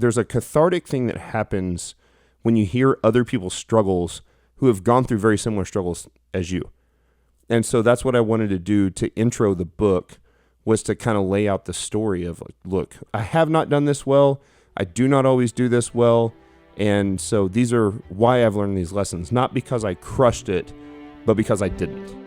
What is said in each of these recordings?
there's a cathartic thing that happens when you hear other people's struggles who have gone through very similar struggles as you. And so that's what I wanted to do to intro the book, was to kind of lay out the story of like, look, I have not done this well. I do not always do this well. And so these are why I've learned these lessons, not because I crushed it, but because I didn't.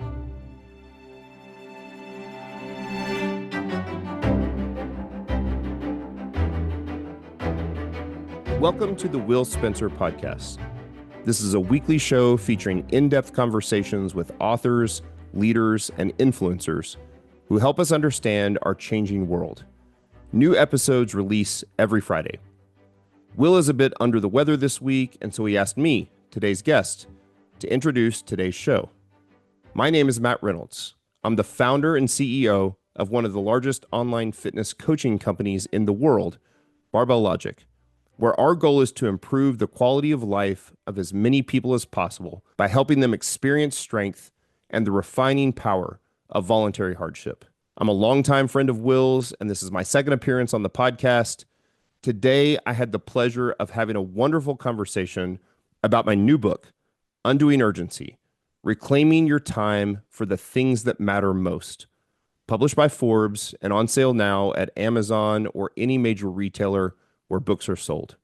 Welcome to the Will Spencer Podcast. This is a weekly show featuring in-depth conversations with authors, leaders, and influencers who help us understand our changing world. New episodes release every Friday. Will is a bit under the weather this week, and so he asked me, today's guest, to introduce today's show. My name is Matt Reynolds. I'm the founder and CEO of one of the largest online fitness coaching companies in the world, Barbell Logic, where our goal is to improve the quality of life of as many people as possible by helping them experience strength and the refining power of voluntary hardship. I'm a longtime friend of Will's, and this is my second appearance on the podcast. Today, I had the pleasure of having a wonderful conversation about my new book, Undoing Urgency, Reclaiming Your Time for the Things That Matter Most, published by Forbes and on sale now at Amazon or any major retailer where books are sold.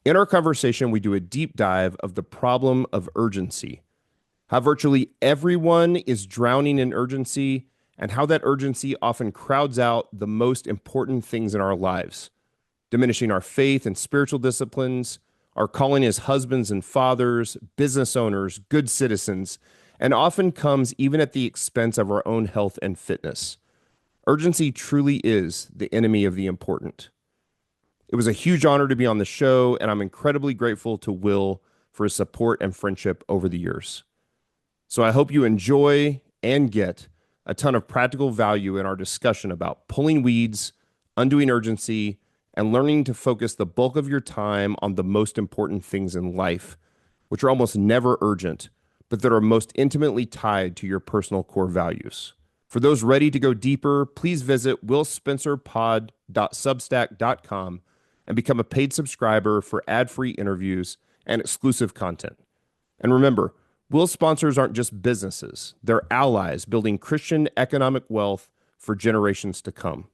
In our conversation, we do a deep dive of the problem of urgency, how virtually everyone is drowning in urgency, and how that urgency often crowds out the most important things in our lives, diminishing our faith and spiritual disciplines, our calling as husbands and fathers, business owners, good citizens, and often comes even at the expense of our own health and fitness. Urgency truly is the enemy of the important. It was a huge honor to be on the show, and I'm incredibly grateful to Will for his support and friendship over the years. So I hope you enjoy and get a ton of practical value in our discussion about pulling weeds, undoing urgency, and learning to focus the bulk of your time on the most important things in life, which are almost never urgent, but that are most intimately tied to your personal core values. For those ready to go deeper, please visit willspencerpod.substack.com and become a paid subscriber for ad-free interviews and exclusive content. And remember, Will sponsors aren't just businesses, they're allies building Christian economic wealth for generations to come.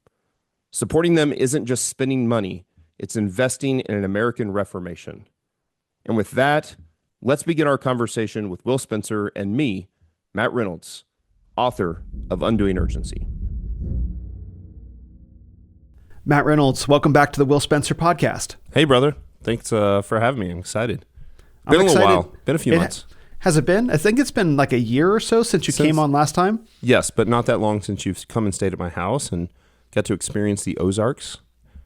Supporting them isn't just spending money, it's investing in an American reformation. And with that, let's begin our conversation with Will Spencer and me, Matt Reynolds, author of Undoing Urgency. Matt Reynolds, welcome back to the Will Spencer Podcast. Hey, brother. Thanks for having me. I'm excited. Been a little while. Been a few months. Has it been? I think it's been like a year or so since you came on last time. Yes, but not that long since you've come and stayed at my house and got to experience the Ozarks.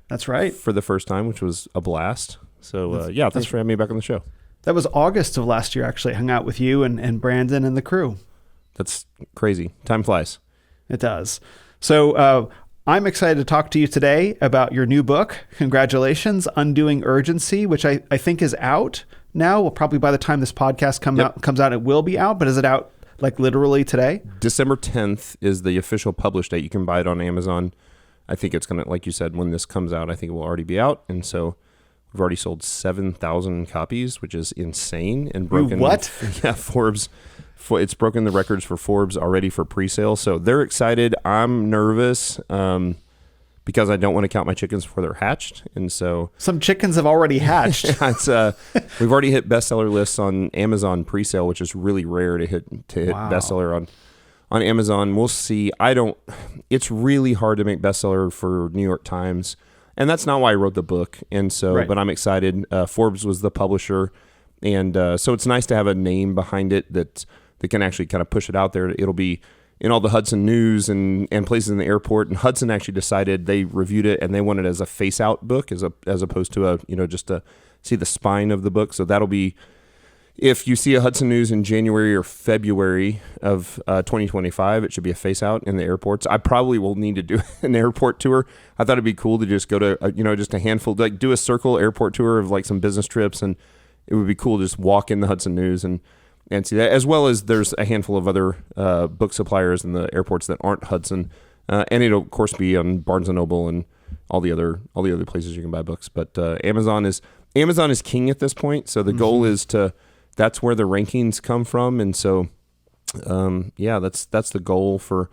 That's right. For the first time, which was a blast. So, thanks for having me back on the show. That was August of last year, actually. I hung out with you and Brandon and the crew. That's crazy. Time flies. It does. So, I'm excited to talk to you today about your new book. Congratulations, Undoing Urgency, which I think is out now. Well, probably by the time this podcast comes out, it will be out. But is it out like literally today? December 10th is the official publish date. You can buy it on Amazon. I think it's going to, like you said, when this comes out, I think it will already be out. And so we've already sold 7,000 copies, which is insane. And broken. What? Yeah, Forbes. It's broken the records for Forbes already for pre-sale. So they're excited. I'm nervous because I don't want to count my chickens before they're hatched. And so some chickens have already hatched. We've already hit bestseller lists on Amazon pre-sale, which is really rare to hit Wow. bestseller on Amazon. We'll see. It's really hard to make bestseller for New York Times. And that's not why I wrote the book. And so, Right. But I'm excited. Forbes was the publisher. And so it's nice to have a name behind it that can actually kind of push it out there. It'll be in all the Hudson News and places in the airport. And Hudson actually decided, they reviewed it and they want it as a face out book as opposed to just to see the spine of the book. So that'll be, if you see a Hudson News in January or February of 2025, it should be a face out in the airports. I probably will need to do an airport tour. I thought it'd be cool to just go to, just a handful, like do a circle airport tour of like some business trips. And it would be cool to just walk in the Hudson News and see that, as well as there's a handful of other book suppliers in the airports that aren't Hudson. And it'll, of course, be on Barnes & Noble and all the other places you can buy books. But Amazon is king at this point. So the goal is that's where the rankings come from, and so that's the goal for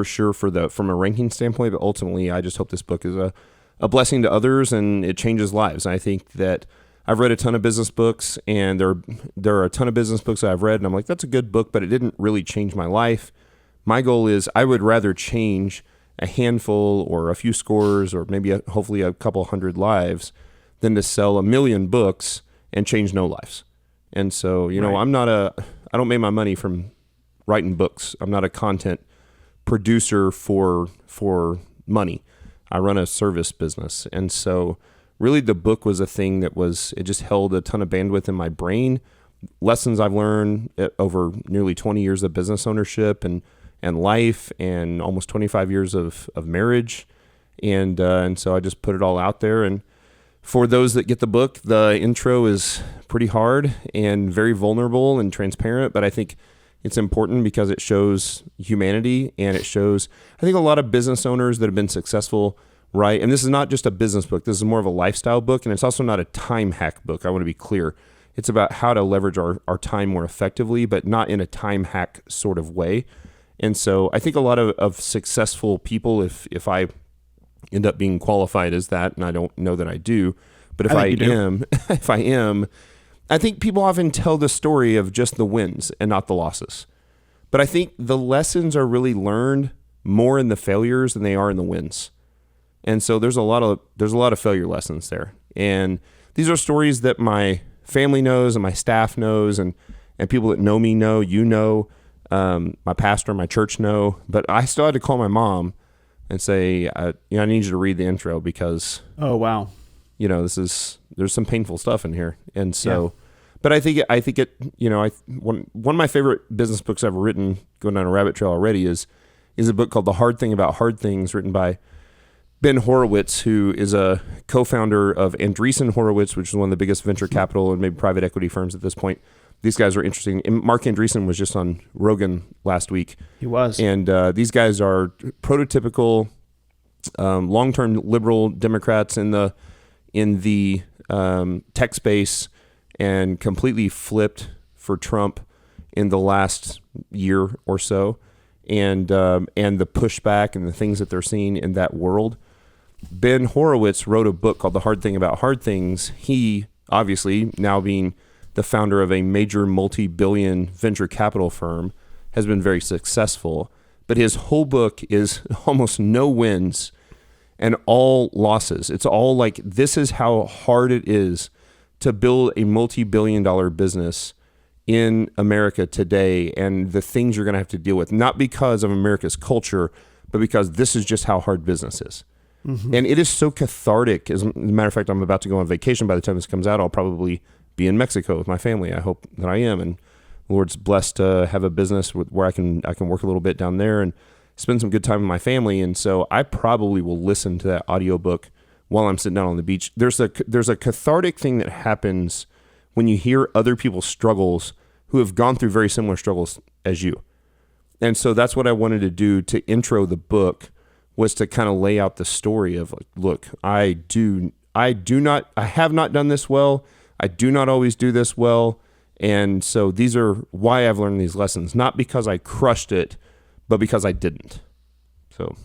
sure from a ranking standpoint. But ultimately, I just hope this book is a blessing to others and it changes lives. And I think that I've read a ton of business books, and there are a ton of business books that I've read, and I'm like, that's a good book, but it didn't really change my life. My goal is I would rather change a handful or a few scores or maybe hopefully a couple hundred lives than to sell 1 million books and change no lives. And so, you know, I don't make my money from writing books. I'm not a content producer for money. I run a service business. And so really the book was a thing it just held a ton of bandwidth in my brain, lessons I've learned over nearly 20 years of business ownership and life and almost 25 years of marriage. And so I just put it all out there. And for those that get the book, the intro is pretty hard and very vulnerable and transparent, but I think it's important because it shows humanity, and it shows, I think, a lot of business owners that have been successful, right? And this is not just a business book. This is more of a lifestyle book, and it's also not a time hack book. I want to be clear. It's about how to leverage our time more effectively, but not in a time hack sort of way. And so I think a lot of successful people, if I end up being qualified as that, and I don't know that I do, but if I am, I think people often tell the story of just the wins and not the losses. But I think the lessons are really learned more in the failures than they are in the wins. And so there's a lot of failure lessons there. And these are stories that my family knows and my staff knows, and people that know me know, my pastor, my church know. But I still had to call my mom and say, I need you to read the intro because, oh wow, there's some painful stuff in here. And so, but I think it, one of my favorite business books I've ever written, going down a rabbit trail already, is a book called The Hard Thing About Hard Things, written by Ben Horowitz, who is a co-founder of Andreessen Horowitz, which is one of the biggest venture capital and maybe private equity firms at this point. These guys are interesting. And Mark Andreessen was just on Rogan last week. He was. And these guys are prototypical long-term liberal Democrats in the tech space, and completely flipped for Trump in the last year or so, and the pushback and the things that they're seeing in that world. Ben Horowitz wrote a book called The Hard Thing About Hard Things. He, obviously, now being the founder of a major multi-billion venture capital firm, has been very successful. But his whole book is almost no wins and all losses. It's all like, this is how hard it is to build a multi-billion-dollar business in America today, and the things you're going to have to deal with, not because of America's culture, but because this is just how hard business is. Mm-hmm. And it is so cathartic. As a matter of fact, I'm about to go on vacation. By the time this comes out, I'll probably be in Mexico with my family. I hope that I am. And the Lord's blessed to have a business where I can work a little bit down there and spend some good time with my family. And so I probably will listen to that audiobook while I'm sitting down on the beach. There's a cathartic thing that happens when you hear other people's struggles who have gone through very similar struggles as you. And so that's what I wanted to do to intro the book, was to kind of lay out the story of, like, look, I have not done this well. I do not always do this well. And so these are why I've learned these lessons, not because I crushed it, but because I didn't. So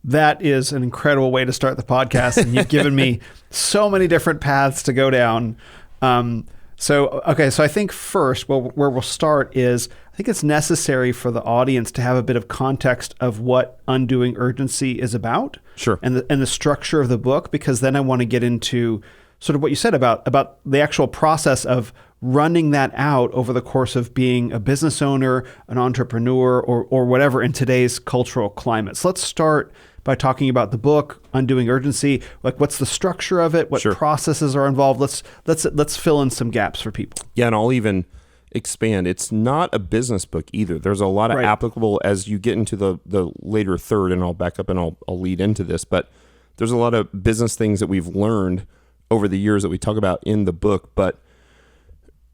that is an incredible way to start the podcast. And you've given me so many different paths to go down. So I think first, where we'll start is, I think it's necessary for the audience to have a bit of context of what Undoing Urgency is about. Sure. And the structure of the book, because then I want to get into sort of what you said about the actual process of running that out over the course of being a business owner, an entrepreneur, or whatever in today's cultural climate. So let's start by talking about the book, Undoing Urgency. Like, what's the structure of it? What processes are involved? Let's fill in some gaps for people. Yeah, and I'll even expand. It's not a business book either. There's a lot of applicable, as you get into the later third, and I'll back up and I'll lead into this, but there's a lot of business things that we've learned over the years that we talk about in the book. But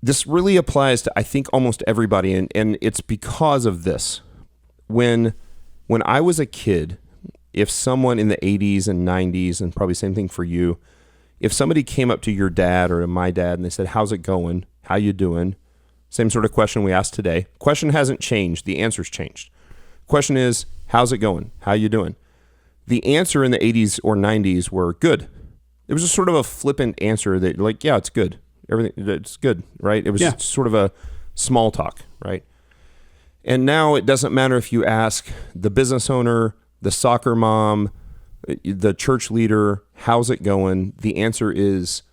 this really applies to, I think, almost everybody, and it's because of this. When I was a kid, if someone in the 80s and 90s, and probably same thing for you, if somebody came up to your dad or to my dad and they said, how's it going? How you doing? Same sort of question we asked today. Question hasn't changed. The answer's changed. Question is, how's it going? How you doing? The answer in the 80s or 90s were good. It was just sort of a flippant answer that like, yeah, it's good. Everything, it's good, right? It was sort of a small talk, right? And now it doesn't matter if you ask the business owner, the soccer mom, the church leader, how's it going? The answer is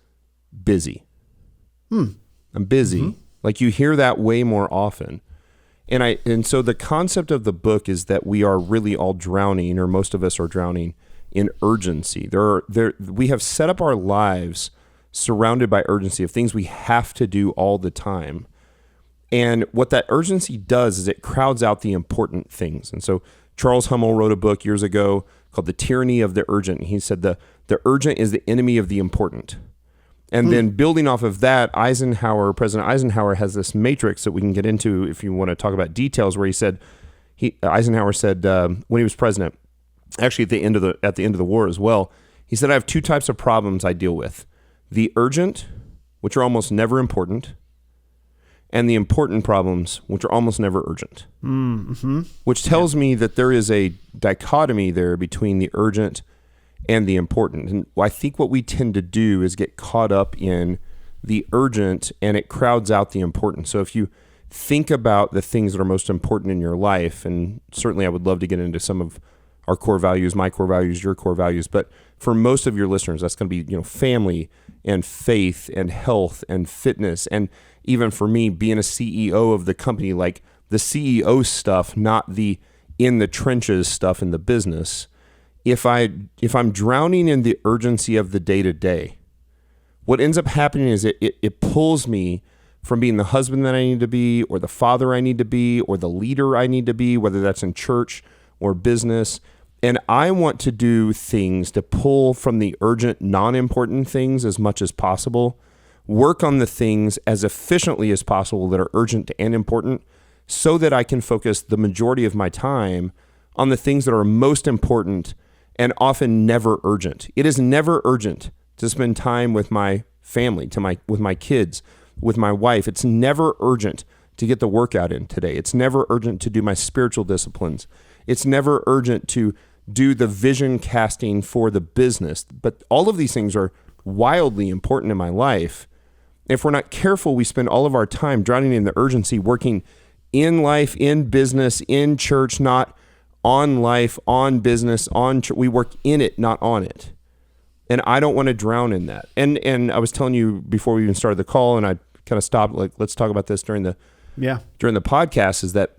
busy. I'm busy. Mm-hmm. Like you hear that way more often. And so the concept of the book is that we are really all drowning, or most of us are drowning in urgency. We have set up our lives surrounded by urgency of things we have to do all the time. And what that urgency does is it crowds out the important things. And so Charles Hummel wrote a book years ago called The Tyranny of the Urgent. He said the urgent is the enemy of the important. And then building off of that, President Eisenhower has this matrix that we can get into if you want to talk about details, where Eisenhower said when he was president, actually at the end of the war as well, he said, I have two types of problems I deal with. The urgent, which are almost never important, and the important problems, which are almost never urgent. Mm-hmm. Which tells me that there is a dichotomy there between the urgent and the important. And I think what we tend to do is get caught up in the urgent, and it crowds out the important. So if you think about the things that are most important in your life, and certainly I would love to get into some of our core values, my core values, your core values, but for most of your listeners, that's going to be, family and faith and health and fitness. And even for me, being a CEO of the company, like the CEO stuff, not the in the trenches stuff in the business. If I'm drowning in the urgency of the day-to-day, what ends up happening is it pulls me from being the husband that I need to be, or the father I need to be, or the leader I need to be, whether that's in church or business. And I want to do things to pull from the urgent, non-important things as much as possible, work on the things as efficiently as possible that are urgent and important, so that I can focus the majority of my time on the things that are most important and often never urgent. It is never urgent to spend time with my family, with my kids, with my wife. It's never urgent to get the workout in today. It's never urgent to do my spiritual disciplines. It's never urgent to do the vision casting for the business. But all of these things are wildly important in my life. If we're not careful, we spend all of our time drowning in the urgency, working in life, in business, in church, not on life, on business, on church. We work in it, not on it. And I don't want to drown in that. And I was telling you before we even started the call, and I kind of stopped, like, let's talk about this during the podcast, is that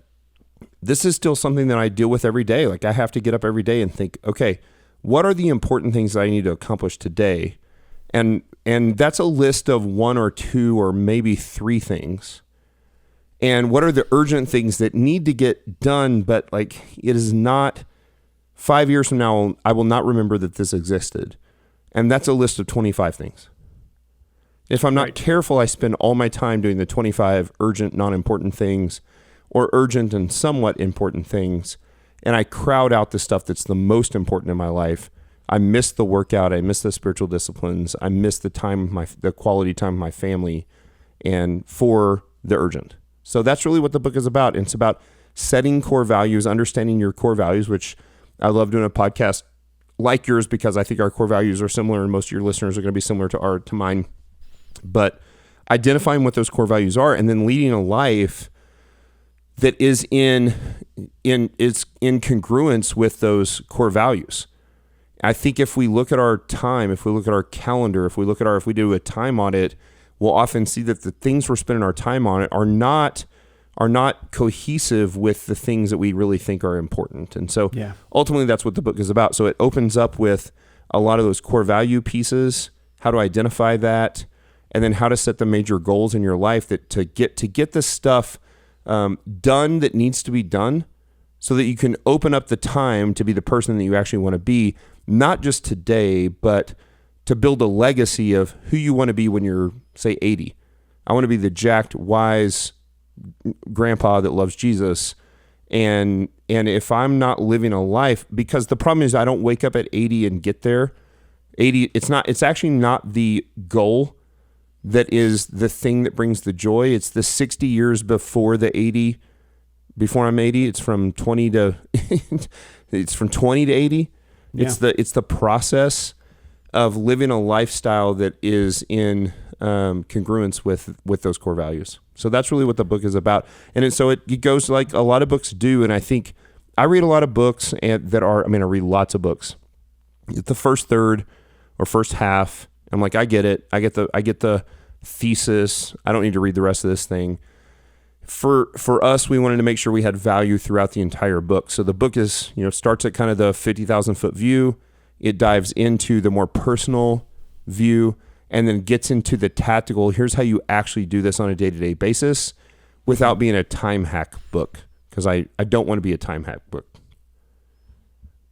this is still something that I deal with every day. Like, I have to get up every day and think, okay, what are the important things that I need to accomplish today? And that's a list of one or two or maybe three things. And what are the urgent things that need to get done, but like, it is not 5 years from now, I will not remember that this existed. And that's a list of 25 things. If I'm not careful, I spend all my time doing the 25 urgent, non-important things, or urgent and somewhat important things, and I crowd out the stuff that's the most important in my life. I miss the workout. I miss the spiritual disciplines. I miss the quality time with my family, and for the urgent. So that's really what the book is about. It's about setting core values, understanding your core values, which I love doing a podcast like yours because I think our core values are similar, and most of your listeners are going to be similar to mine. But identifying what those core values are, and then leading a life that is in congruence with those core values. I think if we look at our time, if we look at our calendar, if we do a time audit, we'll often see that the things we're spending our time on are not cohesive with the things that we really think are important. And so ultimately that's what the book is about. So it opens up with a lot of those core value pieces, how to identify that, and then how to set the major goals in your life that to get the stuff done that needs to be done, so that you can open up the time to be the person that you actually want to be, not just today, but to build a legacy of who you want to be when you're, say, 80. I want to be the jacked, wise grandpa that loves Jesus And if I'm not living a life, because the problem is I don't wake up at 80 and get there. 80, it's actually not the goal that is the thing that brings the joy. It's the 60 years before the 80, before I'm 80. It's from 20 to it's from 20 to 80. Yeah. It's the process of living a lifestyle that is in congruence with those core values. So that's really what the book is about. And so it goes like a lot of books do. And I think I read a lot of books I read lots of books. The first third or first half, I'm like, I get it. I get the thesis. I don't need to read the rest of this thing. For us, we wanted to make sure we had value throughout the entire book. So the book is, starts at kind of the 50,000 foot view. It dives into the more personal view and then gets into the tactical. Here's how you actually do this on a day-to-day basis without being a time hack book, because I don't want to be a time hack book.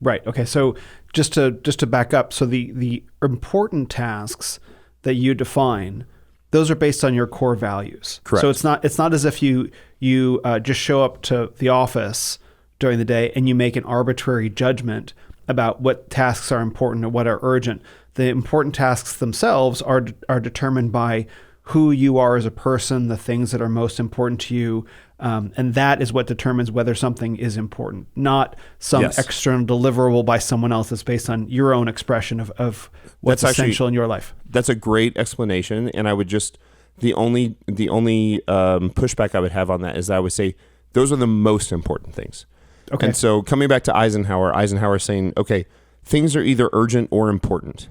Right. Okay. So just to back up, so the important tasks that you define, those are based on your core values. Correct. So it's not as if you just show up to the office during the day and you make an arbitrary judgment about what tasks are important and what are urgent. The important tasks themselves are determined by who you are as a person, the things that are most important to you, and that is what determines whether something is important, not some external deliverable by someone else that's based on your own expression of what's essential in your life. That's a great explanation, and I would just the only pushback I would have on that is that I would say those are the most important things. Okay. And so coming back to Eisenhower saying, okay, things are either urgent or important.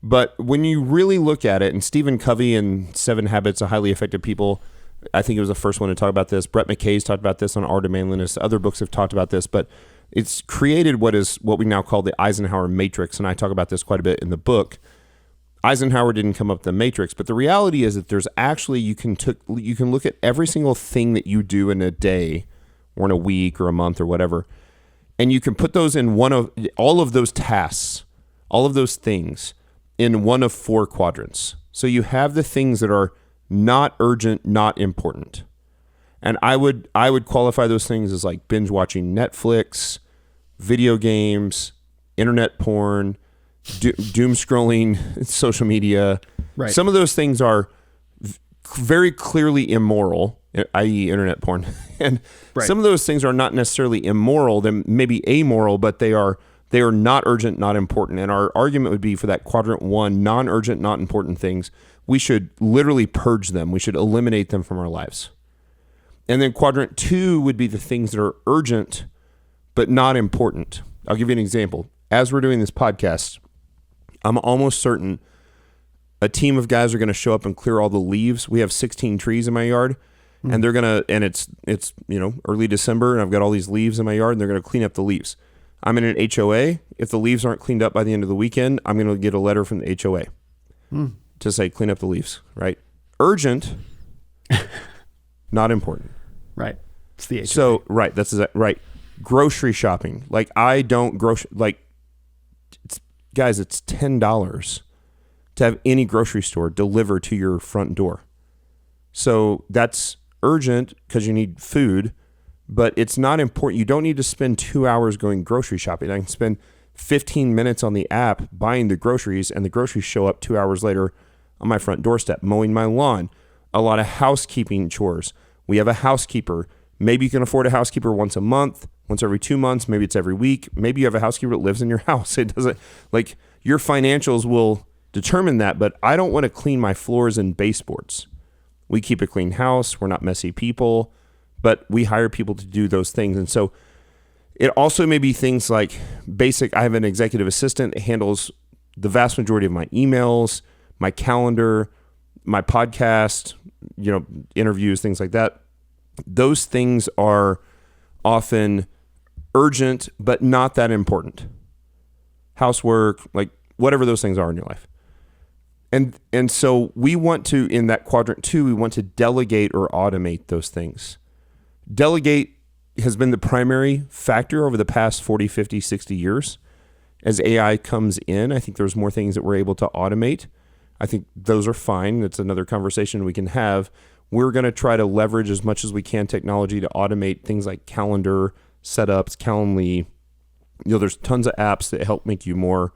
But when you really look at it, and Stephen Covey in 7 Habits of Highly Effective People, I think it was the first one to talk about this. Brett McKay's talked about this on Art of Manliness. Other books have talked about this, but it's created what we now call the Eisenhower Matrix, and I talk about this quite a bit in the book. Eisenhower didn't come up with the matrix, but the reality is that there's actually, you can look at every single thing that you do in a day or in a week or a month or whatever, and you can put those in all of those tasks, all of those things in one of 4 quadrants. So you have the things that are not urgent, not important. And I would qualify those things as like binge watching Netflix, video games, internet porn, doom scrolling, social media. Right. Some of those things are very clearly immoral, i.e. internet porn. And some of those things are not necessarily immoral, they may be amoral, but they are not urgent, not important. And our argument would be for that quadrant 1, non-urgent, not important things, we should literally purge them. We should eliminate them from our lives. And then quadrant 2 would be the things that are urgent, but not important. I'll give you an example. As we're doing this podcast, I'm almost certain a team of guys are going to show up and clear all the leaves. We have 16 trees in my yard, and they're going to, and it's early December, and I've got all these leaves in my yard, and they're going to clean up the leaves. I'm in an HOA. If the leaves aren't cleaned up by the end of the weekend, I'm going to get a letter from the HOA to say, clean up the leaves, right? Urgent, not important. Right. It's the HOA. So, right. That's right. Grocery shopping. Like, I don't guys, it's $10 to have any grocery store deliver to your front door. So that's urgent because you need food, but it's not important. You don't need to spend 2 hours going grocery shopping. I can spend 15 minutes on the app buying the groceries, and the groceries show up 2 hours later on my front doorstep. Mowing my lawn, a lot of housekeeping chores. We have a housekeeper. Maybe you can afford a housekeeper once a month, once every 2 months. Maybe it's every week. Maybe you have a housekeeper that lives in your house. It doesn't, like, your financials will determine that, but I don't want to clean my floors and baseboards. We keep a clean house. We're not messy people, but we hire people to do those things. And so it also may be things like basic. I have an executive assistant that handles the vast majority of my emails, my calendar, my podcast, interviews, things like that. Those things are often urgent, but not that important. Housework, like whatever those things are in your life. And so we want to, in that quadrant 2, we want to delegate or automate those things. Delegate has been the primary factor over the past 40, 50, 60 years. As AI comes in, I think there's more things that we're able to automate. I think those are fine. That's another conversation we can have. We're going to try to leverage as much as we can technology to automate things like calendar setups, Calendly. There's tons of apps that help make you more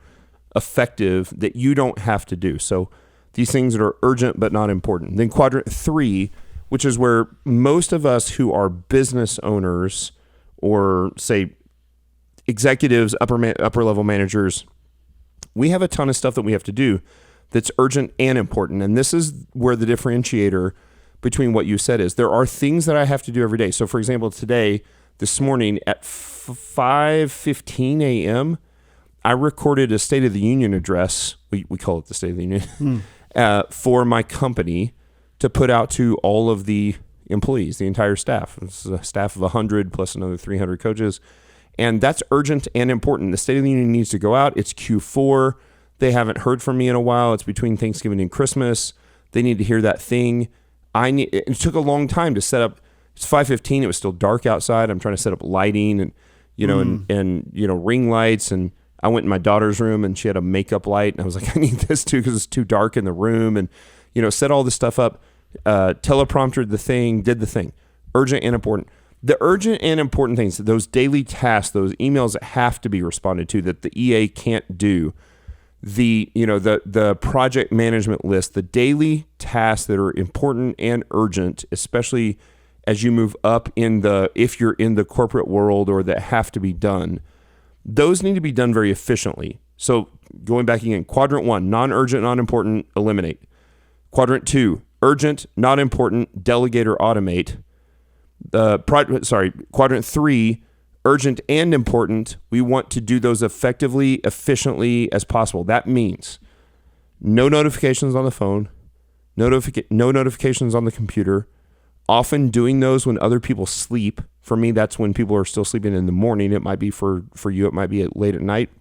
effective that you don't have to do. So these things that are urgent but not important. Then quadrant 3, which is where most of us who are business owners or say executives, upper level managers, we have a ton of stuff that we have to do that's urgent and important. And this is where the differentiator between what you said is. There are things that I have to do every day. So for example, this morning at 5:15 a.m., I recorded a State of the Union address. We call it the State of the Union for my company to put out to all of the employees, the entire staff. It's a staff of 100 plus another 300 coaches. And that's urgent and important. The State of the Union needs to go out. It's Q4. They haven't heard from me in a while. It's between Thanksgiving and Christmas. They need to hear that thing. It took a long time to set up. It's 5:15. It was still dark outside. I'm trying to set up lighting and ring lights. And I went in my daughter's room and she had a makeup light. And I was like, I need this too because it's too dark in the room. And, set all this stuff up, telepromptered the thing, did the thing. Urgent and important. The urgent and important things, those daily tasks, those emails that have to be responded to that the EA can't do, the project management list, the daily tasks that are important and urgent, especially as you move up if you're in the corporate world or that have to be done, those need to be done very efficiently. So going back again, quadrant 1, non-urgent, not important, eliminate. Quadrant 2, urgent, not important, delegate or automate. Quadrant 3, urgent and important, we want to do those effectively, efficiently as possible. That means no notifications on the phone, no notifications on the computer, often doing those when other people sleep. For me, that's when people are still sleeping in the morning. It might be for you, it might be late at night.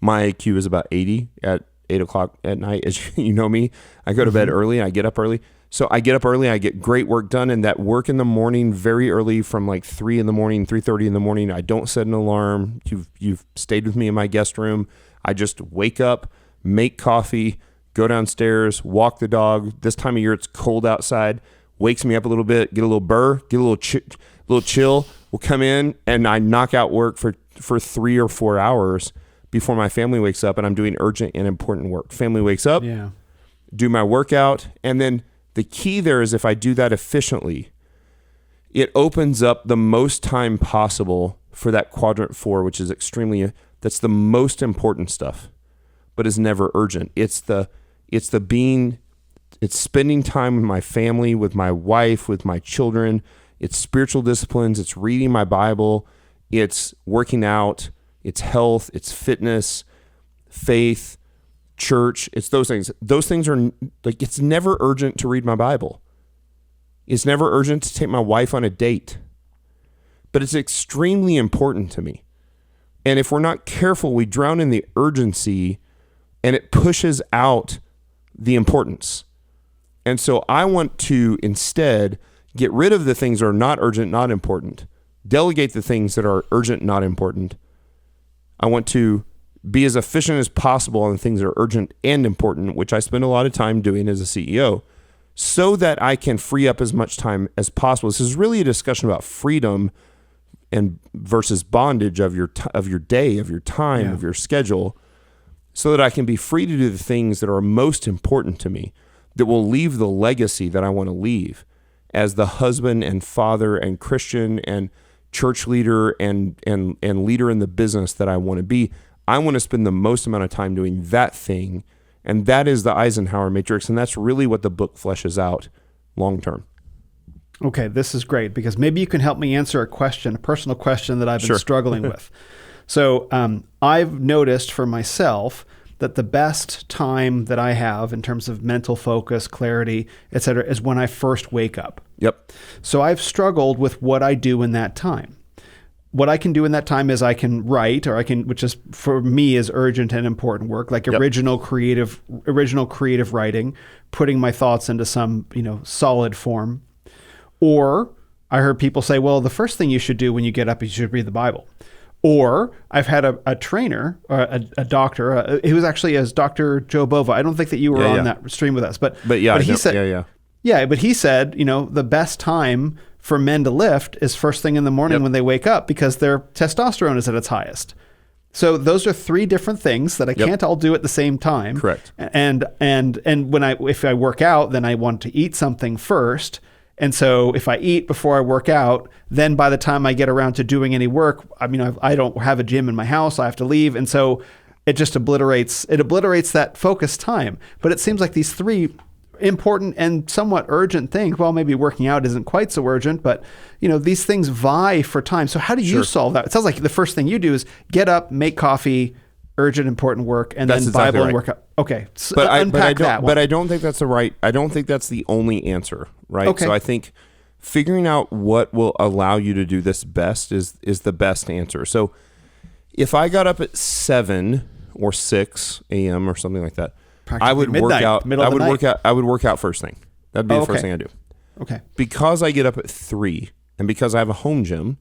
My IQ is about 80 at 8 o'clock at night. As you know me, I go to bed early and I get up early. So I get up early, I get great work done, and that work in the morning, very early from like 3 in the morning, 3:30 in the morning, I don't set an alarm. You've stayed with me in my guest room. I just wake up, make coffee, go downstairs, walk the dog. This time of year, it's cold outside, wakes me up a little bit, get a little burr, get a little chill. We'll come in, and I knock out work for 3 or 4 hours before my family wakes up, and I'm doing urgent and important work. Family wakes up, do my workout, and then the key there is if I do that efficiently, it opens up the most time possible for that quadrant 4, which is that's the most important stuff, but is never urgent. It's spending time with my family, with my wife, with my children. It's spiritual disciplines. It's reading my Bible. It's working out. It's health. It's fitness, faith, church. It's those things. Those things are like, it's never urgent to read my Bible. It's never urgent to take my wife on a date, but it's extremely important to me. And if we're not careful, we drown in the urgency and it pushes out the importance. And so I want to instead get rid of the things that are not urgent, not important, delegate the things that are urgent, not important. I want to be as efficient as possible on the things that are urgent and important, which I spend a lot of time doing as a CEO, so that I can free up as much time as possible. This is really a discussion about freedom and versus bondage of your day, of your time, of your schedule, so that I can be free to do the things that are most important to me, that will leave the legacy that I want to leave as the husband and father and Christian and church leader and leader in the business that I want to be. I want to spend the most amount of time doing that thing, and that is the Eisenhower Matrix, and that's really what the book fleshes out long term. Okay, this is great because maybe you can help me answer a personal question that I've been struggling with. So I've noticed for myself that the best time that I have in terms of mental focus, clarity, et cetera, is when I first wake up. Yep. So I've struggled with what I do in that time. What I can do in that time is I can write, which is for me is urgent and important work, like original creative writing, putting my thoughts into some, solid form. Or I heard people say, well, the first thing you should do when you get up is you should read the Bible. Or I've had a trainer, or a doctor, he was actually as Dr. Joe Bova. I don't think that you were on that stream with us, but he said, Yeah, but he said, the best time for men to lift is first thing in the morning when they wake up because their testosterone is at its highest. So those are three different things that I can't all do at the same time. Correct. And if I work out, then I want to eat something first. And so if I eat before I work out, then by the time I get around to doing any work, I don't have a gym in my house. I have to leave. And so it just obliterates that focus time. But it seems like these three important and somewhat urgent things, well, maybe working out isn't quite so urgent, but these things vie for time. So how do you solve that? It sounds like the first thing you do is get up, make coffee, urgent, important work, and then Bible and workout. Okay. So unpack that one. But I don't think that's I don't think that's the only answer, right? Okay. So I think figuring out what will allow you to do this best is the best answer. So if I got up at 7 or 6 a.m. or something like that, I would work out. I would work out first thing. That'd be the first thing I do. Okay. Because I get up at 3, and because I have a home gym,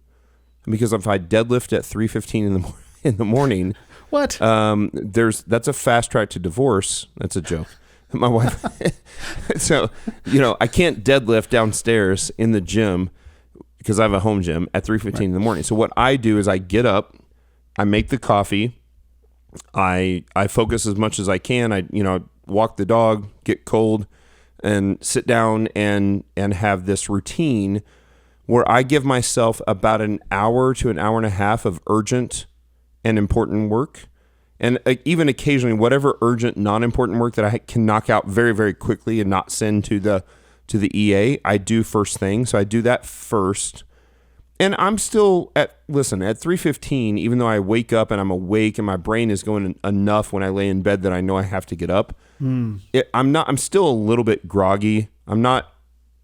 and because if I deadlift at 3:15 in the morning, what? That's a fast track to divorce. That's a joke. My wife. So I can't deadlift downstairs in the gym because I have a home gym at 3:15 in the morning. So what I do is I get up, I make the coffee. I focus as much as I can. I walk the dog, get cold, and sit down and have this routine where I give myself about an hour to an hour and a half of urgent and important work, and even occasionally whatever urgent, non-important work that I can knock out very, very quickly and not send to the EA, I do first thing. So I do that first. And I'm still at 3:15, even though I wake up and I'm awake and my brain is going enough when I lay in bed that I know I have to get up. I'm still a little bit groggy. I'm not,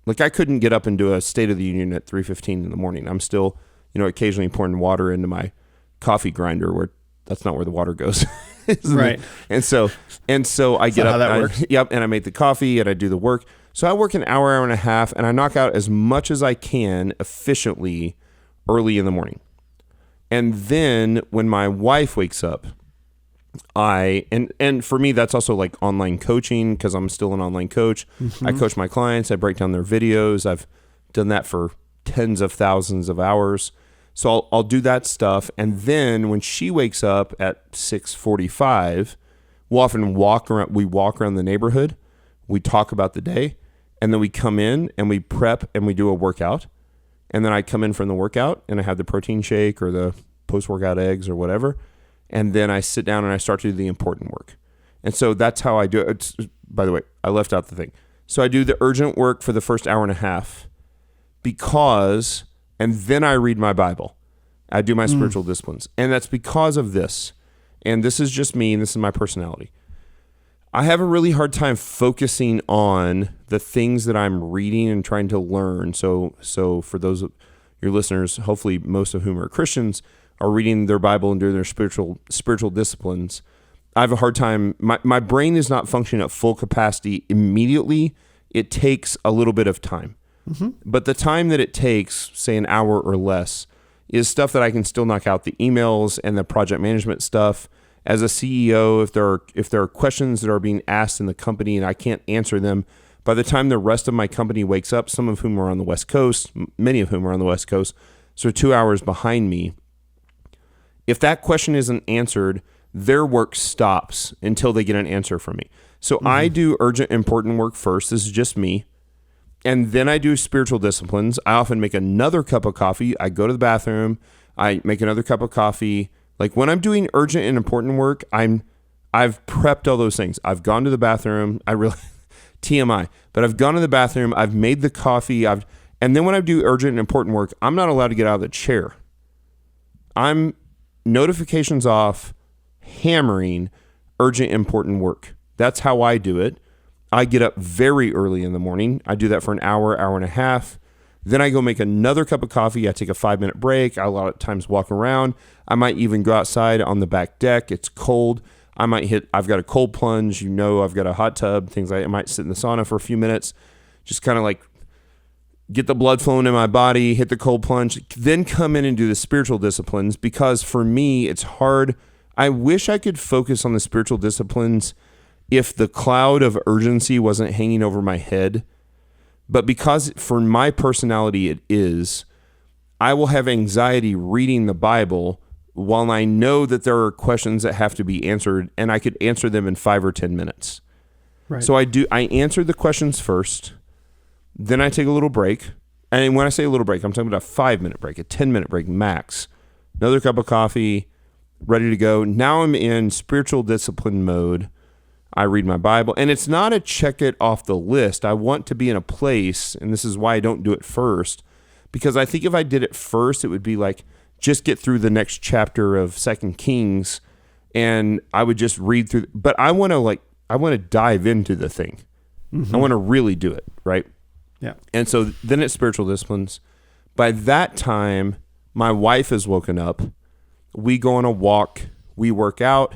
I couldn't get up and do a State of the Union at 3:15 in the morning. I'm still, occasionally pouring water into my coffee grinder where that's not where the water goes. Right. And so I get up. How that works. And I make the coffee and I do the work. So I work an hour and a half, and I knock out as much as I can efficiently early in the morning. And then when my wife wakes up, and for me, that's also like online coaching because I'm still an online coach. Mm-hmm. I coach my clients. I break down their videos. I've done that for tens of thousands of hours. So I'll do that stuff. And then when she wakes up at 6:45, we'll often walk around the neighborhood. We talk about the day. And then we come in and we prep and we do a workout. And then I come in from the workout and I have the protein shake or the post-workout eggs or whatever. And then I sit down and I start to do the important work. And so that's how I do it. By the way, I left out the thing. So I do the urgent work for the first hour and a half and then I read my Bible. I do my spiritual disciplines. And that's because of this. And this is just me and this is my personality. I have a really hard time focusing on the things that I'm reading and trying to learn. So for those of your listeners, hopefully most of whom are Christians, are reading their Bible and doing their spiritual disciplines. I have a hard time. My brain is not functioning at full capacity immediately. It takes a little bit of time. Mm-hmm. But the time that it takes, say an hour or less, is stuff that I can still knock out, the emails and the project management stuff. As a CEO, if there are questions that are being asked in the company and I can't answer them, by the time the rest of my company wakes up, some of whom are on the West Coast, many of whom are on the West Coast, so 2 hours behind me, if that question isn't answered, their work stops until they get an answer from me. So I do urgent, important work first. This is just me. And then I do spiritual disciplines. I often make another cup of coffee. I go to the bathroom. I make another cup of coffee. Like when I'm doing urgent and important work, I've prepped all those things. I've gone to the bathroom. TMI, but I've gone to the bathroom. I've made the coffee. And then when I do urgent and important work, I'm not allowed to get out of the chair. I'm notifications off, hammering urgent, important work. That's how I do it. I get up very early in the morning. I do that for an hour, hour and a half. Then I go make another cup of coffee. I take a 5-minute break. I a lot of times walk around. I might even go outside on the back deck. It's cold. I've got a cold plunge. I've got a hot tub, things like that. I might sit in the sauna for a few minutes, just kind of like get the blood flowing in my body, hit the cold plunge, then come in and do the spiritual disciplines because for me, it's hard. I wish I could focus on the spiritual disciplines if the cloud of urgency wasn't hanging over my head. But because for my personality it is, I will have anxiety reading the Bible while I know that there are questions that have to be answered, and I could answer them in 5 or 10 minutes. Right. So I answer the questions first, then I take a little break. And when I say a little break, I'm talking about a 5-minute break, a 10-minute break max. Another cup of coffee, ready to go. Now I'm in spiritual discipline mode. I read my Bible, and it's not a check it off the list. I want to be in a place, and this is why I don't do it first, because I think if I did it first, it would be like, just get through the next chapter of 2 Kings, and I would just read through. But I want to dive into the thing. I want to really do it, right? Yeah. And so then it's spiritual disciplines. By that time, my wife has woken up. We go on a walk. We work out.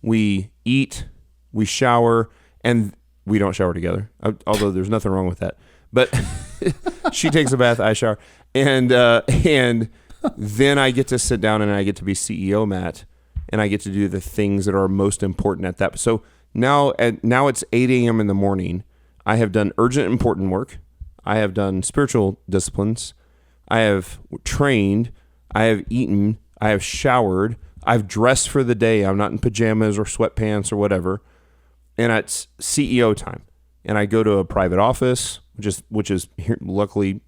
We eat. We shower. And we don't shower together, although there's nothing wrong with that. But she takes a bath, I shower. And then I get to sit down and I get to be CEO, Matt, and I get to do the things that are most important at that. So now it's 8 a.m. in the morning. I have done urgent, important work. I have done spiritual disciplines. I have trained. I have eaten. I have showered. I've dressed for the day. I'm not in pajamas or sweatpants or whatever. And it's CEO time. And I go to a private office, which is here, luckily,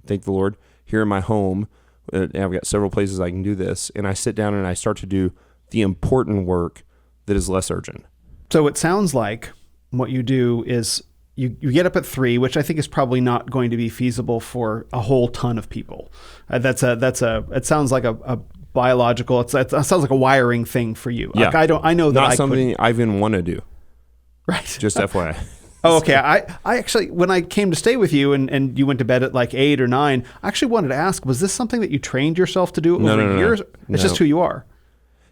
thank the Lord, here in my home. And I've got several places I can do this. And I sit down and I start to do the important work that is less urgent. So it sounds like what you do is you get up at 3, which I think is probably not going to be feasible for a whole ton of people. It sounds like a biological, it sounds like a wiring thing for you. Yeah. Like I know that not something I even want to do. Right. Just FYI. Oh, okay. I actually, when I came to stay with you and you went to bed at like 8 or 9, I actually wanted to ask, was this something that you trained yourself to do over years? No. It's just who you are.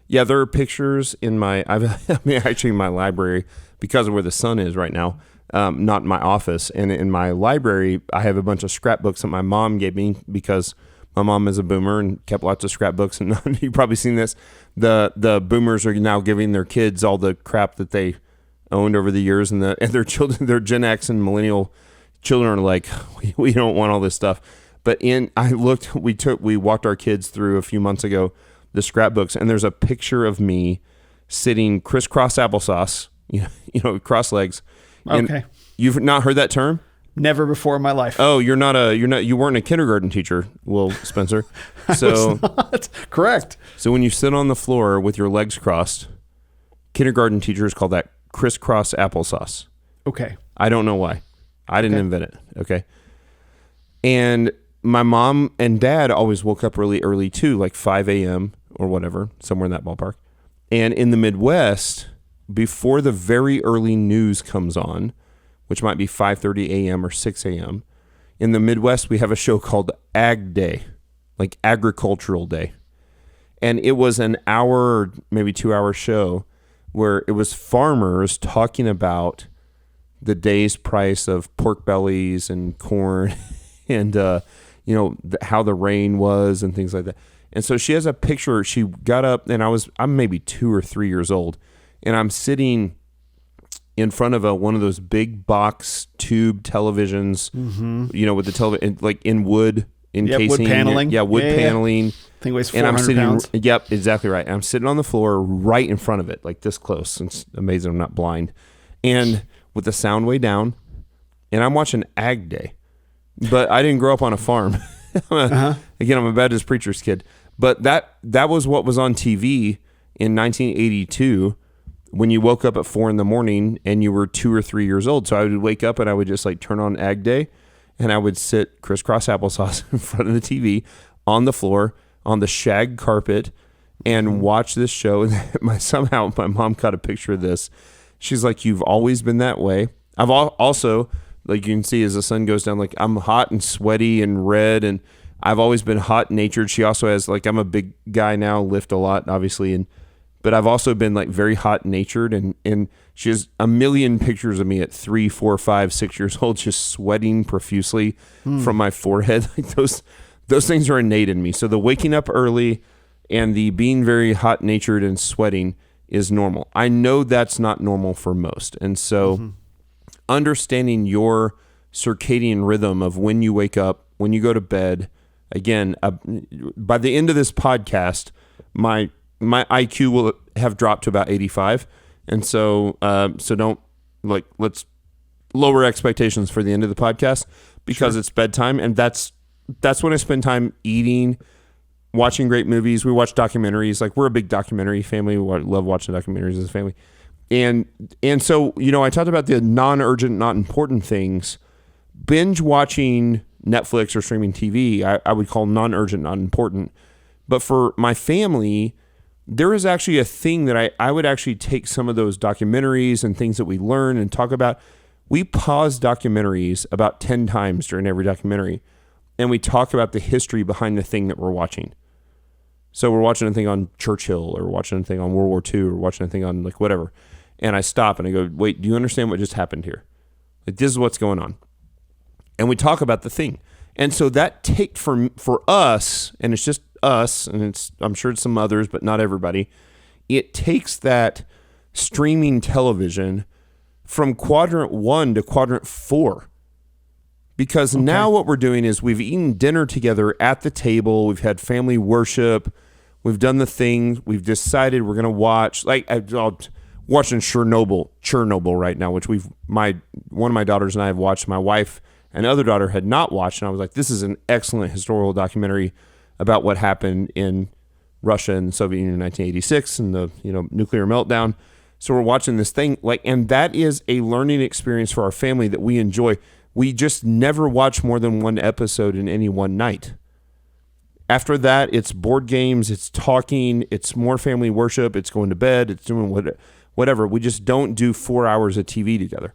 Yeah, there are pictures in my library, because of where the sun is right now, not in my office. And in my library, I have a bunch of scrapbooks that my mom gave me, because my mom is a boomer and kept lots of scrapbooks. And you've probably seen this. The boomers are now giving their kids all the crap that they owned over the years, and their children, their Gen X and millennial children are like, we don't want all this stuff. But we walked our kids through a few months ago the scrapbooks, and there's a picture of me sitting crisscross applesauce, you know, cross legs. Okay. You've not heard that term? Never before in my life. Oh, you weren't a kindergarten teacher, Will Spencer. So I was not. Correct. So when you sit on the floor with your legs crossed, kindergarten teachers call that crisscross applesauce. Okay. I don't know why. I didn't invent it. Okay. And my mom and dad always woke up really early too, like 5 a.m. or whatever, somewhere in that ballpark. And in the Midwest, before the very early news comes on, which might be 5:30 a.m. or 6 a.m., in the Midwest, we have a show called Ag Day, like Agricultural Day. And it was an hour or maybe 2-hour show where it was farmers talking about the day's price of pork bellies and corn and, how the rain was and things like that. And so she has a picture. She got up, and I'm maybe 2 or 3 years old, and I'm sitting in front of one of those big box tube televisions, with the television, like in wood encasing. Wood paneling. Wood paneling. I think it weighs 400 and I'm sitting, pounds. Yep, exactly right. And I'm sitting on the floor right in front of it, like this close. It's amazing I'm not blind. And with the sound way down, and I'm watching Ag Day. But I didn't grow up on a farm. Again, I'm a Baptist preacher's kid. But that was what was on TV in 1982 when you woke up at 4 a.m. and you were 2 or 3 years old. So I would wake up and I would just like turn on Ag Day, and I would sit crisscross applesauce in front of the TV on the floor on the shag carpet and watch this show. And somehow my mom got a picture of this. She's like, "You've always been that way." I've also, like you can see as the sun goes down, like I'm hot and sweaty and red, and I've always been hot natured. She also has, like, I'm a big guy now, lift a lot, obviously, but I've also been like very hot natured, and she has a million pictures of me at 3, 4, 5, 6 years old, just sweating profusely from my forehead. Like those things are innate in me. So the waking up early and the being very hot natured and sweating is normal. I know that's not normal for most. And so understanding your circadian rhythm of when you wake up, when you go to bed. Again, by the end of this podcast, my IQ will have dropped to about 85. And so don't let's lower expectations for the end of the podcast because it's bedtime. And that's when I spend time eating, watching great movies. We watch documentaries. Like, we're a big documentary family. We love watching documentaries as a family. And so, I talked about the non-urgent, not important things. Binge watching Netflix or streaming TV, I would call non-urgent, not important. But for my family, there is actually a thing that I would actually take some of those documentaries and things that we learn and talk about. We pause documentaries about 10 times during every documentary, and we talk about the history behind the thing that we're watching. So we're watching a thing on Churchill, or watching a thing on World War II, or watching a thing on whatever. And I stop and I go, wait, do you understand what just happened here? This is what's going on. And we talk about the thing. And so that take for us, and it's just us, and I'm sure it's some others, but not everybody. It takes that streaming television from quadrant 1 to quadrant 4. Because now what we're doing is we've eaten dinner together at the table. We've had family worship. We've done the thing. We've decided we're going to watch. I'm watching Chernobyl right now, which one of my daughters and I have watched. My wife and other daughter had not watched. And I was like, this is an excellent historical documentary about what happened in Russia and the Soviet Union in 1986 and the nuclear meltdown. So we're watching this thing, and that is a learning experience for our family that we enjoy. We just never watch more than one episode in any one night. After that, it's board games, it's talking, it's more family worship, it's going to bed, it's doing whatever. We just don't do 4 hours of TV together.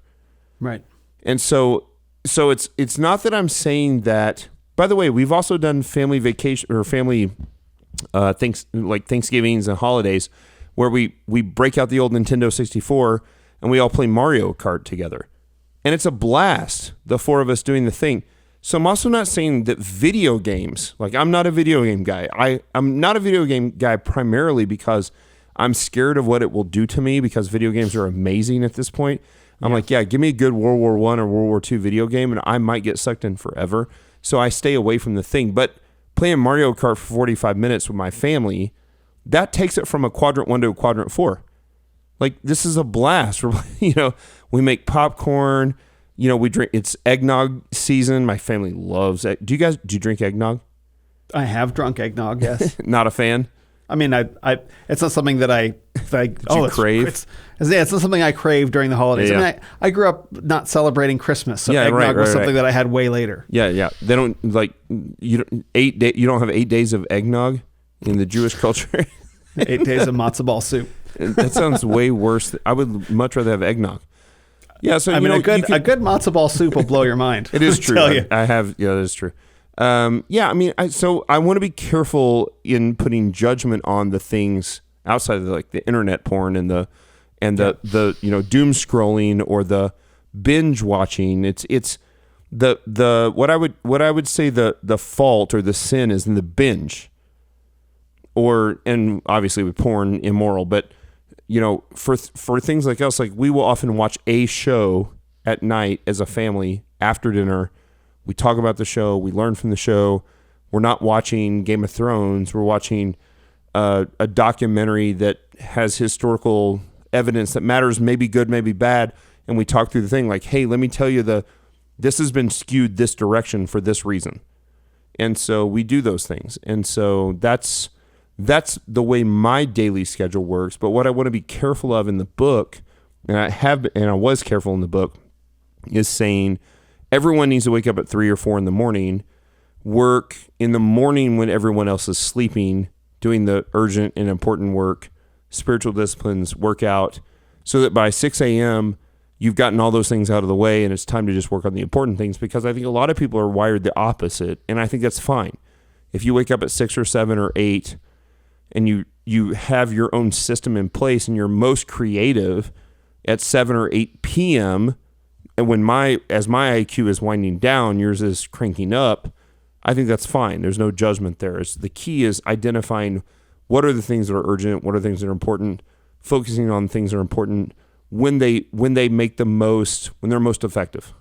Right. And so it's not that I'm saying that. By the way, we've also done family vacation or family Thanksgivings and holidays where we break out the old Nintendo 64 and we all play Mario Kart together. And it's a blast, the four of us doing the thing. So I'm also not saying that video games, I'm not a video game guy. I'm not a video game guy primarily because I'm scared of what it will do to me, because video games are amazing at this point. I'm give me a good World War I or World War II video game and I might get sucked in forever. So I stay away from the thing. But playing Mario Kart for 45 minutes with my family, that takes it from a quadrant 1 to a quadrant 4. This is a blast. We make popcorn, we drink, it's eggnog season. My family loves it. Do you drink eggnog? I have drunk eggnog, yes. Not a fan? I mean, it's not something that I crave. It's not something I crave during the holidays. Yeah. I mean, I grew up not celebrating Christmas, so eggnog was something that I had way later. Yeah. They don't you don't have 8 days of eggnog in the Jewish culture. 8 days of matzo ball soup. That sounds way worse. I would much rather have eggnog. Yeah, so a good matzo ball soup will blow your mind. It is true. I have. Yeah, that is true. I want to be careful in putting judgment on the things outside of the internet porn and the doom scrolling or the binge watching. It's the what I would say the fault or the sin is in the binge. And obviously with porn, immoral, but for things like us, we will often watch a show at night as a family after dinner. We talk about the show, we learn from the show. We're not watching Game of Thrones. We're watching a documentary that has historical evidence that matters, maybe good, maybe bad, and we talk through the thing hey, let me tell you this has been skewed this direction for this reason. And so we do those things. And so that's the way my daily schedule works. But what I want to be careful of in the book, and I was careful in the book, is saying everyone needs to wake up at 3 or 4 in the morning, work in the morning when everyone else is sleeping, doing the urgent and important work, spiritual disciplines, workout, so that by 6 a.m., you've gotten all those things out of the way and it's time to just work on the important things, because I think a lot of people are wired the opposite, and I think that's fine. If you wake up at 6 or 7 or 8 and you have your own system in place and you're most creative at 7 or 8 p.m., and as my IQ is winding down, yours is cranking up, I think that's fine. There's no judgment there. The key is identifying what are the things that are urgent, what are things that are important, focusing on things that are important when they make the most, when they're most effective.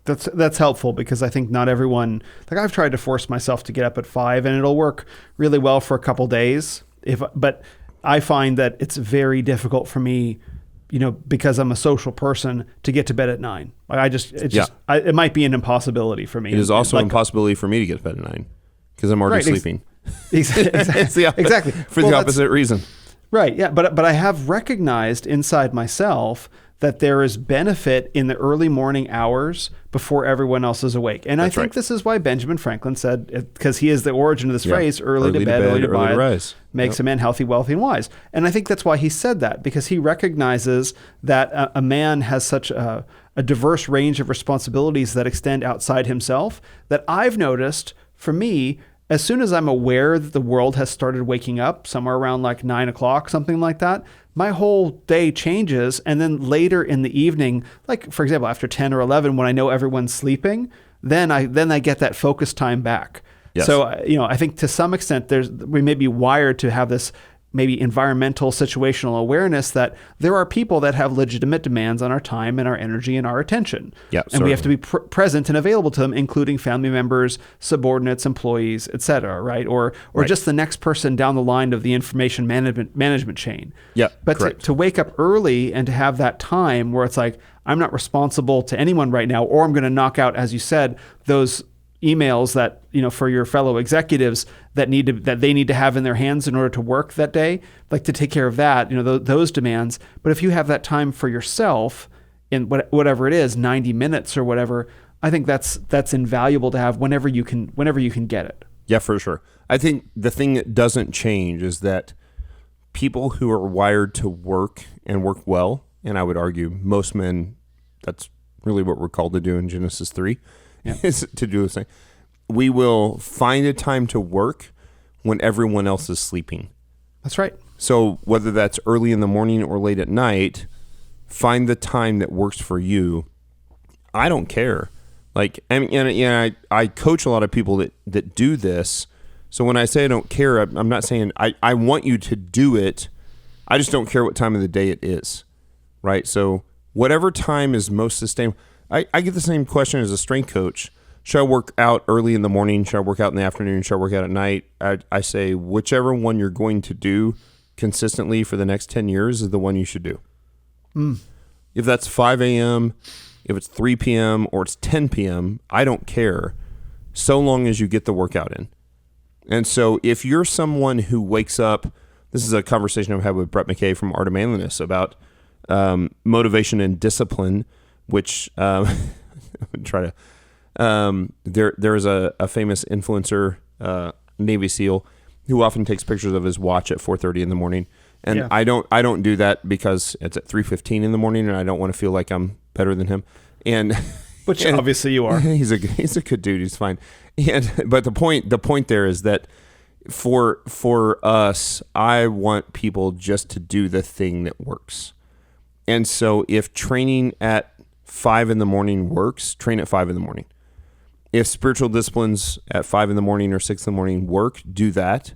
That's helpful, because I think not everyone, like I've tried to force myself to get up at 5 and it'll work really well for a couple days. But I find that it's very difficult for me, because I'm a social person, to get to bed at 9. It might be an impossibility for me. It is also an impossibility for me to get to bed at 9 because I'm already sleeping. Exactly. For the opposite reason. Right. Yeah. But I have recognized inside myself that there is benefit in the early morning hours before everyone else is awake. And I think this is why Benjamin Franklin said, because he is the origin of this phrase, early to bed, early to rise, makes a man healthy, wealthy, and wise. And I think that's why he said that, because he recognizes that a man has such a diverse range of responsibilities that extend outside himself, that I've noticed, for me, as soon as I'm aware that the world has started waking up, somewhere around like 9 o'clock, something like that, my whole day changes. And then later in the evening, like for example, after 10 or 11, when I know everyone's sleeping, then I get that focus time back. Yes. So, I think to some extent we may be wired to have this maybe environmental situational awareness that there are people that have legitimate demands on our time and our energy and our attention. Yeah, and we have to be present and available to them, including family members, subordinates, employees, et cetera, right? Or just the next person down the line of the information management chain. Yeah, but to wake up early and to have that time where it's like, I'm not responsible to anyone right now, or I'm going to knock out, as you said, those emails that, for your fellow executives that they need to have in their hands in order to work that day, like to take care of that, those demands. But if you have that time for yourself in whatever it is, 90 minutes or whatever, I think that's invaluable to have whenever you can get it. Yeah, for sure. I think the thing that doesn't change is that people who are wired to work and work well, and I would argue most men, that's really what we're called to do in Genesis 3, is to do this thing. We will find a time to work when everyone else is sleeping. That's right. So whether that's early in the morning or late at night, find the time that works for you. I don't care. Like, I coach a lot of people that do this. So when I say I don't care, I'm not saying I want you to do it. I just don't care what time of the day it is, right? So whatever time is most sustainable. I get the same question as a strength coach. Should I work out early in the morning? Should I work out in the afternoon? Should I work out at night? I say whichever one you're going to do consistently for the next 10 years is the one you should do. If that's 5 a.m., if it's 3 p.m., or it's 10 p.m., I don't care, so long as you get the workout in. And so if you're someone who wakes up, this is a conversation I've had with Brett McKay from Art of Manliness about motivation and discipline, which try to there's a famous influencer, Navy SEAL, who often takes pictures of his watch at 4:30 in the morning. And I don't do that because it's at 3:15 in the morning and I don't want to feel like I'm better than him. And which obviously you are. He's a good dude. He's fine. But the point there is that for us, I want people just to do the thing that works. And so if training at 5 in the morning works, train at 5 in the morning. If spiritual disciplines at 5 in the morning or 6 in the morning work, do that.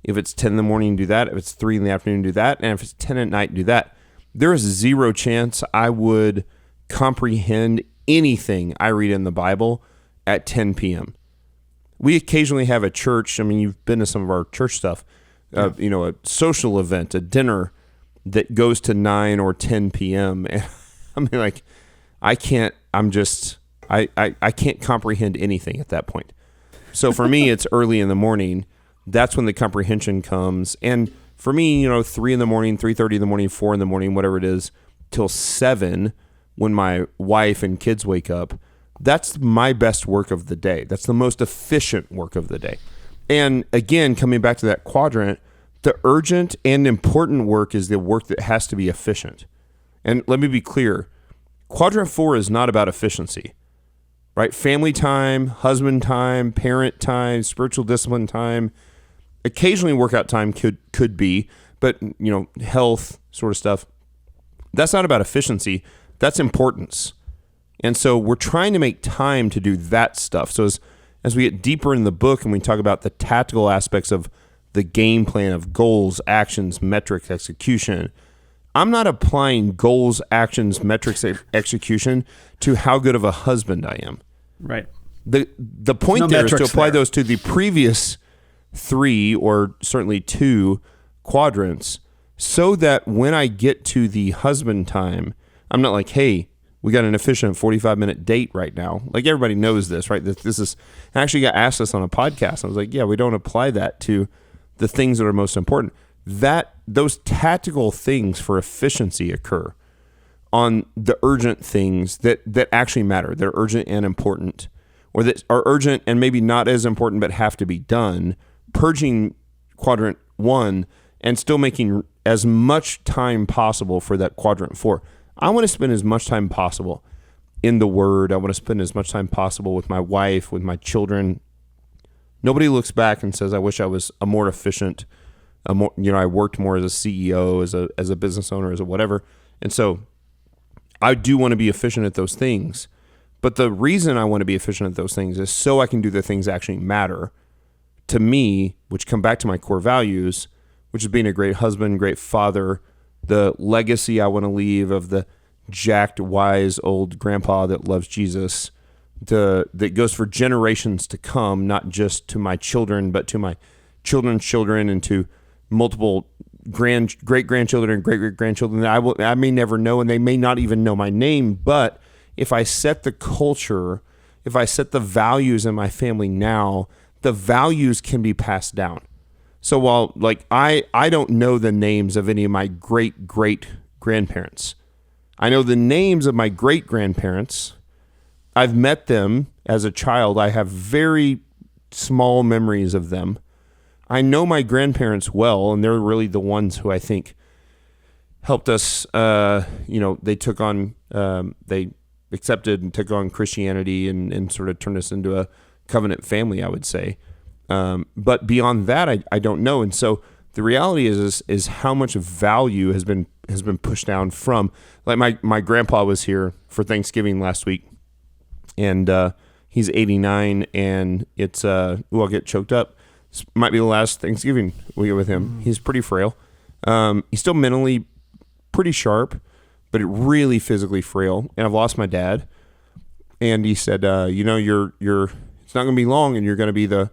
If it's 10 in the morning, do that. If it's 3 in the afternoon, do that. And if it's 10 at night, do that. There is zero chance I would comprehend anything I read in the Bible at 10 p.m. We occasionally have a church. I mean, you've been to some of our church stuff, a social event, a dinner that goes to 9 or 10 p.m. And I mean, like, I can't comprehend anything at that point. So for me, it's early in the morning. That's when the comprehension comes. And for me, 3 in the morning, 3:30 in the morning, 4 in the morning, whatever it is, till 7 when my wife and kids wake up, that's my best work of the day. That's the most efficient work of the day. And again, coming back to that quadrant, the urgent and important work is the work that has to be efficient. And let me be clear, quadrant 4 is not about efficiency, right? Family time, husband time, parent time, spiritual discipline time, occasionally workout time could be, but health sort of stuff. That's not about efficiency. That's importance. And so we're trying to make time to do that stuff. So as we get deeper in the book and we talk about the tactical aspects of the game plan of goals, actions, metrics, execution, I'm not applying goals, actions, metrics, execution to how good of a husband I am. Right. The point there is to apply those to the previous 3 or certainly 2 quadrants, so that when I get to the husband time, I'm not like, hey, we got an efficient 45-minute date right now. Like, everybody knows this, right? This is, I actually got asked this on a podcast. I was like, yeah, we don't apply that to the things that are most important. Those tactical things for efficiency occur on the urgent things that actually matter. They're urgent and important, or that are urgent and maybe not as important but have to be done, purging quadrant 1 and still making as much time possible for that quadrant 4. I want to spend as much time possible in the Word. I want to spend as much time possible with my wife, with my children. Nobody looks back and says, I wish I was a more efficient, I worked more as a CEO, as a business owner, as a whatever. And so I do want to be efficient at those things. But the reason I want to be efficient at those things is so I can do the things that actually matter to me, which come back to my core values, which is being a great husband, great father, the legacy I want to leave of the jacked, wise old grandpa that loves Jesus, that goes for generations to come, not just to my children, but to my children's children and to multiple great-grandchildren and great-great-grandchildren that I may never know, and they may not even know my name. But if I set the culture, if I set the values in my family now, the values can be passed down. So while I don't know the names of any of my great-great-grandparents, I know the names of my great-grandparents. I've met them as a child. I have very small memories of them. I know my grandparents well, and they're really the ones who I think helped us. They took on, they accepted and took on Christianity and sort of turned us into a covenant family, I would say. But beyond that, I don't know. And so the reality is how much value has been pushed down from, like, my grandpa was here for Thanksgiving last week, and he's 89, and it's I'll get choked up. This might be the last Thanksgiving we get with him. He's pretty frail. He's still mentally pretty sharp, but really physically frail. And I've lost my dad. And he said, you're it's not going to be long, and you're going to be the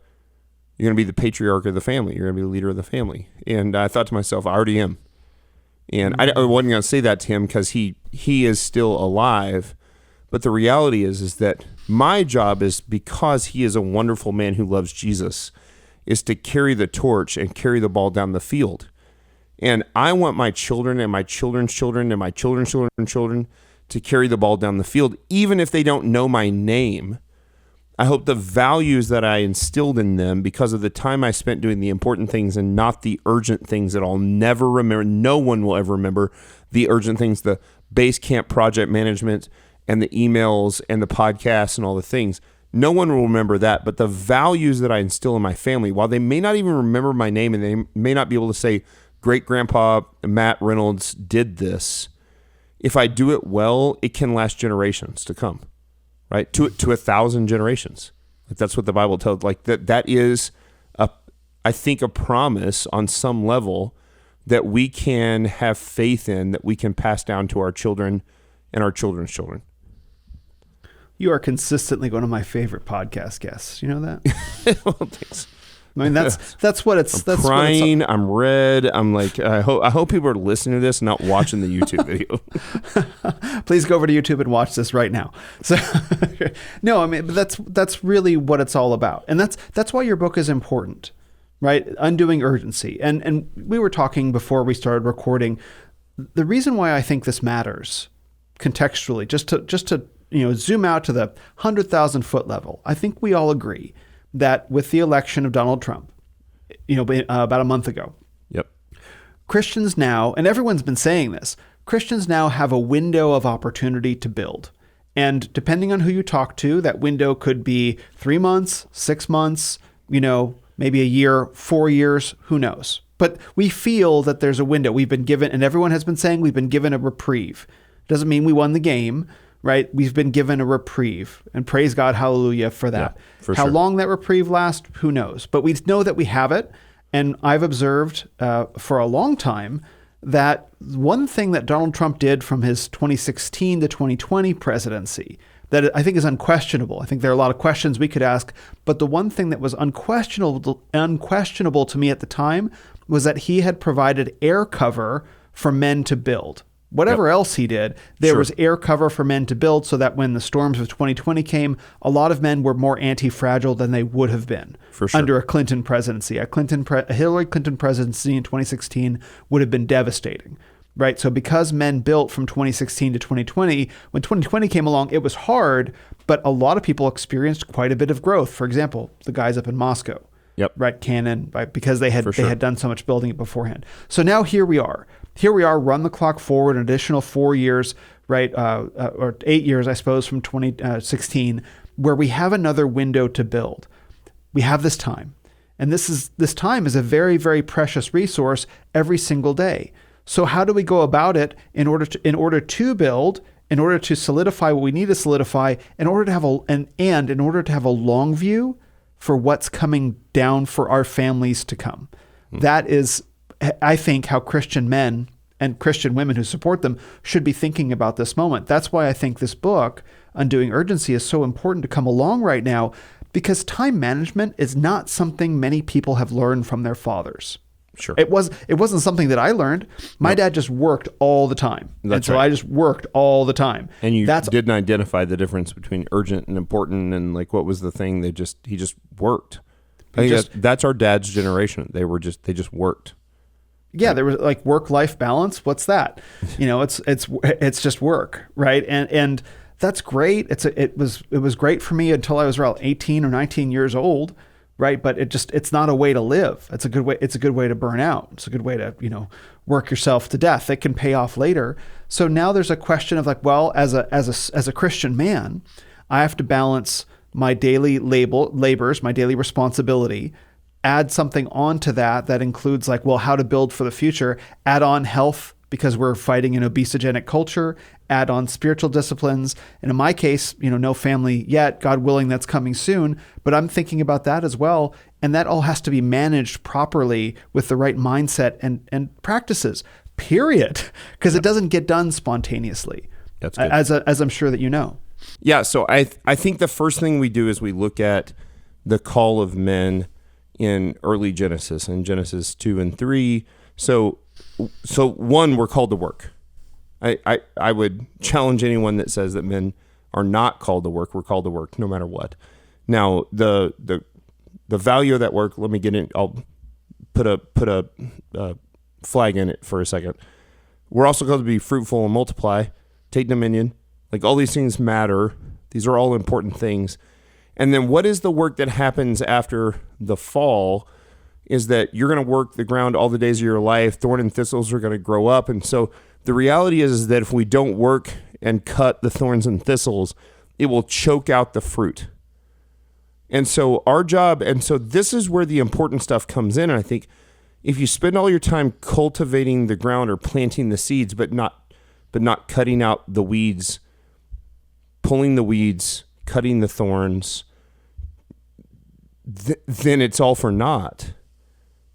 patriarch of the family. You're going to be the leader of the family. And I thought to myself, I already am. And I wasn't going to say that to him because he is still alive. But the reality is that my job is, because he is a wonderful man who loves Jesus, is to carry the torch and carry the ball down the field. And I want my children and my children's children and my children's children's children to carry the ball down the field, even if they don't know my name. I hope the values that I instilled in them, because of the time I spent doing the important things and not the urgent things that I'll never remember, no one will ever remember the urgent things, the base camp project management and the emails and the podcasts and all the things. No one will remember that, but the values that I instill in my family, while they may not even remember my name and they may not be able to say, great-grandpa Matt Reynolds did this, if I do it well, it can last generations to come, right? To 1,000 generations. Like, that's what the Bible tells. Like, that is, I think, a promise on some level that we can have faith in, that we can pass down to our children and our children's children. You are consistently one of my favorite podcast guests. You know that? Well, thanks. I mean, that's what it's. I'm crying. I'm red. I'm like, I hope people are listening to this, not watching the YouTube video. Please go over to YouTube and watch this right now. So, no, I mean, but that's really what it's all about, and that's why your book is important, right? Undoing urgency, and we were talking before we started recording. The reason why I think this matters contextually, just to zoom out to the 100,000 foot level. I think we all agree that with the election of Donald Trump, about a month ago, yep, Christians now, and everyone's been saying this, Christians now have a window of opportunity to build. And depending on who you talk to, that window could be 3 months, 6 months, maybe a year, 4 years, who knows? But we feel that there's a window. We've been given, and everyone has been saying we've been given a reprieve. Doesn't mean we won the game, right? We've been given a reprieve, and praise God, hallelujah for that. Yeah, for How sure. long that reprieve lasts, who knows? But we know that we have it. And I've observed for a long time that one thing that Donald Trump did from his 2016 to 2020 presidency that I think is unquestionable. I think there are a lot of questions we could ask, but the one thing that was unquestionable to me at the time was that he had provided air cover for men to build. Whatever else he did, there was air cover for men to build so that when the storms of 2020 came, a lot of men were more anti-fragile than they would have been under a Clinton presidency. A Hillary Clinton presidency in 2016 would have been devastating, right? So because men built from 2016 to 2020, when 2020 came along, it was hard, but a lot of people experienced quite a bit of growth. For example, the guys up in Moscow, right? Cannon, right? Because they had done so much building it beforehand. So now here we are. Run the clock forward an additional 4 years, right? Or 8 years, I suppose, from 2016, where we have another window to build. We have this time. And this time is a very, very precious resource every single day. So how do we go about it in order to build, in order to solidify what we need to solidify, in order to have a long view for what's coming down for our families to come? That is, I think, how Christian men and Christian women who support them should be thinking about this moment. That's why I think this book, Undoing Urgency, is so important to come along right now, because time management is not something many people have learned from their fathers. Sure. It wasn't something that I learned. My dad just worked all the time. I just worked all the time. And you didn't identify the difference between urgent and important and like what was the thing. He just worked. I think that's our dad's generation. They just worked. Yeah, there was like work-life balance. What's that? It's just work, right? And that's great. It was great for me until I was around 18 or 19 years old, right? But it's not a way to live. It's a good way to burn out. It's a good way to, work yourself to death. It can pay off later. So now there's a question of like, well, as a Christian man, I have to balance my daily labors, my daily responsibility, add something onto that includes like, well, how to build for the future, add on health because we're fighting an obesogenic culture, add on spiritual disciplines. And in my case, no family yet, God willing, that's coming soon, but I'm thinking about that as well. And that all has to be managed properly with the right mindset and practices, period. Because it doesn't get done spontaneously, that's good. As I'm sure that you know. Yeah, so I think the first thing we do is we look at the call of men in early Genesis, in Genesis 2 and 3. So one, we're called to work. I would challenge anyone that says that men are not called to work. We're called to work no matter what. Now, the value of that work, let me get in. I'll put a flag in it for a second. We're also called to be fruitful and multiply, take dominion. Like all these things matter. These are all important things. And then what is the work that happens after the fall is that you're going to work the ground all the days of your life. Thorn and thistles are going to grow up. And so the reality is that if we don't work and cut the thorns and thistles, it will choke out the fruit. And so our job, and so this is where the important stuff comes in. And I think if you spend all your time cultivating the ground or planting the seeds, but not cutting out the weeds, pulling the weeds, cutting the thorns, then it's all for naught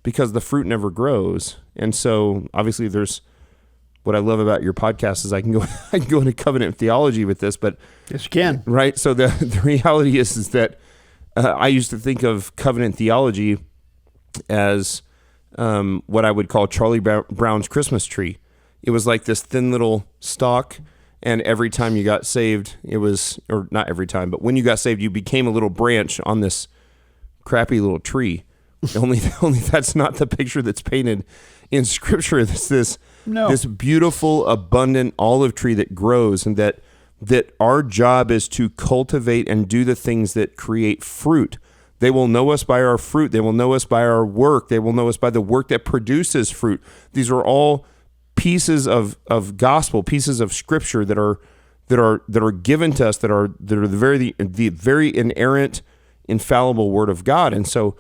because the fruit never grows. And so obviously there's what I love about your podcast is I can go into covenant theology with this, but yes, you can. Right. So the reality is that I used to think of covenant theology as what I would call Charlie Brown's Christmas tree. It was like this thin little stalk. And every time you got saved, it was, or not every time, but when you got saved, you became a little branch on this crappy little tree. only that's not the picture that's painted in Scripture. This beautiful, abundant olive tree that grows, and that our job is to cultivate and do the things that create fruit. They will know us by our fruit. They will know us by our work. They will know us by the work that produces fruit. These are all pieces of gospel, pieces of Scripture that are given to us, that are the very inerrant, infallible Word of God. And so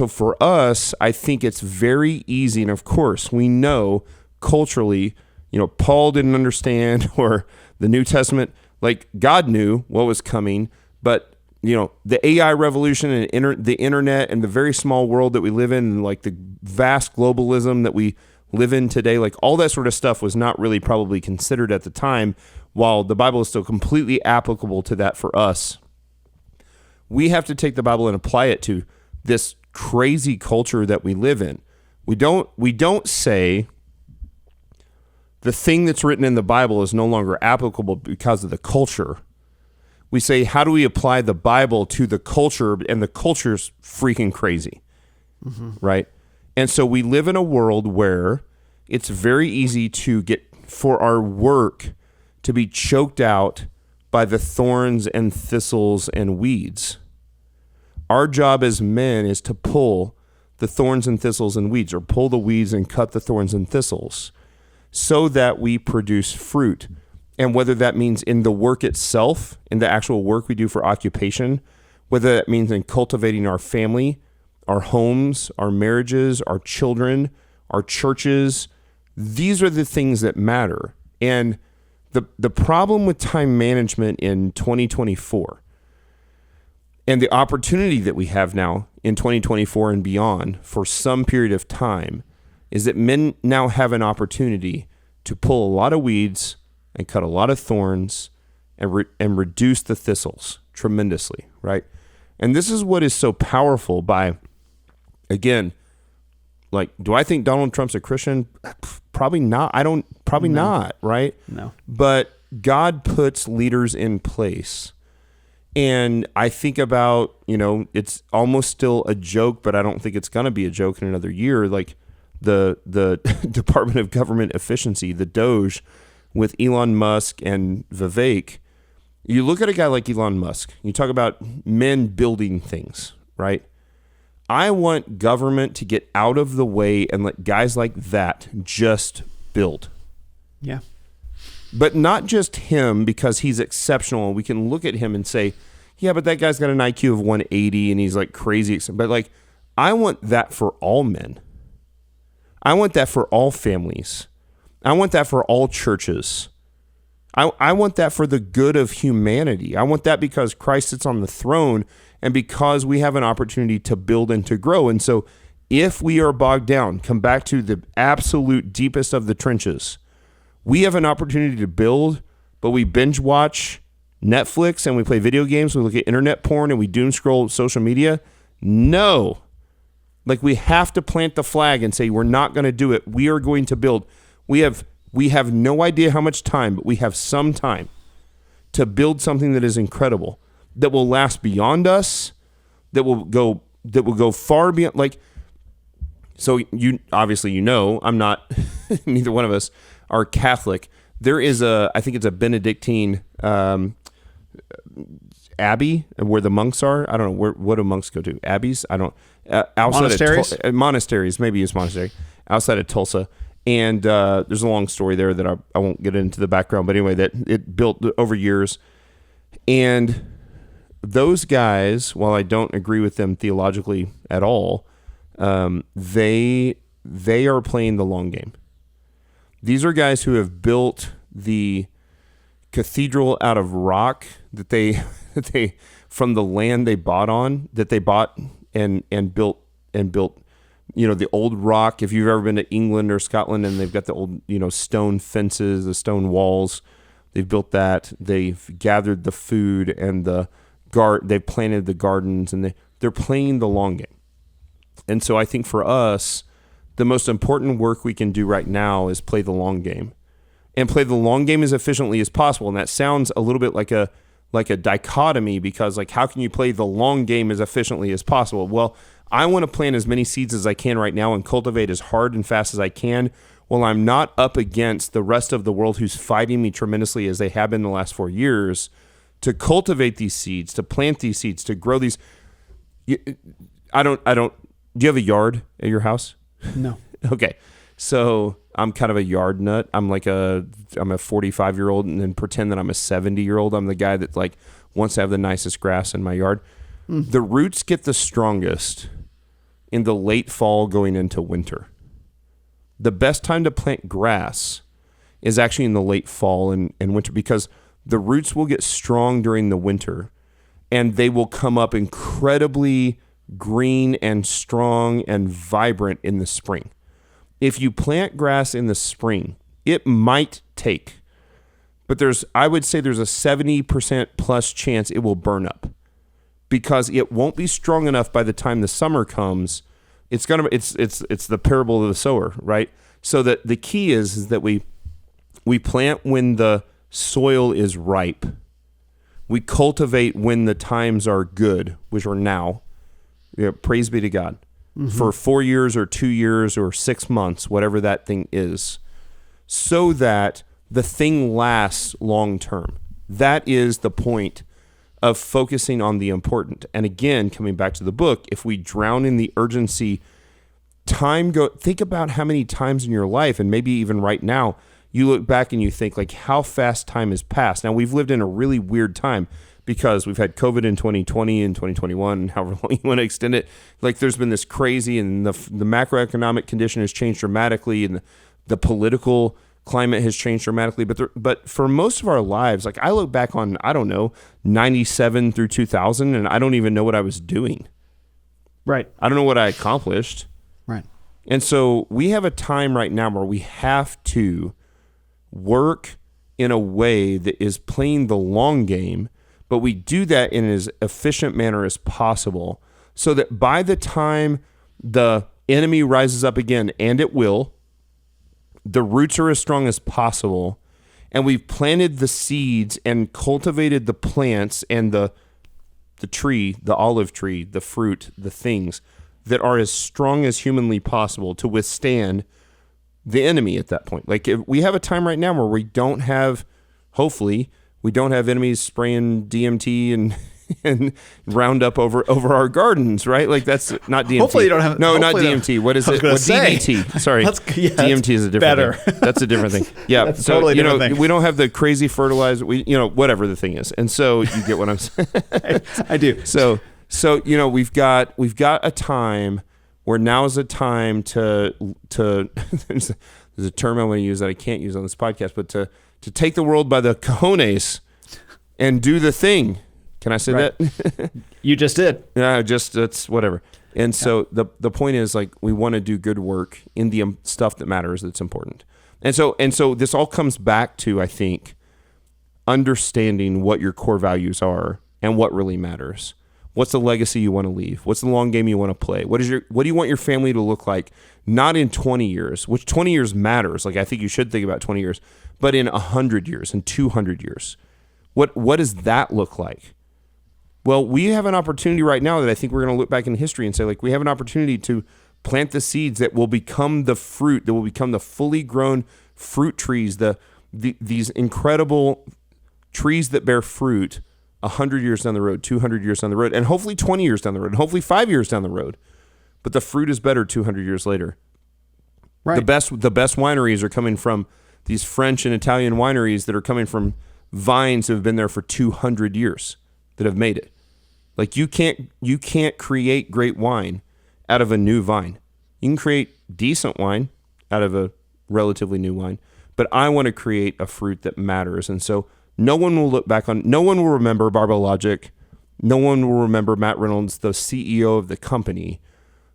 for us, I think it's very easy. And of course, we know culturally, Paul didn't understand, or the New Testament, like God knew what was coming, but the AI revolution and the internet and the very small world that we live in, and like the vast globalism that we live in today. Like all that sort of stuff was not really probably considered at the time, while the Bible is still completely applicable to that for us. We have to take the Bible and apply it to this crazy culture that we live in. We don't say the thing that's written in the Bible is no longer applicable because of the culture. We say, how do we apply the Bible to the culture? And the culture's freaking crazy, right? And so we live in a world where it's very easy for our work to be choked out by the thorns and thistles and weeds. Our job as men is to pull the thorns and thistles and weeds, or pull the weeds and cut the thorns and thistles, so that we produce fruit. And whether that means in the work itself, in the actual work we do for occupation, whether that means in cultivating our family, our homes, our marriages, our children, our churches, these are the things that matter. And the problem with time management in 2024 and the opportunity that we have now in 2024 and beyond for some period of time is that men now have an opportunity to pull a lot of weeds and cut a lot of thorns and reduce the thistles tremendously, right? And this is what is so powerful by, again, like, do I think Donald Trump's a Christian? Probably not. Not, right? No. But God puts leaders in place. And I think about, it's almost still a joke, but I don't think it's going to be a joke in another year. Like the Department of Government Efficiency, the DOGE, with Elon Musk and Vivek. You look at a guy like Elon Musk, you talk about men building things, right? I want government to get out of the way and let guys like that just build. Yeah. But not just him, because he's exceptional. We can look at him and say, yeah, but that guy's got an IQ of 180 and he's like crazy. But like, I want that for all men. I want that for all families. I want that for all churches. I want that for the good of humanity. I want that because Christ sits on the throne and because we have an opportunity to build and to grow. And so if we are bogged down, come back to the absolute deepest of the trenches. We have an opportunity to build, but we binge watch Netflix and we play video games. We look at internet porn and we doom scroll social media. No. Like, we have to plant the flag and say, we're not going to do it. We are going to build. We have no idea how much time, but we have some time to build something that is incredible, that will last beyond us, that will go far beyond. Like, so you obviously, I'm not, neither one of us are Catholic. There is I think it's a Benedictine abbey where the monks are. I don't know what do monks go to? Abbeys? I don't. Monasteries? Monasteries, maybe it's monastery outside of Tulsa. And there's a long story there that I won't get into the background, but anyway, that it built over years. And those guys, while I don't agree with them theologically at all, they are playing the long game. These are guys who have built the cathedral out of rock that they from the land they bought and built the old rock. If you've ever been to England or Scotland, and they've got the old stone fences, the stone walls, they've built that. They've gathered the food and they've planted the gardens, and they're playing the long game. And so I think for us, the most important work we can do right now is play the long game, and play the long game as efficiently as possible. And that sounds a little bit like a dichotomy, because like, how can you play the long game as efficiently as possible? Well, I want to plant as many seeds as I can right now and cultivate as hard and fast as I can, while I'm not up against the rest of the world who's fighting me tremendously, as they have been the last 4 years, to cultivate these seeds, to plant these seeds, to grow these. Do you have a yard at your house? No. Okay. So I'm kind of a yard nut. I'm a 45-year-old and then pretend that I'm a 70-year-old. I'm the guy that like wants to have the nicest grass in my yard. The roots get the strongest in the late fall going into winter. The best time to plant grass is actually in the late fall and winter, because the roots will get strong during the winter and they will come up incredibly green and strong and vibrant in the spring. if you plant grass in the spring, it might take, but I would say there's a 70% plus chance it will burn up because it won't be strong enough by the time the summer comes. It's the parable of the sower, right? So that the key is that we plant when the soil is ripe. We cultivate when the times are good, which are now. Praise be to God. For 4 years or 2 years or 6 months, whatever that thing is, so that the thing lasts long term. That is the point of focusing on the important. And again, coming back to the book, if we drown in the urgency, think about how many times in your life, and maybe even right now, you look back and you think like how fast time has passed. Now we've lived in a really weird time because we've had COVID in 2020 and 2021, and however long you want to extend it. Like there's been this crazy, and the macroeconomic condition has changed dramatically, and the political climate has changed dramatically. But for most of our lives, like I look back on, I don't know, 97 through 2000, and I don't even know what I was doing. Right. I don't know what I accomplished. Right. And so we have a time right now where we have to work in a way that is playing the long game, but we do that in as efficient manner as possible so that by the time the enemy rises up again, and it will, the roots are as strong as possible, and we've planted the seeds and cultivated the plants and the tree, the olive tree, the fruit, the things that are as strong as humanly possible to withstand the enemy at that point. Like if we have a time right now where we don't have, hopefully, we don't have enemies spraying DMT and Roundup over our gardens, right? Like that's not DMT. Hopefully you don't have. No, not DMT. What is it? What DDT? Sorry, DMT is a different thing. That's a different thing. Yeah, that's so totally different thing. We don't have the crazy fertilizer. Whatever the thing is, and so you get what I'm saying. I do. So we've got a time where now is a time to there's a term I want to use that I can't use on this podcast, but to take the world by the cojones and do the thing. Can I say that? You just did. Yeah, that's whatever. And so the point is like we want to do good work in the stuff that matters, that's important. And so this all comes back to, I think, understanding what your core values are and what really matters. What's the legacy you want to leave? What's the long game you want to play? What do you want your family to look like? Not in 20 years, which 20 years matters. Like I think you should think about 20 years, but in 100 years and 200 years. What does that look like? Well, we have an opportunity right now that I think we're going to look back in history and say, like, we have an opportunity to plant the seeds that will become the fruit, that will become the fully grown fruit trees, these incredible trees that bear fruit 100 years down the road, 200 years down the road, and hopefully 20 years down the road, and hopefully 5 years down the road. But the fruit is better 200 years later. Right. The best wineries are coming from these French and Italian wineries that are coming from vines that have been there for 200 years that have made it. Like you can't create great wine out of a new vine. You can create decent wine out of a relatively new wine, but I want to create a fruit that matters. And so no one will remember Barbell Logic. No one will remember Matt Reynolds, the CEO of the company.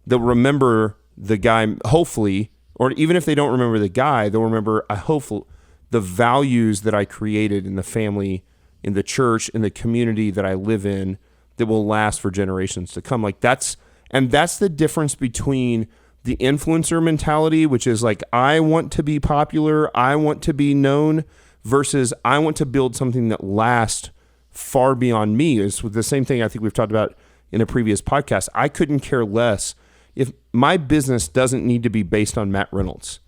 They'll remember the guy, hopefully, or even if they don't remember the guy, they'll remember, I hope, the values that I created in the family, in the church, in the community that I live in, that will last for generations to come. Like that's the difference between the influencer mentality, which is like, I want to be popular, I want to be known, versus I want to build something that lasts far beyond me. It's the same thing I think we've talked about in a previous podcast. I couldn't care less if my business doesn't need to be based on Matt Reynolds.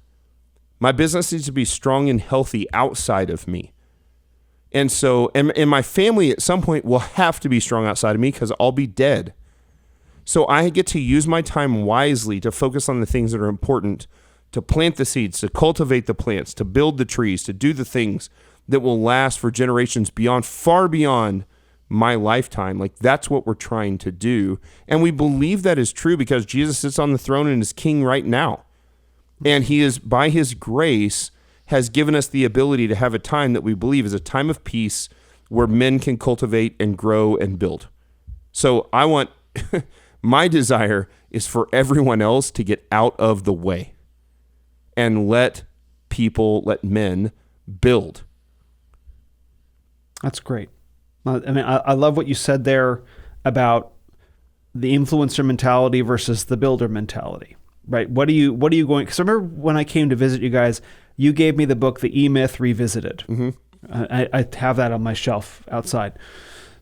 My business needs to be strong and healthy outside of me. And so, and my family at some point will have to be strong outside of me because I'll be dead. So I get to use my time wisely to focus on the things that are important, to plant the seeds, to cultivate the plants, to build the trees, to do the things that will last for generations beyond, far beyond my lifetime. Like that's what we're trying to do. And we believe that is true because Jesus sits on the throne and is king right now. And he is, by his grace, has given us the ability to have a time that we believe is a time of peace where men can cultivate and grow and build. So I want, my desire is for everyone else to get out of the way. and let men build. That's great. I mean, I love what you said there about the influencer mentality versus the builder mentality, right? What are you going, because I remember when I came to visit you guys, you gave me the book, The E-Myth Revisited. Mm-hmm. I have that on my shelf outside.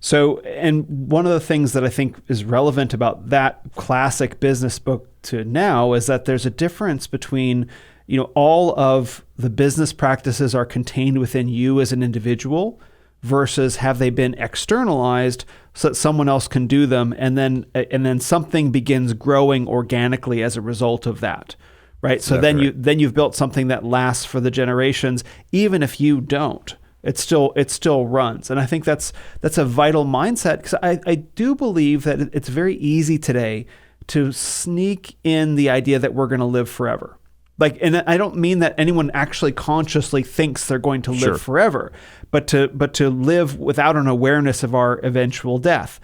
So, and one of the things that I think is relevant about that classic business book to now is that there's a difference between, all of the business practices are contained within you as an individual versus have they been externalized so that someone else can do them, and then something begins growing organically as a result of that, right? So then you've built something that lasts for the generations, even if you don't. It still runs. And I think that's a vital mindset, because I do believe that it's very easy today to sneak in the idea that we're going to live forever. And I don't mean that anyone actually consciously thinks they're going to live forever, but to live without an awareness of our eventual death.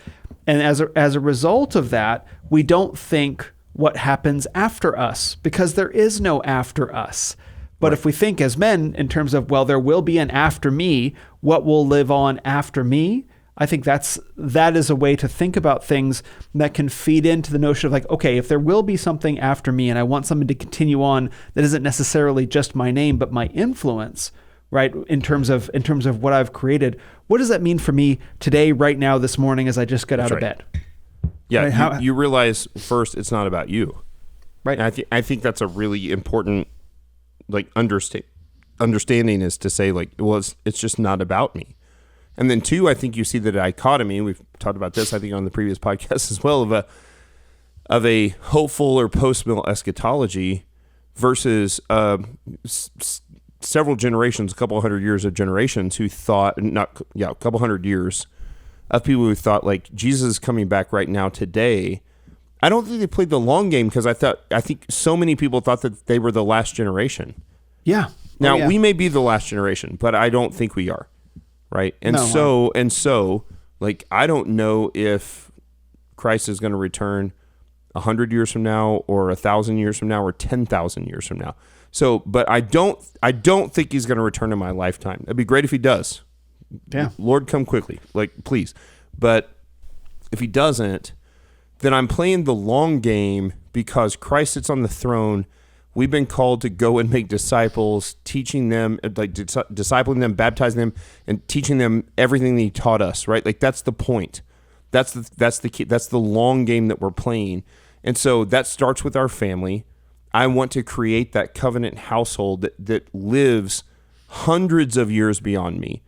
And as a result of that, we don't think what happens after us, because there is no after us. But if we think as men in terms of, well, there will be an after me, what will live on after me? I think that is a way to think about things that can feed into the notion of okay, if there will be something after me and I want something to continue on that isn't necessarily just my name, but my influence, right? In terms of what I've created, what does that mean for me today, right now, this morning, as I just got out of bed? Yeah. Right? You realize first, it's not about you. Right. And I think that's a really important understanding, is to say it's just not about me. And then two, I think you see the dichotomy. We've talked about this, I think, on the previous podcast as well, of a hopeful or post-mill eschatology versus several generations, a couple hundred years of generations who thought, a couple hundred years of people who thought Jesus is coming back right now today. I don't think they played the long game, because I think so many people thought that they were the last generation. Yeah. Now we may be the last generation, but I don't think we are. Right. And so I don't know if Christ is going to return 100 years from now, or 1,000 years from now, or 10,000 years from now. So, but I don't think he's going to return in my lifetime. It'd be great if he does. Yeah. Lord, come quickly, please. But if he doesn't, then I'm playing the long game, because Christ sits on the throne. We've been called to go and make disciples, teaching them, discipling them, baptizing them, and teaching them everything that he taught us, right? That's the point. That's the key. That's the long game that we're playing. And so that starts with our family. I want to create that covenant household that lives hundreds of years beyond me.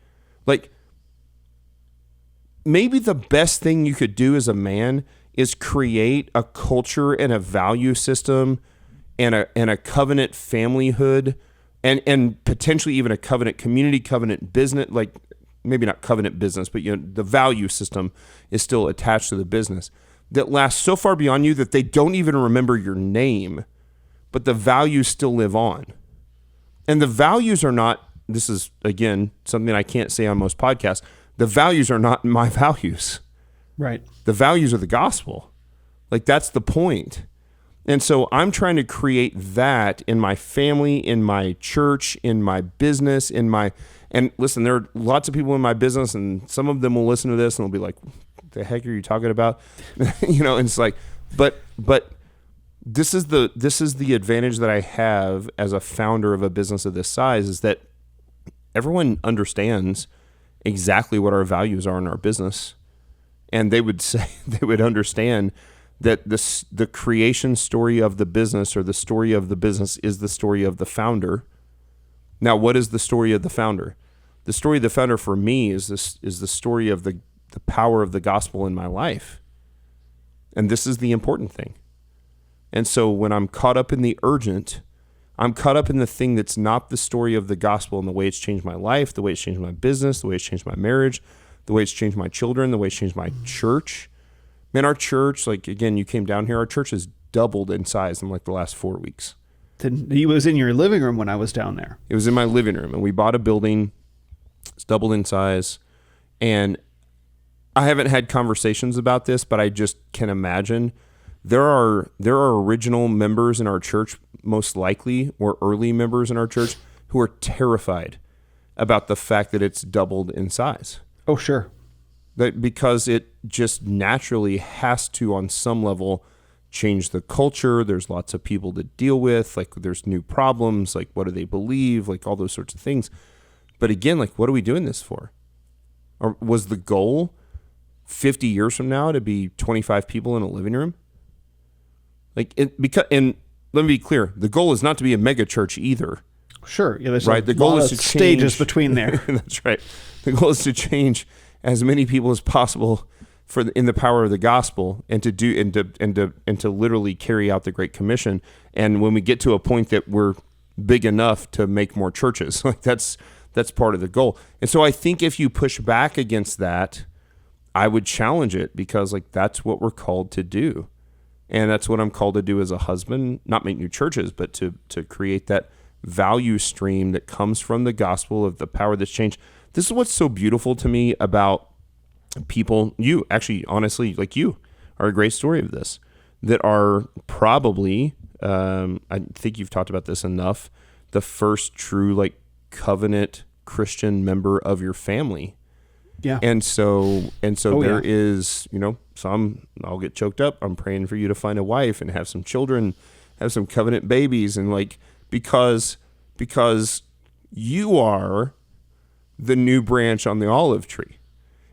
Maybe the best thing you could do as a man is create a culture and a value system and a covenant familyhood, and potentially even a covenant community, covenant business, maybe not covenant business, but the value system is still attached to the business, that lasts so far beyond you that they don't even remember your name, but the values still live on. And the values are not, this is again something I can't say on most podcasts, the values are not my values. Right. The values are the gospel. That's the point. And so I'm trying to create that in my family, in my church, in my business, and listen, there are lots of people in my business, and some of them will listen to this and they'll be like, what the heck are you talking about? And it's but this is the advantage that I have as a founder of a business of this size, is that everyone understands exactly what our values are in our business. And they would understand that the creation story of the business, or the story of the business, is the story of the founder. Now, what is the story of the founder? The story of the founder for me is the story of the power of the gospel in my life. And this is the important thing. And so when I'm caught up in the urgent, I'm caught up in the thing that's not the story of the gospel and the way it's changed my life, the way it's changed my business, the way it's changed my marriage, the way it's changed my children, the way it's changed my church. Man, our church, again, you came down here, our church has doubled in size in the last 4 weeks. He was in your living room when I was down there. It was in my living room, and we bought a building. It's doubled in size. And I haven't had conversations about this, but I just can imagine there are original members in our church, most likely, or early members in our church, who are terrified about the fact that it's doubled in size. Oh, sure. That because it just naturally has to, on some level, change the culture. There's lots of people to deal with. Like, there's new problems. Like, what do they believe? Like, all those sorts of things. But again, like, what are we doing this for? Or was the goal 50 years from now to be 25 people in a living room? Like, and let me be clear, the goal is not to be a mega church either. Sure. Yeah, there's right. The goal is to change stages between there. That's right. The goal is to change as many people as possible in the power of the gospel, and to do and to literally carry out the Great Commission. And when we get to a point that we're big enough to make more churches, like that's part of the goal. And so I think if you push back against that, I would challenge it, because like that's what we're called to do. And that's what I'm called to do as a husband, not make new churches, but to create that value stream that comes from the gospel of the power that's changed. This is what's so beautiful to me about people. You actually, honestly, like you are a great story of this, that are probably, I think you've talked about this enough, the first true like covenant Christian member of your family. Yeah. And so there is, I'll get choked up. I'm praying for you to find a wife and have some children, have some covenant babies. And like, because you are the new branch on the olive tree.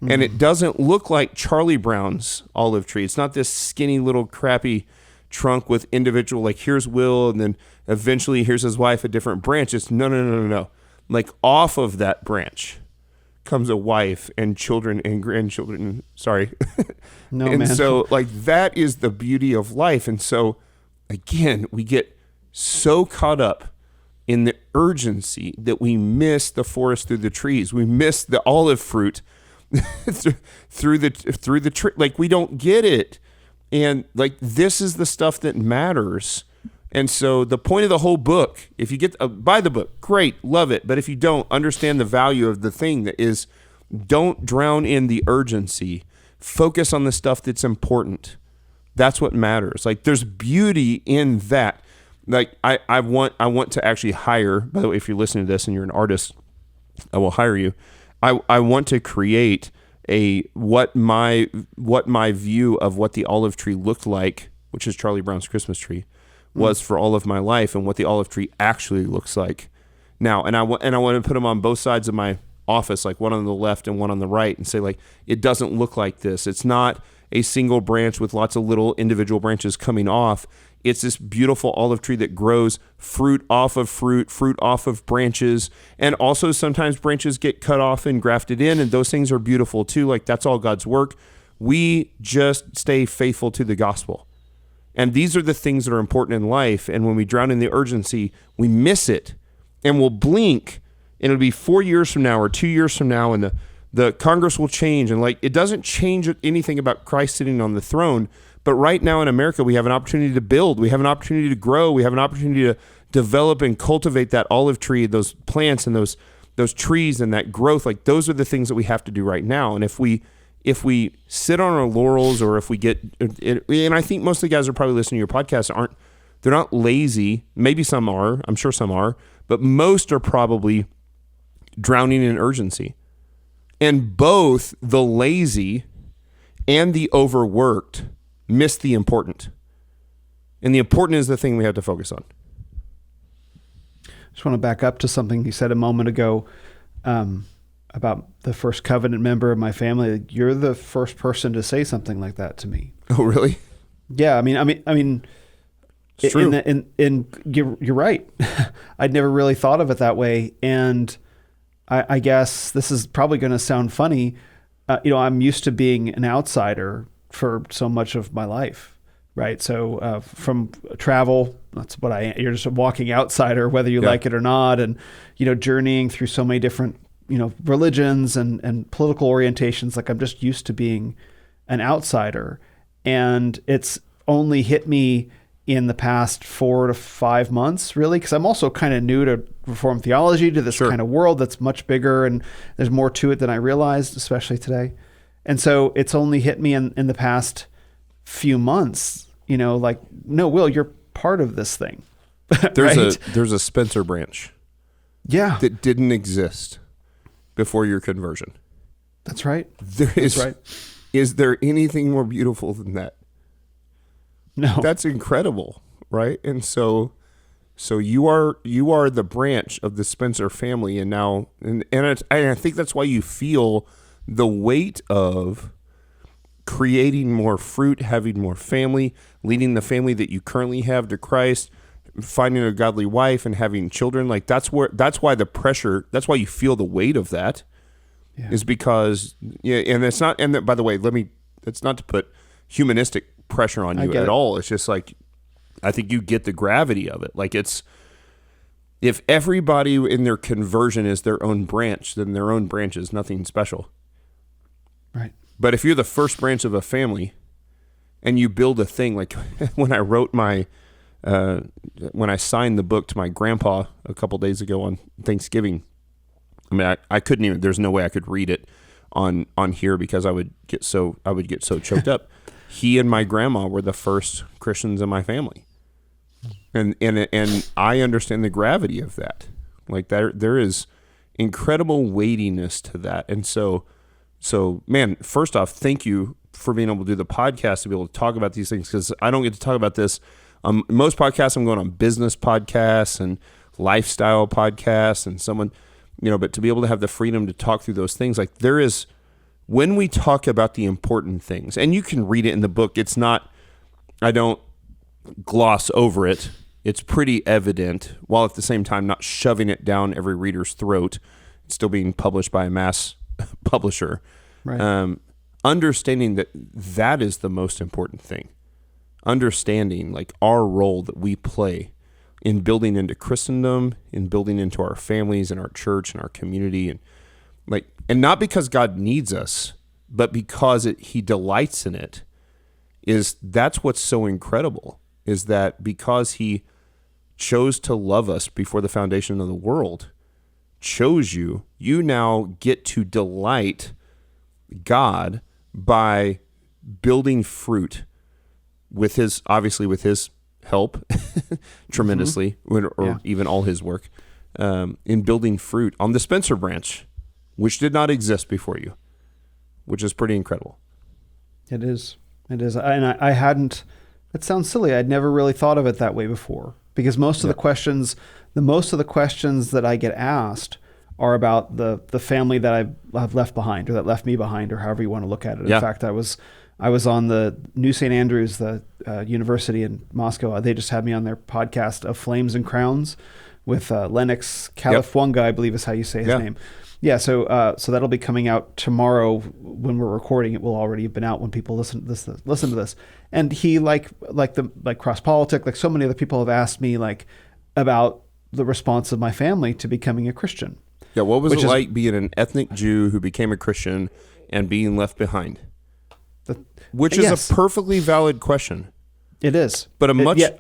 Mm-hmm. And it doesn't look like Charlie Brown's olive tree. It's not this skinny little crappy trunk with individual, like here's Will, and then eventually here's his wife, a different branch. It's no. Like off of that branch comes a wife and children and grandchildren. Sorry. No, and man. so like that is the beauty of life. And so again, we get so caught up in the urgency that we miss the forest through the trees. We miss the olive fruit through the tree. Like we don't get it. And like, this is the stuff that matters. And so the point of the whole book, if you get buy the book, great, love it. But if you don't understand the value of the thing, that is, don't drown in the urgency. Focus on the stuff that's important. That's what matters. Like there's beauty in that. Like I want to actually hire, by the way, if you're listening to this and you're an artist, I will hire you. I want to create what my view of what the olive tree looked like, which is Charlie Brown's Christmas tree, was for all of my life, and what the olive tree actually looks like now. And I want to put them on both sides of my office, like one on the left and one on the right, and say like, it doesn't look like this. It's not a single branch with lots of little individual branches coming off. It's this beautiful olive tree that grows fruit off of fruit off of branches. And also sometimes branches get cut off and grafted in, and those things are beautiful too. Like that's all God's work. We just stay faithful to the gospel. And these are the things that are important in life. And when we drown in the urgency, we miss it, and we'll blink, and it'll be 4 years from now or 2 years from now, and the Congress will change. And like, it doesn't change anything about Christ sitting on the throne. But right now in America, we have an opportunity to build. We have an opportunity to grow. We have an opportunity to develop and cultivate that olive tree, those plants and those trees and that growth. Like those are the things that we have to do right now. And if we sit on our laurels, or if we get, and I think most of the guys who are probably listening to your podcast they're not lazy. Maybe some are. I'm sure some are. But most are probably drowning in urgency. And both the lazy and the overworked miss the important. And the important is the thing we have to focus on. I just want to back up to something you said a moment ago about the first covenant member of my family. You're the first person to say something like that to me. Oh, really? Yeah. I mean, it's true. And you're right. I'd never really thought of it that way. And I guess this is probably going to sound funny. I'm used to being an outsider for so much of my life, right? So from travel, that's what you're just a walking outsider, whether you like it or not. And, journeying through so many different, religions and political orientations. Like I'm just used to being an outsider. And it's only hit me in the past 4 to 5 months, really, because I'm also kind of new to Reformed theology, to this kind of world that's much bigger, and there's more to it than I realized, especially today. And so it's only hit me in the past few months like, no, Will, you're part of this thing. There's a Spencer branch. Yeah. That didn't exist before your conversion. That's right. That's right. Is there anything more beautiful than that? No. That's incredible, right? And so you are the branch of the Spencer family, and now and I think that's why you feel the weight of creating more fruit, having more family, leading the family that you currently have to Christ, finding a godly wife and having children. Like that's why you feel the weight of that. Yeah. Is because and it's not, and by the way, it's not to put humanistic pressure on you at all. It's just like, I think you get the gravity of it. Like it's, if everybody in their conversion is their own branch, then their own branch is nothing special. Right. But if you're the first branch of a family and you build a thing, like when I wrote when I signed the book to my grandpa a couple days ago on Thanksgiving, I mean, I couldn't even, there's no way I could read it on here because I would get so choked up. He and my grandma were the first Christians in my family. And I understand the gravity of that. Like there is incredible weightiness to that. And so man, first off, thank you for being able to do the podcast to be able to talk about these things, because I don't get to talk about this. Most podcasts I'm going on business podcasts and lifestyle podcasts and someone, but to be able to have the freedom to talk through those things, like there is, when we talk about the important things, and you can read it in the book, it's not, I don't gloss over it. It's pretty evident, while at the same time not shoving it down every reader's throat. It's still being published by a mass publisher. Right. Understanding that is the most important thing. Understanding like our role that we play in building into Christendom, in building into our families and our church and our community, and not because God needs us, but because He delights in it. That's what's so incredible, is that because He chose to love us before the foundation of the world, chose you now get to delight God by building fruit with His help tremendously, or even all His work, in building fruit on the Spencer branch, which did not exist before you, which is pretty incredible. It is. And I hadn't, it sounds silly, I'd never really thought of it that way before, because most of the questions that I get asked are about the family that I've left behind, or that left me behind, or however you want to look at it. In fact, I was on the New St. Andrews, the university in Moscow. They just had me on their podcast of Flames and Crowns with Lennox Califuanga, I believe is how you say his name. Yeah, so that'll be coming out tomorrow when we're recording. It will already have been out when people listen to this. And he, like Cross Politic, like so many other people have asked me about the response of my family to becoming a Christian. Yeah, what was it like being an ethnic Jew who became a Christian and being left behind? Which is a perfectly valid question. It is. But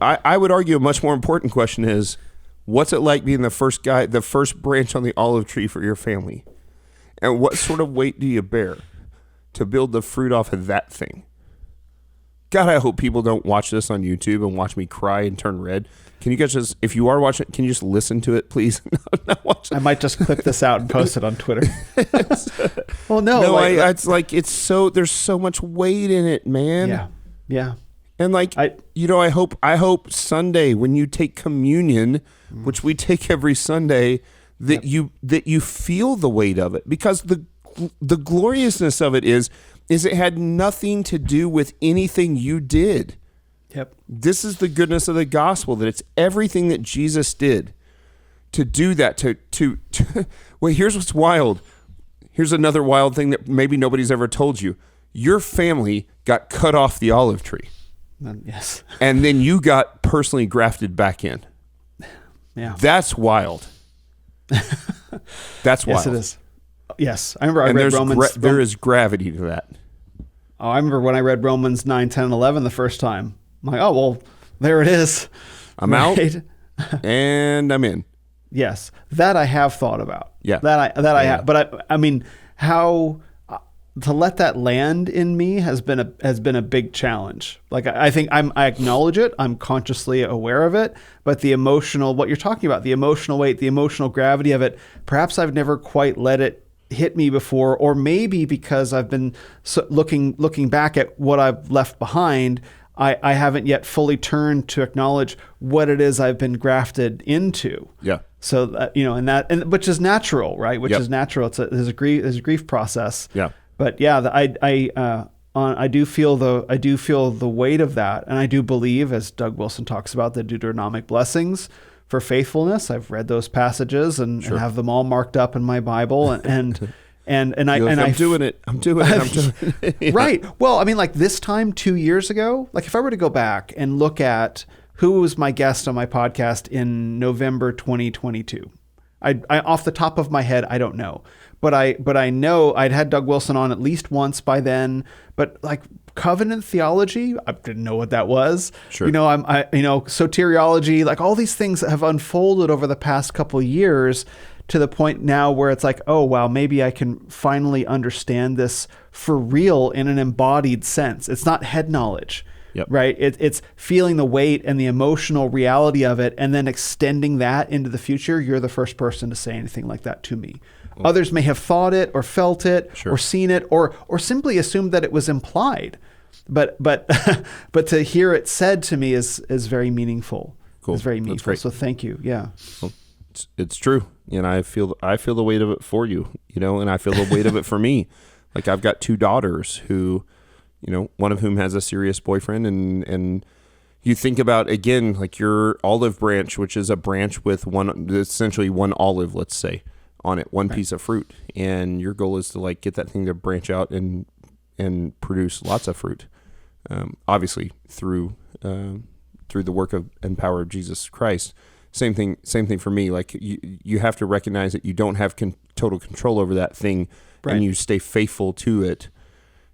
I would argue a much more important question is, what's it like being the first branch on the olive tree for your family? And what sort of weight do you bear to build the fruit off of that thing? God, I hope people don't watch this on YouTube and watch me cry and turn red. Can you guys just, if you are watching it, can you just listen to it, please? Not watch it. I might just clip this out and post it on Twitter. Well, no. It's so, there's so much weight in it, man. Yeah. And I hope Sunday when you take communion, which we take every Sunday, that you feel the weight of it, because the gloriousness of it is it had nothing to do with anything you did. Yep. This is the goodness of the gospel, that it's everything that Jesus did to do that. To well, here's what's wild. Here's another wild thing that maybe nobody's ever told you. Your family got cut off the olive tree. Yes. And then you got personally grafted back in. Yeah. That's wild. That's wild. Yes, it is. Yes. I remember I read Romans. There is gravity to that. Oh, I remember when I read Romans 9, 10, and 11 the first time. I'm like, oh, well, there it is. I'm out and I'm in. Yes. That I have thought about. Yeah. I have. But I mean, how let that land in me has been a big challenge. Like I think I acknowledge it. I'm consciously aware of it, but the emotional, what you're talking about, the emotional weight, the emotional gravity of it, perhaps I've never quite let it hit me before, or maybe because I've been looking back at what I've left behind, I haven't yet fully turned to acknowledge what it is I've been grafted into. Yeah. So that, and which is natural, right? Which is natural. There's a grief process. Yeah. But yeah, I do feel the weight of that, and I do believe, as Doug Wilson talks about, the Deuteronomic blessings for faithfulness. I've read those passages and have them all marked up in my Bible, I'm doing it. Yeah. Right. Well, I mean, like this time 2 years ago, like if I were to go back and look at who was my guest on my podcast in November 2022, I off the top of my head, I don't know. But I know I'd had Doug Wilson on at least once by then. But like covenant theology, I didn't know what that was. Sure. Soteriology, like all these things that have unfolded over the past couple of years to the point now where it's like, oh wow, maybe I can finally understand this for real in an embodied sense. It's not head knowledge. Yep. Right. It's feeling the weight and the emotional reality of it, and then extending that into the future. You're the first person to say anything like that to me. Others may have thought it or felt it or seen it or simply assumed that it was implied. But to hear it said to me is very meaningful. Cool. It's very meaningful. So thank you. Yeah. Well, it's true. And I feel the weight of it for you, and I feel the weight of it for me. Like I've got 2 daughters who, one of whom has a serious boyfriend, and you think about, again, like your olive branch, which is a branch with essentially one olive, let's say, on it, one piece of fruit, and your goal is to like get that thing to branch out and produce lots of fruit. Obviously through the work of and power of Jesus Christ. Same thing for me. Like you have to recognize that you don't have total control over that thing, and you stay faithful to it.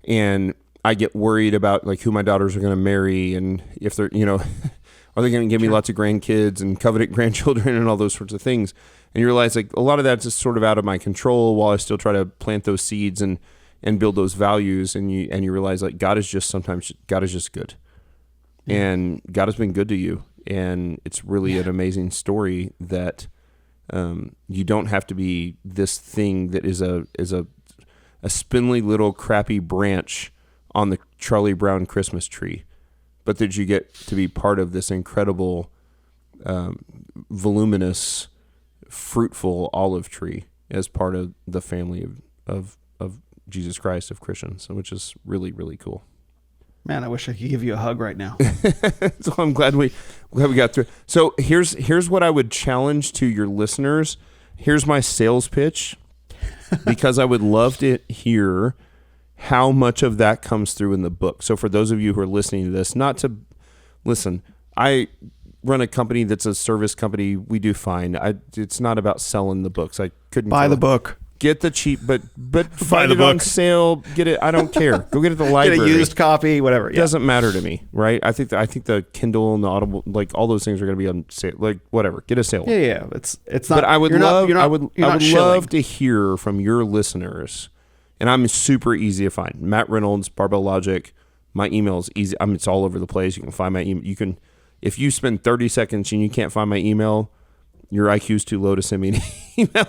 And I get worried about like who my daughters are going to marry, and if they're, are they going to give me lots of grandkids and covenant grandchildren and all those sorts of things. And you realize like a lot of that's just sort of out of my control while I still try to plant those seeds and build those values. And you realize like God is just good. Yeah. And God has been good to you. And it's really an amazing story that you don't have to be this thing that is a spindly little crappy branch on the Charlie Brown Christmas tree, but that you get to be part of this incredible, voluminous, fruitful olive tree as part of the family of Jesus Christ, of Christians, which is really, really cool. Man, I wish I could give you a hug right now. So I'm glad we got through. So here's what I would challenge to your listeners. Here's my sales pitch, because I would love to hear how much of that comes through in the book. So for those of you who are listening to this, I run a company that's a service company. We do fine. It's not about selling the books. I couldn't buy the book. Get the cheap, but find it on sale. Get it. I don't care. Go get it at the library. Get a used copy, whatever. It doesn't matter to me, right? I think the Kindle and the Audible, like all those things are going to be on sale. Like whatever, get a sale. Yeah. It's not. But I would love to hear from your listeners, and I'm super easy to find. Matt Reynolds, Barbell Logic. My email is easy. It's all over the place. You can find my email. If you spend 30 seconds and you can't find my email, your IQ is too low to send me an email.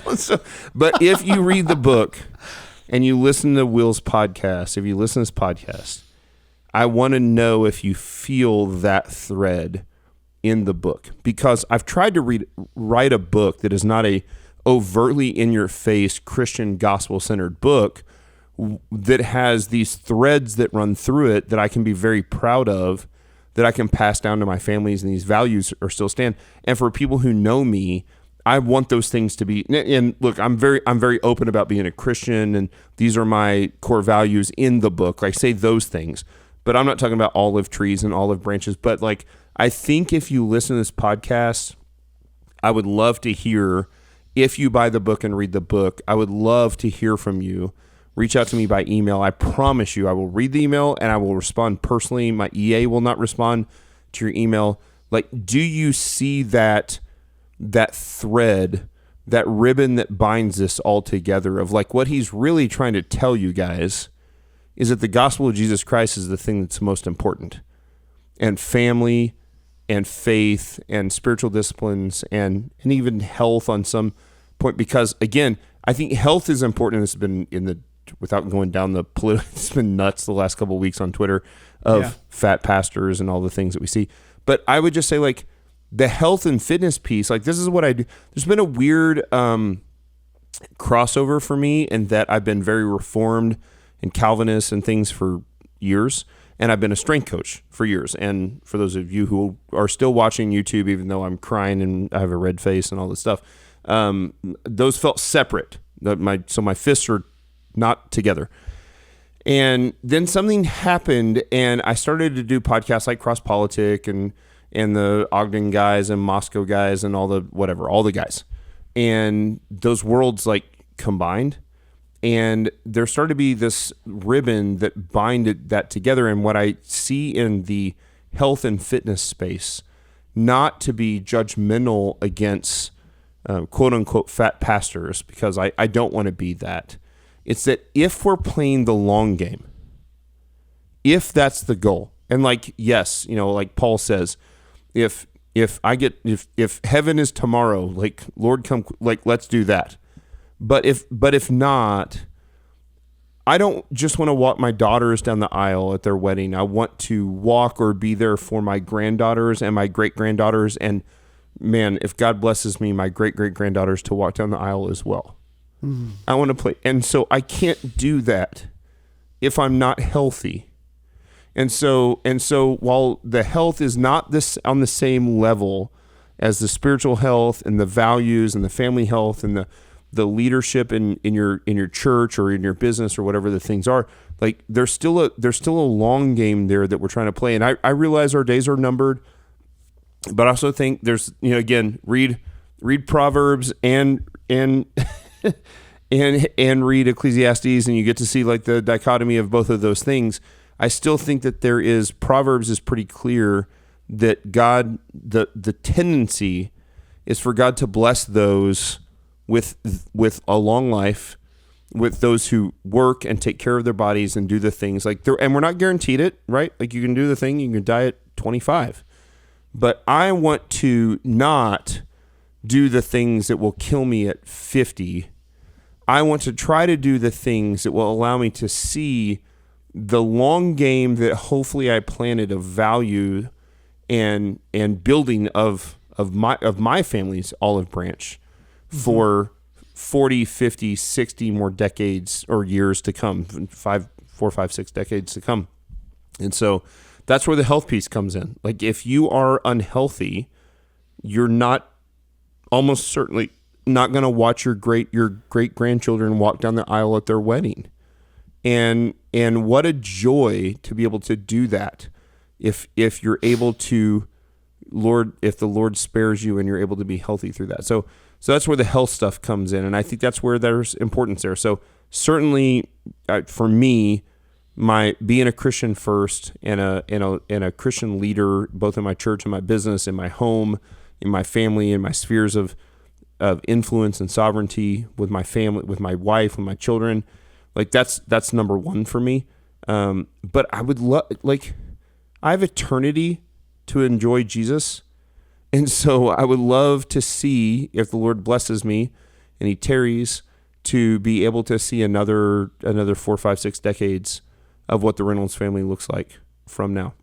But if you read the book and you listen to Will's podcast, if you listen to this podcast, I want to know if you feel that thread in the book, because I've tried to write a book that is not a overtly in-your-face Christian gospel-centered book that has these threads that run through it that I can be very proud of, that I can pass down to my families, and these values are still stand. And for people who know me, I want those things to be. And look, I'm very open about being a Christian, and these are my core values in the book. I say those things, but I'm not talking about olive trees and olive branches. But like, I think if you listen to this podcast, I would love to hear. If you buy the book and read the book, I would love to hear from you. Reach out to me by email. I promise you, I will read the email and I will respond personally. My EA will not respond to your email. Like, do you see that thread, that ribbon that binds this all together, of like what he's really trying to tell you guys is that the gospel of Jesus Christ is the thing that's most important. And family and faith and spiritual disciplines and even health on some point, because again, I think health is important. It's been without going down the political, it's been nuts the last couple of weeks on Twitter of fat pastors and all the things that we see. But I would just say, like, the health and fitness piece, like, this is what I do. There's been a weird crossover for me in that I've been very Reformed and Calvinist and things for years. And I've been a strength coach for years. And for those of you who are still watching YouTube, even though I'm crying and I have a red face and all this stuff, those felt separate. So my fists are not together. And then something happened, and I started to do podcasts like Cross Politic and the Ogden guys and Moscow guys and all the guys. And those worlds like combined. And there started to be this ribbon that binded that together. And what I see in the health and fitness space, not to be judgmental against quote unquote fat pastors, because I don't want to be that. It's that if we're playing the long game, if that's the goal, and like, yes, like Paul says, if heaven is tomorrow, like, Lord, come, like, let's do that. But if not, I don't just want to walk my daughters down the aisle at their wedding. I want to walk or be there for my granddaughters and my great-granddaughters. And man, if God blesses me, my great-great-granddaughters to walk down the aisle as well. Mm. I want to play. And so I can't do that if I'm not healthy. And so while the health is not this on the same level as the spiritual health and the values and the family health and the leadership in your church or in your business or whatever the things are, like, there's still a long game there that we're trying to play. And I realize our days are numbered, but I also think there's, again, read Proverbs and and read Ecclesiastes, and you get to see, like, the dichotomy of both of those things. I still think that Proverbs is pretty clear that God, the tendency is for God to bless those with a long life, with those who work and take care of their bodies and do the things like and we're not guaranteed it, right? Like, you can do the thing, you can die at 25, but I want to not do the things that will kill me at 50. I want to try to do the things that will allow me to see the long game that hopefully I planted of value and building of my family's olive branch for 40, 50, 60 more decades or years to come, 4, 5, 6 decades to come. And so that's where the health piece comes in. Like, if you are unhealthy, you're almost certainly not going to watch your great grandchildren walk down the aisle at their wedding. And what a joy to be able to do that. If you're able to, if the Lord spares you and you're able to be healthy through that. So that's where the health stuff comes in. And I think that's where there's importance there. So certainly for me, my being a Christian first and a Christian leader, both in my church and my business, in my home, in my family, in my spheres of influence and sovereignty with my family, with my wife, with my children, like, that's number one for me. But I would I have eternity to enjoy Jesus. And so I would love to see, if the Lord blesses me and he tarries, to be able to see another 4, 5, 6 decades of what the Reynolds family looks like from now.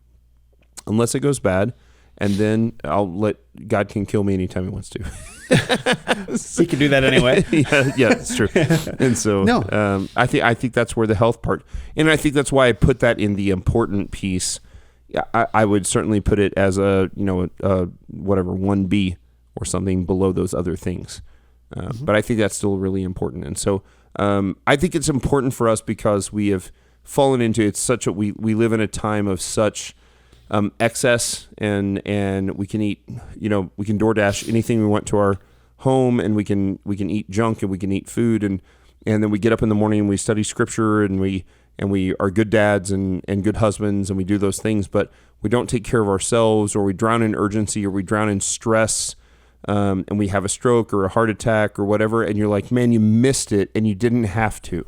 Unless it goes bad, and then God can kill me anytime he wants to. He can do that anyway. yeah, it's true. And so I think that's where the health part, and I think that's why I put that in the important piece. I would certainly put it as a whatever 1B or something below those other things. But I think that's still really important. And so I think it's important for us because we have fallen into we live in a time of such excess, and we can eat, we can DoorDash anything we want to our home, and we can eat junk, and we can eat food, and then we get up in the morning and we study scripture, and we are good dads and good husbands, and we do those things, but we don't take care of ourselves, or we drown in urgency, or we drown in stress, and we have a stroke or a heart attack or whatever, and you're like, man, you missed it, and you didn't have to.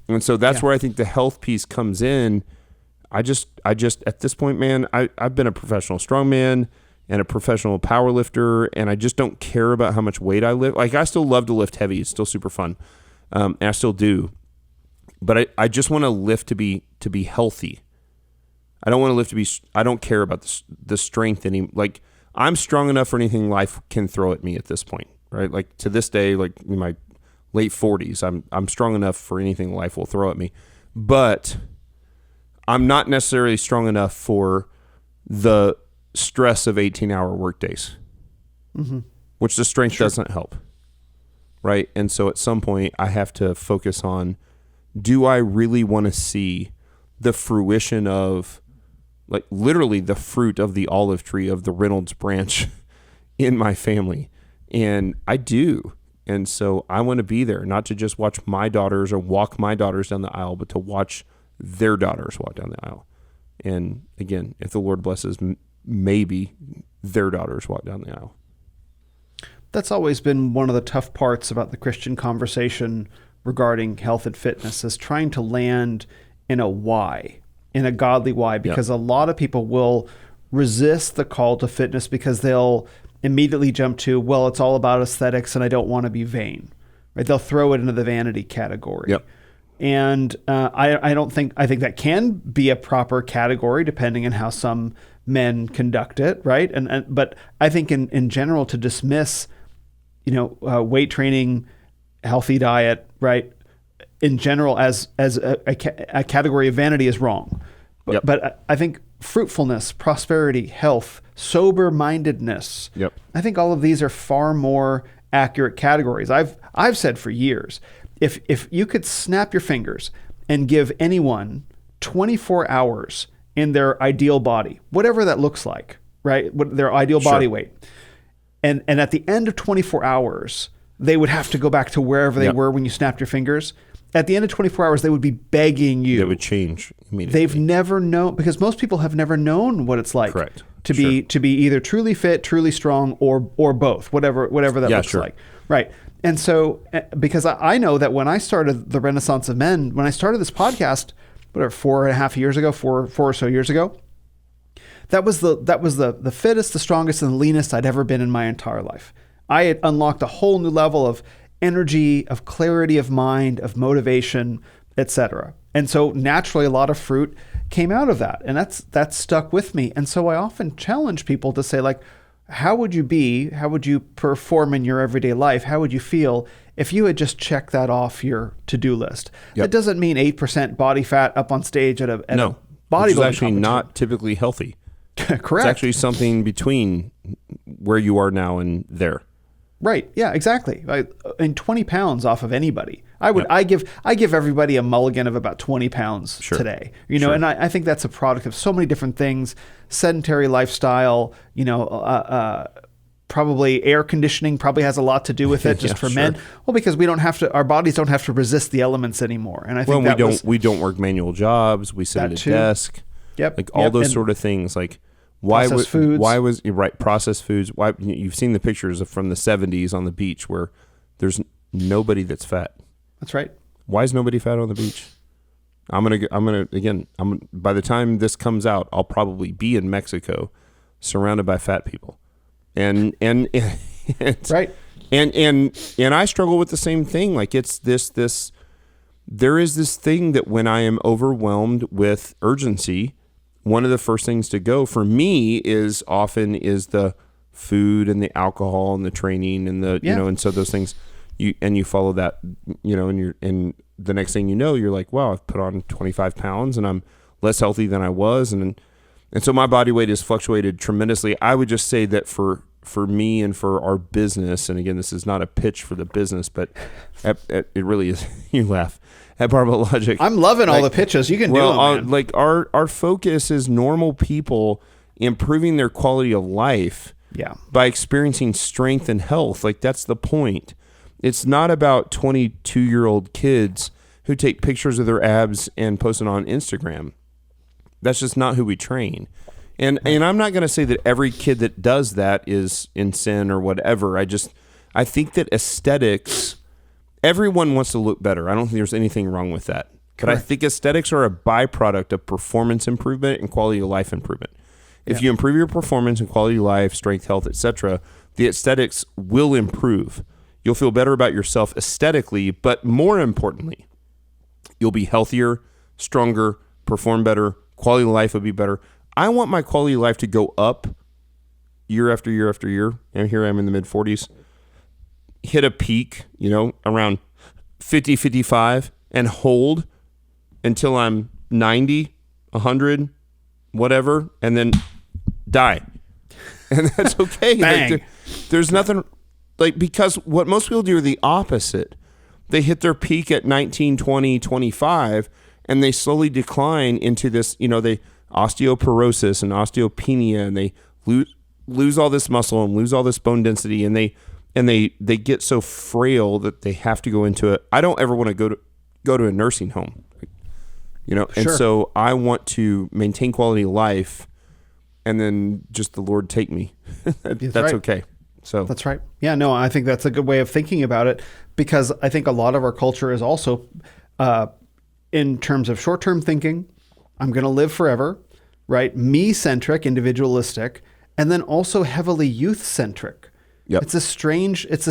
And so that's where I think the health piece comes in. I just at this point, man, I've been a professional strongman and a professional power lifter, and I just don't care about how much weight I lift. Like, I still love to lift heavy. It's still super fun. And I still do. But I just want to lift to be healthy. I don't want to lift to be, I don't care about the strength like, I'm strong enough for anything life can throw at me at this point, right? Like, to this day, like in my late 40s, I'm strong enough for anything life will throw at me. But I'm not necessarily strong enough for the stress of 18-hour workdays, which the strength doesn't help, right? And so at some point, I have to focus on, do I really want to see the fruition of, like, literally the fruit of the olive tree of the Reynolds branch in my family? And I do. And so I want to be there, not to just watch my daughters or walk my daughters down the aisle, but to watch their daughters walk down the aisle. And again, if the Lord blesses, maybe their daughters walk down the aisle. That's always been one of the tough parts about the Christian conversation regarding health and fitness, is trying to land in a why, in a godly why, because a lot of people will resist the call to fitness because they'll immediately jump to, well, it's all about aesthetics and I don't want to be vain, right? They'll throw it into the vanity category. Yep. And I think that can be a proper category depending on how some men conduct it, right? But I think in general, to dismiss, weight training, healthy diet, right, in general as a category of vanity is wrong. But I think fruitfulness, prosperity, health, sober-mindedness, I think all of these are far more accurate categories. I've said for years, if you could snap your fingers and give anyone 24 hours in their ideal body, whatever that looks like, right, their ideal body weight, and at the end of 24 hours, they would have to go back to wherever they were when you snapped your fingers. At the end of 24 hours, they would be begging you. It would change immediately. They've never known, because most people have never known what it's like to be either truly fit, truly strong, or both, whatever that looks like. Right. And so, because I know that when I started the Renaissance of Men, when I started this podcast, 4.5 years ago, four or so years ago, that was the fittest, the strongest, and the leanest I'd ever been in my entire life. I had unlocked a whole new level of energy, of clarity of mind, of motivation, etc. And so naturally, a lot of fruit came out of that, and that's stuck with me. And so I often challenge people to say, like, how would you perform in your everyday life? How would you feel if you had just checked that off your to-do list? That doesn't mean 8% body fat up on stage at a bodybuilding which is actually not typically healthy. Correct. It's actually something between where you are now and there. Right. Yeah, exactly. And 20 pounds off of anybody. I give everybody a mulligan of about 20 pounds today. And I think that's a product of so many different things. Sedentary lifestyle, probably air conditioning probably has a lot to do with it just for men. Well, because our bodies don't have to resist the elements anymore. And I think we don't work manual jobs. We sit at a desk. Yep. Like all those sort of things. Like, processed foods. Why, you've seen the pictures from the 70s on the beach where there's nobody that's fat. That's right. Why is nobody fat on the beach? I'm gonna by the time this comes out, I'll probably be in Mexico surrounded by fat people. And right. And I struggle with the same thing. Like, it's there is this thing that when I am overwhelmed with urgency, one of the first things to go for me is the food and the alcohol and the training and and so those things you follow that, and the next thing you know, you're like, wow, I've put on 25 pounds and I'm less healthy than I was. And so my body weight has fluctuated tremendously. I would just say that for me and for our business, and again, this is not a pitch for the business, but it really is. You laugh. At Barbell Logic, I'm loving all the pitches. You can do them, man. Like our focus is normal people improving their quality of life by experiencing strength and health. Like, that's the point. It's not about 22-year-old kids who take pictures of their abs and post it on Instagram. That's just not who we train. And I'm not going to say that every kid that does that is in sin or whatever. I think that aesthetics, everyone wants to look better. I don't think there's anything wrong with that. But I think aesthetics are a byproduct of performance improvement and quality of life improvement. If you improve your performance and quality of life, strength, health, etc., the aesthetics will improve. You'll feel better about yourself aesthetically, but more importantly, you'll be healthier, stronger, perform better, quality of life will be better. I want my quality of life to go up year after year after year. And here I am in the mid-40s. Hit a peak, around 50, 55, and hold until I'm 90, 100, whatever, and then die. And that's okay. Bang. There's nothing, because what most people do are the opposite. They hit their peak at 19, 20, 25, and they slowly decline into this, they osteoporosis and osteopenia, and they lose all this muscle and lose all this bone density, and they get so frail that they have to go into it. I don't ever want to go to a nursing home, and so I want to maintain quality of life, and then just the Lord take me. That's right. Okay. So that's right. Yeah, no, I think that's a good way of thinking about it, because I think a lot of our culture is also in terms of short-term thinking. I'm going to live forever, right? Me-centric, individualistic, and then also heavily youth-centric. Yep. It's a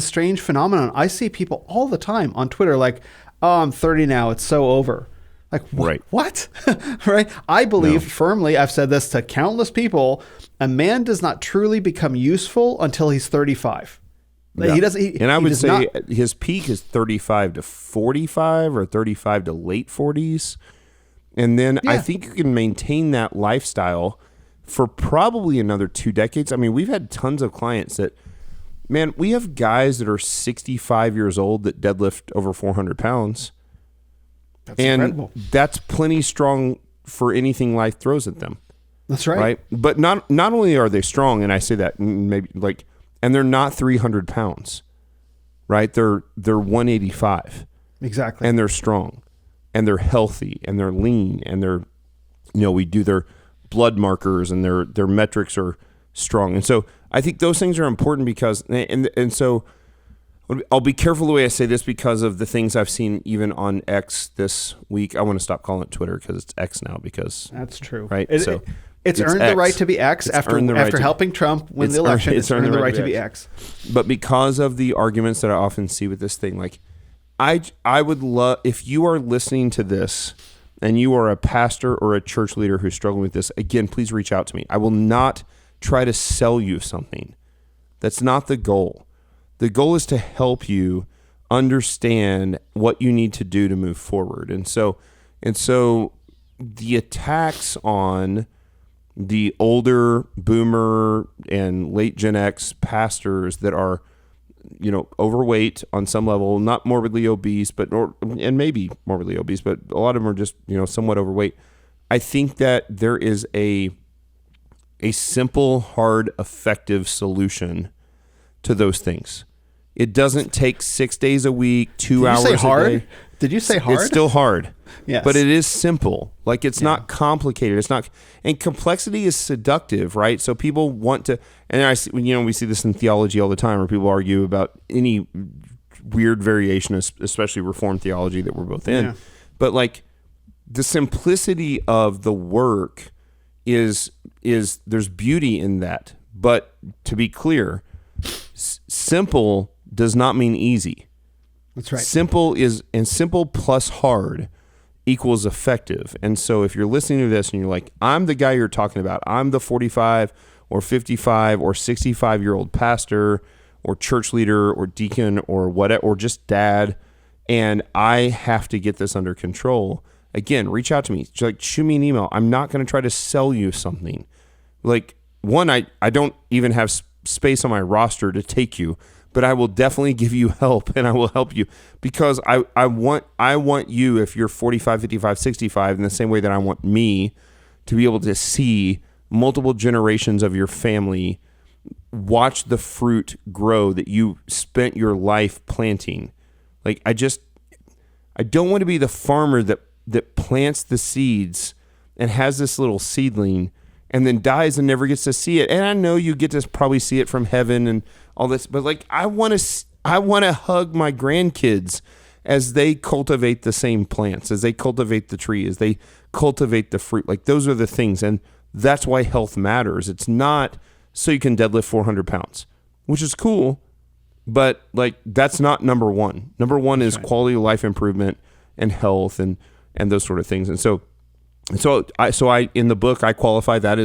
strange phenomenon. I see people all the time on Twitter like, "Oh, I'm 30 now. It's so over." Like, what? Right? I believe firmly, I've said this to countless people, a man does not truly become useful until he's 35. Yeah. He doesn't. And I would say his peak is 35 to 45 or 35 to late 40s. And then I think you can maintain that lifestyle for probably another 2 decades. I mean, we've had tons of clients that, man, we have guys that are 65 years old that deadlift over 400 pounds. That's incredible. That's plenty strong for anything life throws at them. That's right. Right. But not only are they strong, and I say that maybe and they're not 300 pounds, right? They're 185. Exactly. And they're strong, and they're healthy, and they're lean, and they're, we do their blood markers, and their metrics are strong. And so I think those things are important because, and so I'll be careful the way I say this because of the things I've seen even on X this week. I want to stop calling it Twitter because it's X now because that's true. Right. It's earned X. The right to be X after helping Trump win the election. It's earned the right to be X. But because of the arguments that I often see with this thing, I would love, if you are listening to this and you are a pastor or a church leader who's struggling with this, again, please reach out to me. I will not try to sell you something. That's not the goal. The goal is to help you understand what you need to do to move forward. And so the attacks on the older boomer and late Gen X pastors that are, overweight on some level, not morbidly obese, and maybe morbidly obese, but a lot of them are just, somewhat overweight. I think that there is a simple, hard, effective solution to those things. It doesn't take 6 days a week, 2 hours a day. Did you say hard? It's still hard. Yes. But it is simple. It's not complicated. It's not, and complexity is seductive, right? So people want to, and I see, we see this in theology all the time where people argue about any weird variation, especially Reformed theology that we're both in. Yeah. But the simplicity of the work is there's beauty in that. But to be clear, simple does not mean easy. That's right. Simple plus hard equals effective. And so if you're listening to this and you're like, I'm the guy you're talking about, I'm the 45 or 55 or 65-year-old pastor or church leader or deacon or whatever, or just dad, and I have to get this under control, again, reach out to me. Shoot me an email. I'm not going to try to sell you something. One, I don't even have space on my roster to take you, but I will definitely give you help, and I will help you because I want you, if you're 45, 55, 65, in the same way that I want me to be able to see multiple generations of your family watch the fruit grow that you spent your life planting. I don't want to be the farmer that plants the seeds and has this little seedling and then dies and never gets to see it. And I know you get to probably see it from heaven and all this, but I want to hug my grandkids as they cultivate the same plants, as they cultivate the tree, as they cultivate the fruit. Like those are the things. And that's why health matters. It's not so you can deadlift 400 pounds, which is cool, but like that's not number one. Number one is quality of life improvement and health and those sort of things. And so I in the book, I qualify that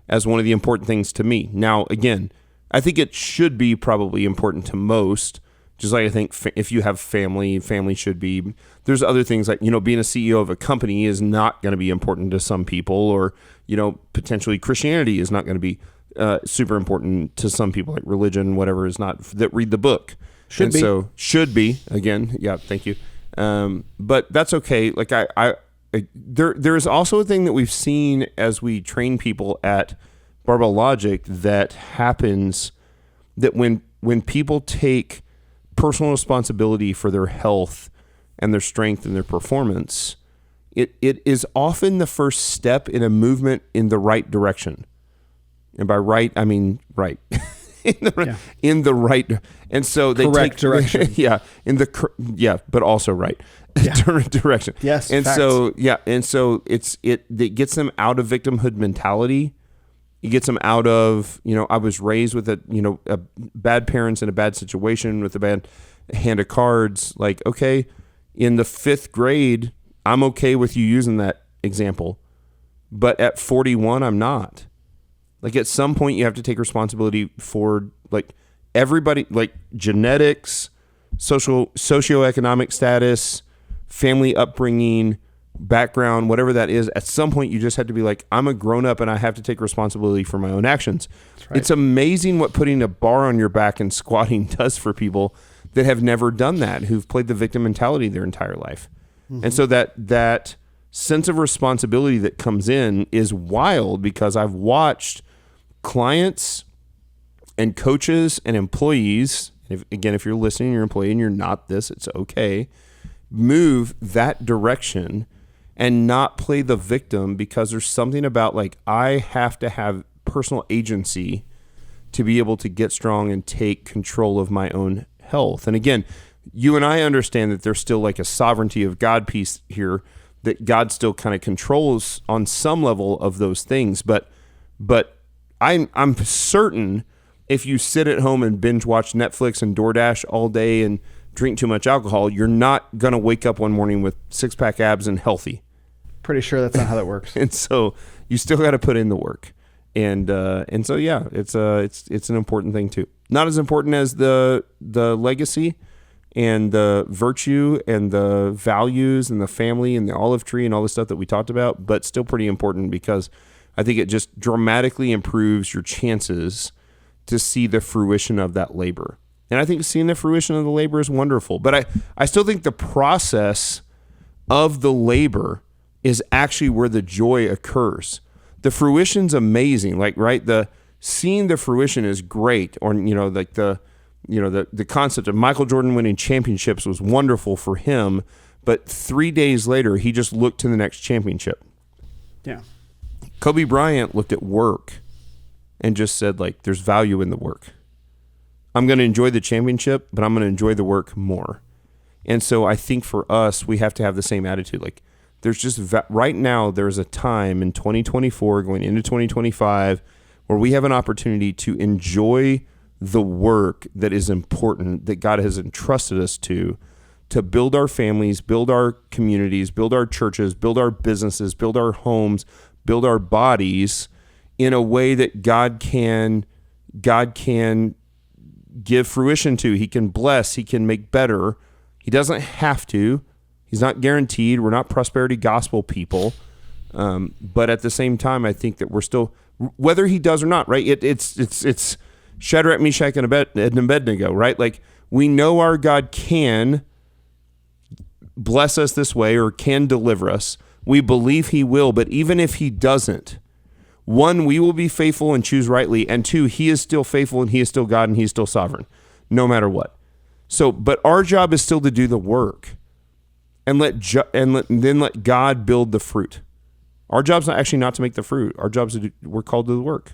as one of the important things to me. Now, again, I think it should be probably important to most, just like I think if you have family should be. There's other things like, being a CEO of a company is not going to be important to some people, or, potentially Christianity is not going to be super important to some people, like religion, whatever is not, that read the book. Should be, again, yeah, thank you. But that's okay. Like there's also a thing that we've seen as we train people at Barbell Logic that happens, that when people take personal responsibility for their health and their strength and their performance, it is often the first step in a movement in the right direction. And by right, I mean right. in the right, and so they correct direction. But also right direction. Yes, and facts. so it gets them out of victimhood mentality. It gets them out of, I was raised with a bad parents in a bad situation with a bad hand of cards. Like, okay, in the 5th grade, I'm okay with you using that example, but at 41, I'm not. Like at some point you have to take responsibility for like everybody, like genetics, socioeconomic status, family upbringing, background, whatever that is. At some point you just have to be like, I'm a grown up and I have to take responsibility for my own actions. Right. It's amazing what putting a bar on your back and squatting does for people that have never done that, who've played the victim mentality their entire life. Mm-hmm. And so that sense of responsibility that comes in is wild, because I've watched clients and coaches and employees, if you're listening, you're an employee and you're not this, it's okay, move that direction and not play the victim, because there's something about like, I have to have personal agency to be able to get strong and take control of my own health. And again, you and I understand that there's still like a sovereignty of God piece here, that God still kind of controls on some level of those things. But I'm certain if you sit at home and binge watch Netflix and DoorDash all day and drink too much alcohol, you're not going to wake up one morning with 6-pack abs and healthy. Pretty sure that's not how that works. And so you still got to put in the work. And so, yeah, it's an important thing too. Not as important as the legacy and the virtue and the values and the family and the olive tree and all the stuff that we talked about, but still pretty important, because I think it just dramatically improves your chances to see the fruition of that labor. And I think seeing the fruition of the labor is wonderful. But I still think the process of the labor is actually where the joy occurs. The fruition's amazing. Like, right, seeing the fruition is great. Or, like the concept of Michael Jordan winning championships was wonderful for him. But 3 days later, he just looked to the next championship. Yeah. Kobe Bryant looked at work and just said, like, there's value in the work. I'm going to enjoy the championship, but I'm going to enjoy the work more. And so I think for us, we have to have the same attitude. Like, there's just right now, there's a time in 2024 going into 2025 where we have an opportunity to enjoy the work that is important, that God has entrusted us to build our families, build our communities, build our churches, build our businesses, build our homes, build our bodies in a way that God can give fruition to. He can bless, he can make better. He doesn't have to. He's not guaranteed. We're not prosperity gospel people. But at the same time, I think that we're still, whether he does or not, right? It's Shadrach, Meshach, and Abednego, right? Like, we know our God can bless us this way or can deliver us. We believe he will, but even if he doesn't, 1, we will be faithful and choose rightly, and 2, he is still faithful and he is still God and he is still sovereign, no matter what. So, but our job is still to do the work and then let God build the fruit. Our job's not to make the fruit. Our job's we're called to the work.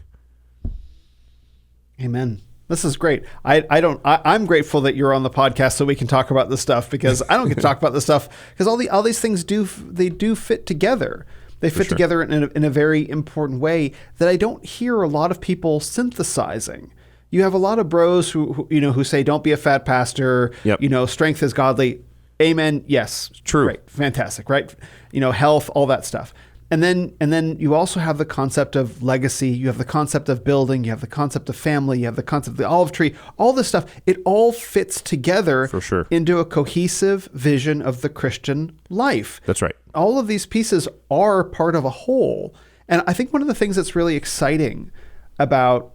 Amen. This is great. I'm grateful that you're on the podcast so we can talk about this stuff, because I don't get to talk about this stuff because all these things do fit together. They fit together in a very important way that I don't hear a lot of people synthesizing. You have a lot of bros who say, don't be a fat pastor. Yep. Strength is godly. Amen. Yes. True. Great. Fantastic. Right. Health, all that stuff. And then you also have the concept of legacy. You have the concept of building. You have the concept of family. You have the concept of the olive tree. All this stuff, it all fits together for sure into a cohesive vision of the Christian life. That's right. All of these pieces are part of a whole. And I think one of the things that's really exciting about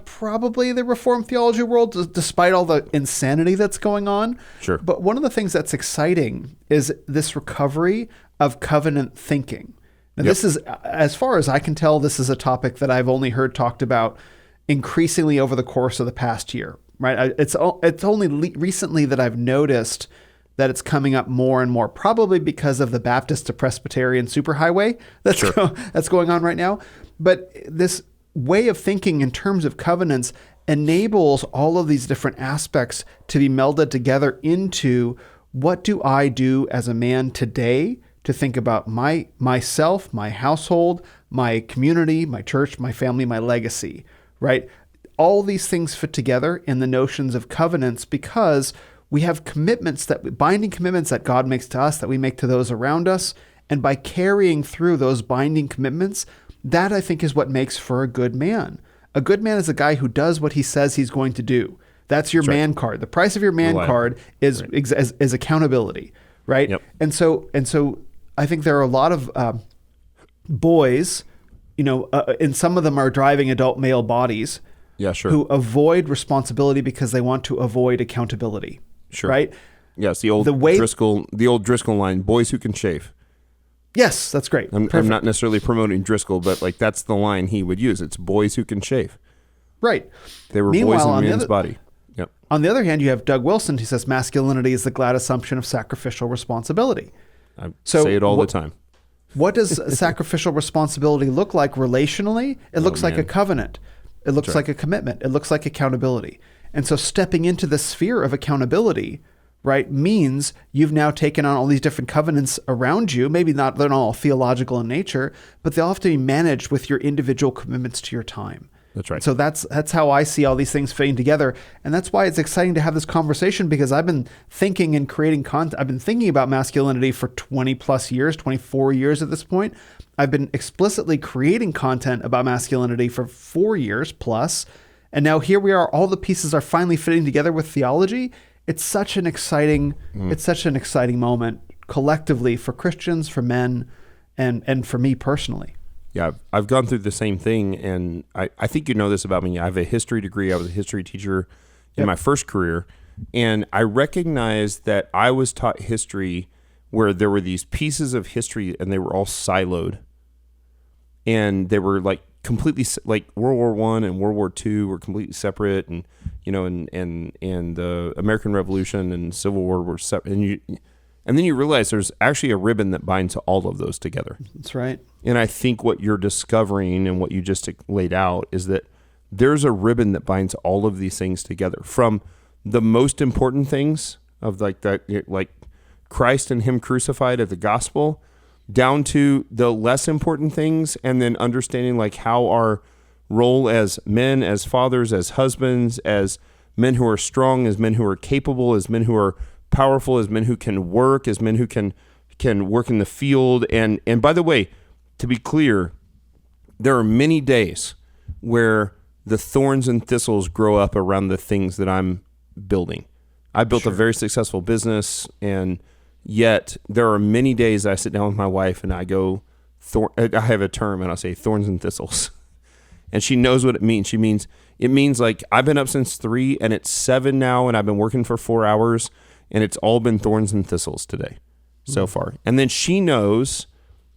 probably the Reformed theology world, despite all the insanity that's going on. Sure. But one of the things that's exciting is this recovery of covenant thinking. Now, This is, as far as I can tell, this is a topic that I've only heard talked about increasingly over the course of the past year, right? It's only recently that I've noticed that it's coming up more and more, probably because of the Baptist to Presbyterian superhighway that's going on right now. But this way of thinking in terms of covenants enables all of these different aspects to be melded together into, what do I do as a man today to think about myself, my household, my community, my church, my family, my legacy, right? All these things fit together in the notions of covenants because we have binding commitments that God makes to us, that we make to those around us. And by carrying through those binding commitments, that I think is what makes for a good man. A good man is a guy who does what he says he's going to do. That's your man card. The price of your man card is accountability, right? Yep. And so I think there are a lot of boys, and some of them are driving adult male bodies, who avoid responsibility because they want to avoid accountability. Sure. Right? Yes, the old Driscoll line, boys who can shave. Yes, that's great. I'm not necessarily promoting Driscoll, but that's the line he would use. It's boys who can shave. Right. They were boys in a man's body. Yep. On the other hand, you have Doug Wilson, who says masculinity is the glad assumption of sacrificial responsibility. I say it all the time. What does sacrificial responsibility look like relationally? It looks like a covenant. It looks like a commitment. It looks like accountability. And so stepping into the sphere of accountability, right, means you've now taken on all these different covenants around you. Maybe they're not all theological in nature, but they all have to be managed with your individual commitments to your time. That's right. So that's how I see all these things fitting together. And that's why it's exciting to have this conversation, because I've been thinking and creating content. I've been thinking about masculinity for 20 plus years, 24 years at this point. I've been explicitly creating content about masculinity for 4 years plus. And now here we are, all the pieces are finally fitting together with theology. It's such an exciting moment collectively for Christians, for men, and for me personally. Yeah, I've gone through the same thing, and I think you know this about me. I have a history degree. I was a history teacher in my first career, and I recognized that I was taught history where there were these pieces of history, and they were all siloed, and they were like completely, like World War I and World War II were completely separate, and and the American Revolution and Civil War were separate, and then you realize there's actually a ribbon that binds all of those together. That's right. And I think what you're discovering and what you just laid out is that there's a ribbon that binds all of these things together, from the most important things of like Christ and Him crucified at the gospel, down to the less important things, and then understanding like how our role as men, as fathers, as husbands, as men who are strong, as men who are capable, as men who are powerful, as men who can work, as men who can work in the field. And by the way, to be clear, there are many days where the thorns and thistles grow up around the things that I'm building. I built a very successful business, and yet there are many days I sit down with my wife and I go, I have a term and I'll say thorns and thistles. And she knows what it means. It means like I've been up since 3 and it's 7 now, and I've been working for 4 hours, and it's all been thorns and thistles today so far. And then she knows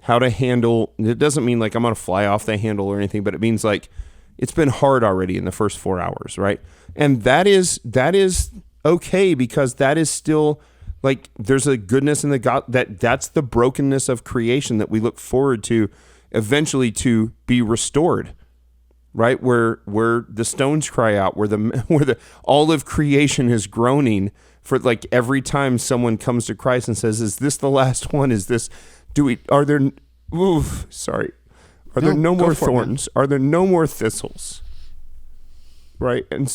how to handle, it doesn't mean like I'm going to fly off the handle or anything, but it means like it's been hard already in the first 4 hours, right? And that is okay, because that is still like there's a goodness in the God, that's the brokenness of creation that we look forward to eventually to be restored, right? Where the stones cry out, where the all of creation is groaning for, like, every time someone comes to Christ and says, "Is this the last one? Are there no more thorns? Are there no more thistles?" Right? And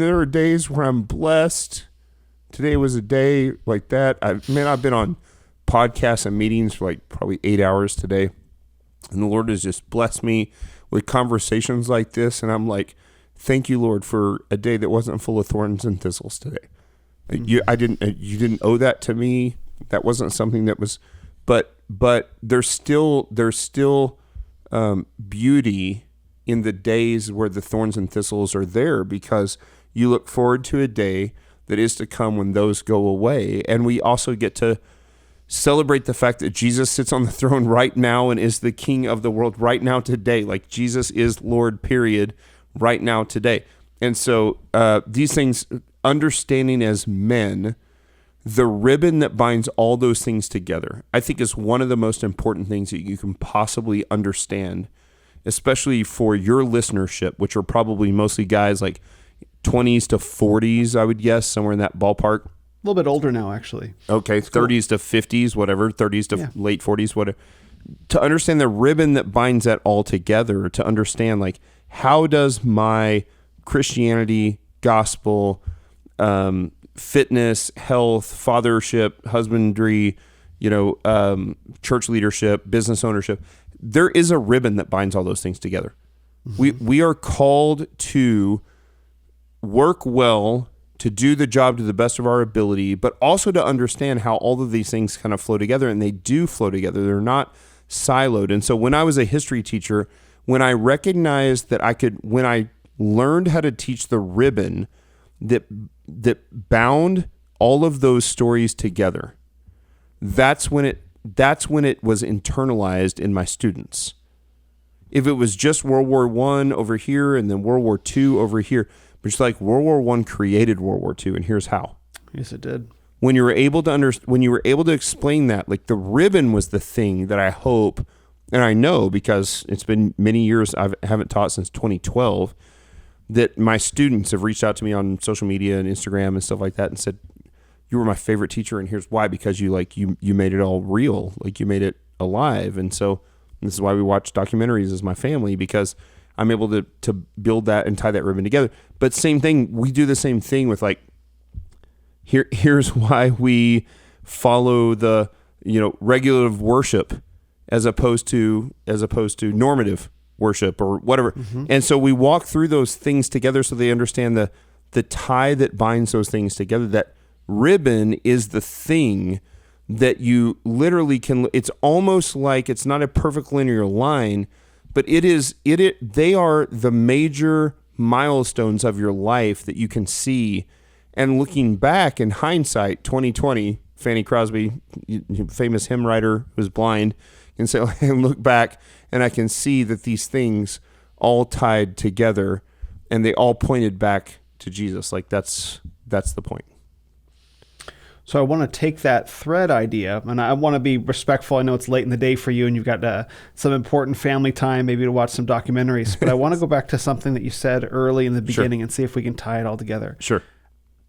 there are days where I'm blessed. Today was a day like that. I've been on podcasts and meetings for like probably 8 hours today. And the Lord has just blessed me with conversations like this. And I'm like, thank you, Lord, for a day that wasn't full of thorns and thistles today. You didn't owe that to me. That wasn't something that was, but there's still beauty in the days where the thorns and thistles are there, because you look forward to a day that is to come when those go away. And we also get to celebrate the fact that Jesus sits on the throne right now and is the King of the world right now today. Like, Jesus is Lord, period, right now today. And so these things, understanding as men, the ribbon that binds all those things together, I think is one of the most important things that you can possibly understand, especially for your listenership, which are probably mostly guys like 20s to 40s, I would guess, somewhere in that ballpark. A little bit older now, actually. Okay, 30s to 50s, whatever, 30s to late 40s, whatever. To understand the ribbon that binds that all together, to understand, like, how does my Christianity, gospel, fitness, health, fathership, husbandry, church leadership, business ownership, there is a ribbon that binds all those things together. Mm-hmm. We are called to work well, to do the job to the best of our ability, but also to understand how all of these things kind of flow together, and they do flow together. They're not siloed. And so when I was a history teacher, when I recognized that when I learned how to teach the ribbon that bound all of those stories together, that's when it was internalized in my students. If it was just World War I over here and then World War II over here, but it's like World War I created World War II, and here's how. Yes, it did. When you were able to explain that, like, the ribbon was the thing that I hope, and I know because it's been many years, I haven't taught since 2012, that my students have reached out to me on social media and Instagram and stuff like that and said, "You were my favorite teacher, and here's why, because you made it all real, like, you made it alive." And so this is why we watch documentaries as my family, because I'm able to build that and tie that ribbon together. But same thing, we do the same thing with, like, here's why we follow the regulative worship as opposed to normative worship or whatever. Mm-hmm. And so we walk through those things together so they understand the tie that binds those things together. That ribbon is the thing that you literally can, it's almost like, it's not a perfect linear line, but they are the major milestones of your life that you can see. And looking back in hindsight, 2020, Fanny Crosby, famous hymn writer who's blind, can say, I look back and I can see that these things all tied together and they all pointed back to Jesus. Like, that's the point. So I want to take that thread idea, and I want to be respectful. I know it's late in the day for you and you've got some important family time, maybe to watch some documentaries, but I want to go back to something that you said early in the beginning and see if we can tie it all together. Sure.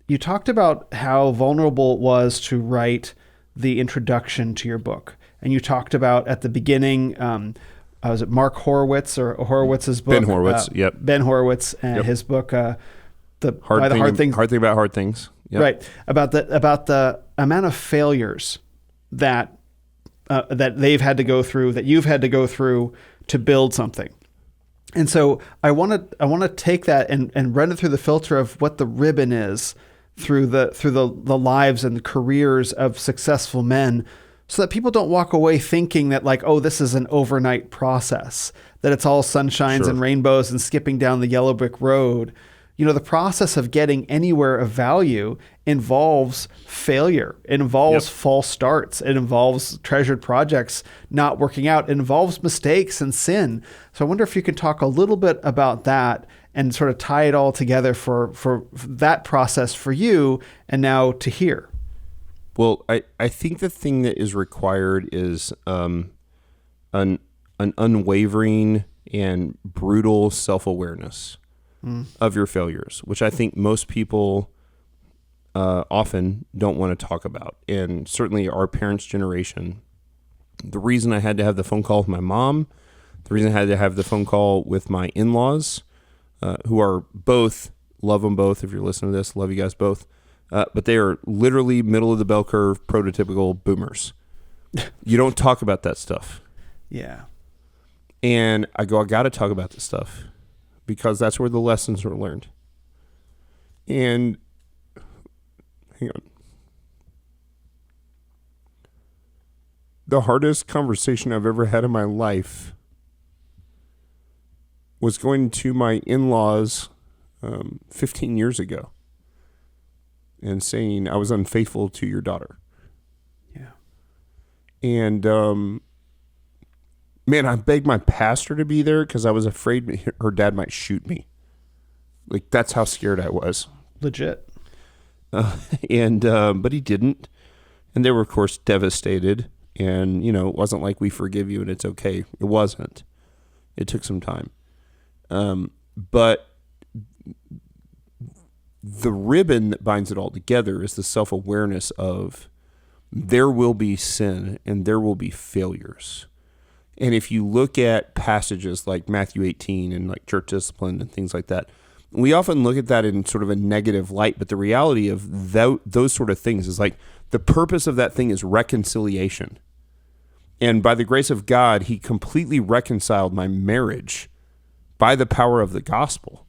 You talked about how vulnerable it was to write the introduction to your book. And you talked about at the beginning, was it Mark Horowitz's book? Ben Horowitz, yep. Ben Horowitz and his book, The Hard Thing About Hard Things. Yep. Right. About the amount of failures that they've had to go through, that you've had to go through to build something. And so I want to take that and run it through the filter of what the ribbon is through the lives and the careers of successful men, so that people don't walk away thinking that, like, oh, this is an overnight process, that it's all sunshines and rainbows and skipping down the yellow brick road. The process of getting anywhere of value involves failure. It involves false starts. It involves treasured projects not working out. It involves mistakes and sin. So I wonder if you can talk a little bit about that and sort of tie it all together for that process for you and now to here. Well, I think the thing that is required is an unwavering and brutal self-awareness of your failures, which I think most people often don't want to talk about. And certainly our parents' generation, the reason I had to have the phone call with my mom, the reason I had to have the phone call with my in-laws, who are both, love them both. If you're listening to this, love you guys both. But they are literally middle of the bell curve, prototypical boomers. You don't talk about that stuff. Yeah. And I got to talk about this stuff because that's where the lessons are learned. And hang on. The hardest conversation I've ever had in my life was going to my in-laws 15 years ago and saying I was unfaithful to your daughter. Yeah. And, man, I begged my pastor to be there because I was afraid her dad might shoot me. Like, that's how scared I was. Legit. But he didn't. And they were, of course, devastated. And, it wasn't like we forgive you and it's okay. It wasn't. It took some time. But the ribbon that binds it all together is the self-awareness of there will be sin and there will be failures. And if you look at passages like Matthew 18 and like church discipline and things like that, we often look at that in sort of a negative light. But the reality of those sort of things is like the purpose of that thing is reconciliation. And by the grace of God, he completely reconciled my marriage by the power of the gospel.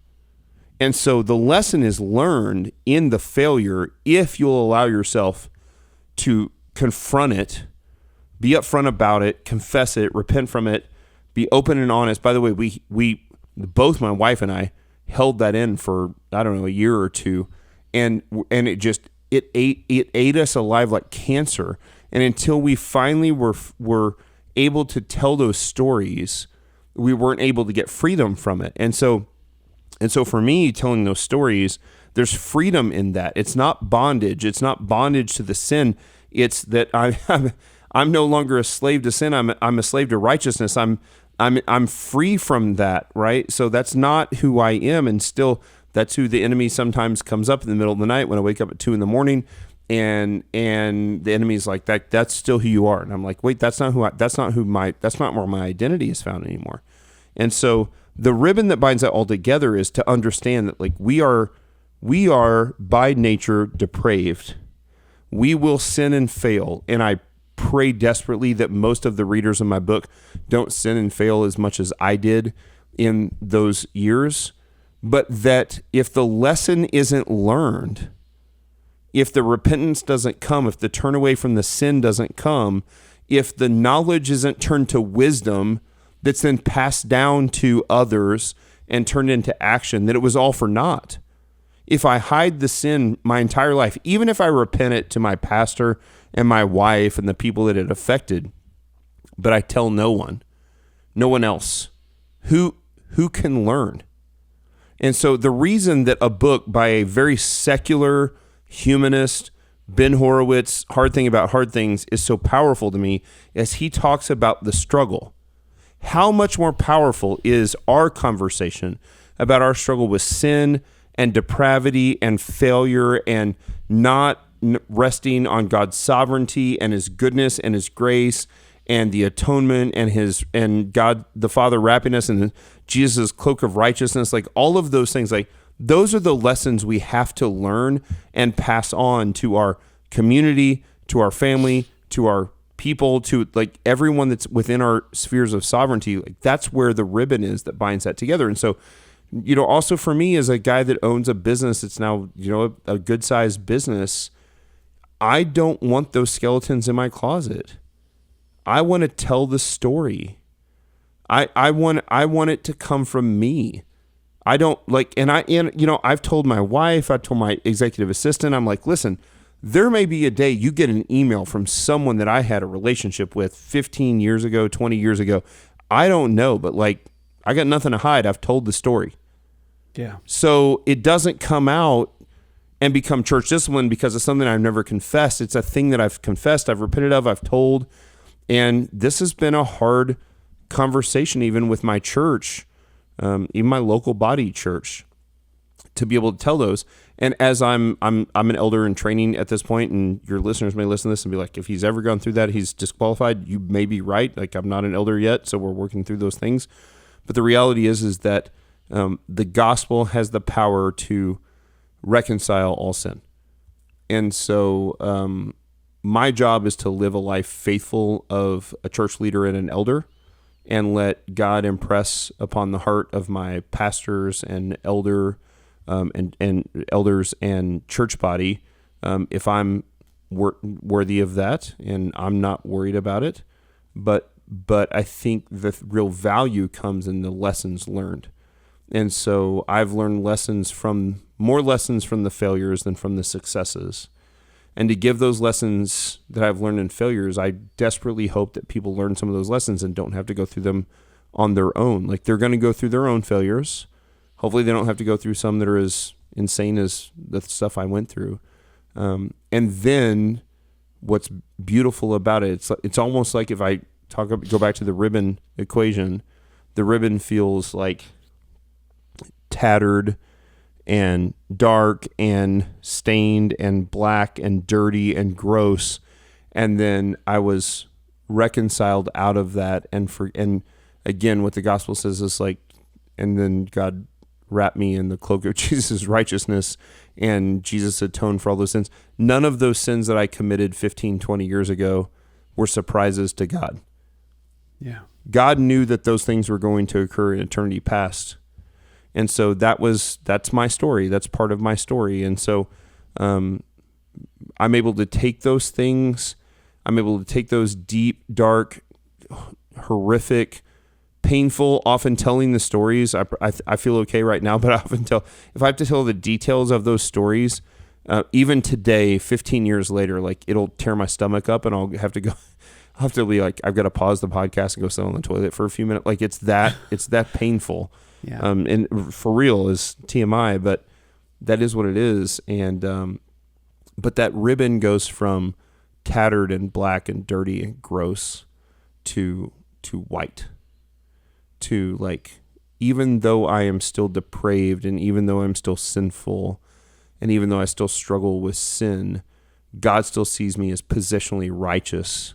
And so the lesson is learned in the failure if you'll allow yourself to confront it, be upfront about it, confess it, repent from it, be open and honest. By the way, we both, my wife and I, held that in for, I don't know, a year or two. And it ate us alive like cancer. And until we finally were able to tell those stories, we weren't able to get freedom from it. And so for me, telling those stories, there's freedom in that. It's not bondage. It's not bondage to the sin. It's that I'm no longer a slave to sin. I'm a slave to righteousness. I'm free from that, right? So that's not who I am, and still that's who the enemy sometimes comes up in the middle of the night when I wake up at 2 a.m. and the enemy's like that's still who you are. And I'm like, wait, that's not where my identity is found anymore. And so the ribbon that binds that all together is to understand that like we are by nature depraved. We will sin and fail. And I pray desperately that most of the readers of my book don't sin and fail as much as I did in those years. But that if the lesson isn't learned, if the repentance doesn't come, if the turn away from the sin doesn't come, if the knowledge isn't turned to wisdom that's then passed down to others and turned into action, that it was all for naught. If I hide the sin my entire life, even if I repent it to my pastor and my wife and the people that it affected, but I tell no one else, who can learn? And so the reason that a book by a very secular humanist, Ben Horowitz, Hard Thing About Hard Things, is so powerful to me is he talks about the struggle. How much more powerful is our conversation about our struggle with sin and depravity and failure and not resting on God's sovereignty and his goodness and his grace and the atonement and God the Father wrapping us in Jesus' cloak of righteousness, like all of those things, like those are the lessons we have to learn and pass on to our community, to our family, to our people, to like everyone that's within our spheres of sovereignty. Like that's where the ribbon is that binds that together. And so, also for me as a guy that owns a business, it's now, a good sized business. I don't want those skeletons in my closet. I want to tell the story. I want it to come from me. I don't like, I've told my wife, I've told my executive assistant, I'm like, listen, there may be a day you get an email from someone that I had a relationship with 15 years ago, 20 years ago. I don't know, but like, I got nothing to hide. I've told the story. Yeah. So it doesn't come out and become church discipline because it's something I've never confessed. It's a thing that I've confessed, I've repented of, I've told. And this has been a hard conversation even with my church, even my local body church, to be able to tell those. And as I'm an elder in training at this point, and your listeners may listen to this and be like, if he's ever gone through that, he's disqualified. You may be right. Like, I'm not an elder yet, so we're working through those things. But the reality is that the gospel has the power to reconcile all sin. And so my job is to live a life faithful of a church leader and an elder, and let God impress upon the heart of my pastors and elders and church body, if I'm worthy of that, and I'm not worried about it. But I think the real value comes in the lessons learned. And so I've learned more lessons from the failures than from the successes. And to give those lessons that I've learned in failures, I desperately hope that people learn some of those lessons and don't have to go through them on their own. Like, they're going to go through their own failures. Hopefully they don't have to go through some that are as insane as the stuff I went through. And then what's beautiful about it, it's almost like if I go back to the ribbon equation, the ribbon feels like tattered and dark and stained and black and dirty and gross. And then I was reconciled out of that. And again, what the gospel says is like, and then God wrapped me in the cloak of Jesus' righteousness, and Jesus atoned for all those sins. None of those sins that I committed 15, 20 years ago were surprises to God. Yeah. God knew that those things were going to occur in eternity past. And so that's my story. That's part of my story. And so I'm able to take those things. I'm able to take those deep, dark, horrific, painful, often telling the stories. I feel okay right now, but I often if I have to tell the details of those stories, even today, 15 years later, like, it'll tear my stomach up, and I'll have to be like, I've got to pause the podcast and go sit on the toilet for a few minutes. Like, it's that painful. Yeah. And for real is TMI, but that is what it is. And, but that ribbon goes from tattered and black and dirty and gross to white, to, like, even though I am still depraved, and even though I'm still sinful, and even though I still struggle with sin, God still sees me as positionally righteous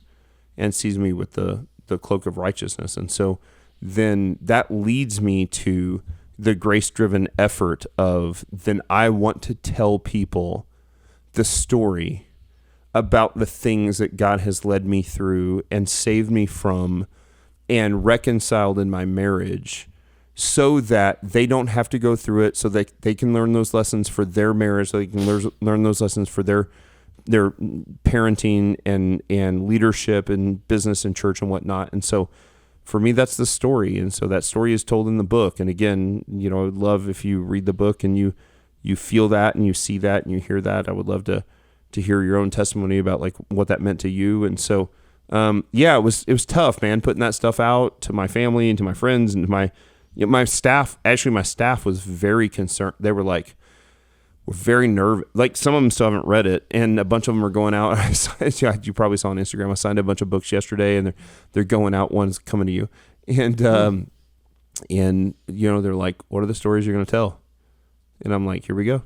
and sees me with the cloak of righteousness. And so then that leads me to the grace-driven effort of, then I want to tell people the story about the things that God has led me through and saved me from and reconciled in my marriage, so that they don't have to go through it, so that they can learn those lessons for their marriage, so they can learn those lessons for their parenting and leadership and business and church and whatnot. And so for me, that's the story. And so that story is told in the book. And again, I would love if you read the book and you feel that and you see that and you hear that. I would love to hear your own testimony about, like, what that meant to you. And so, it was tough, man, putting that stuff out to my family and to my friends and to my staff. Actually, my staff was very concerned. They were like, we're very nervous. Like, some of them still haven't read it, and a bunch of them are going out. You probably saw on Instagram, I signed a bunch of books yesterday, and they're going out. One's coming to you. And, they're like, what are the stories you're going to tell? And I'm like, here we go.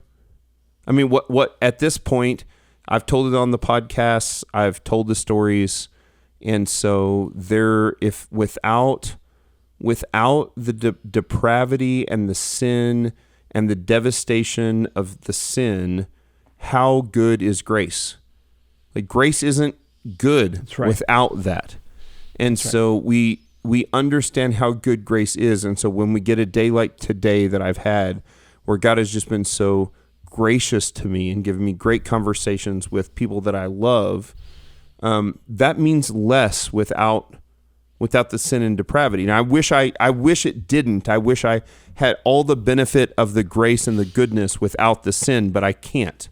I mean, what at this point, I've told it on the podcasts, I've told the stories. And so without the depravity and the sin and the devastation of the sin, how good is grace? Like, grace isn't good without that. And so we understand how good grace is. And so when we get a day like today that I've had, where God has just been so gracious to me and given me great conversations with people that I love, that means less without the sin and depravity. And I wish it didn't. I wish I had all the benefit of the grace and the goodness without the sin, but I can't.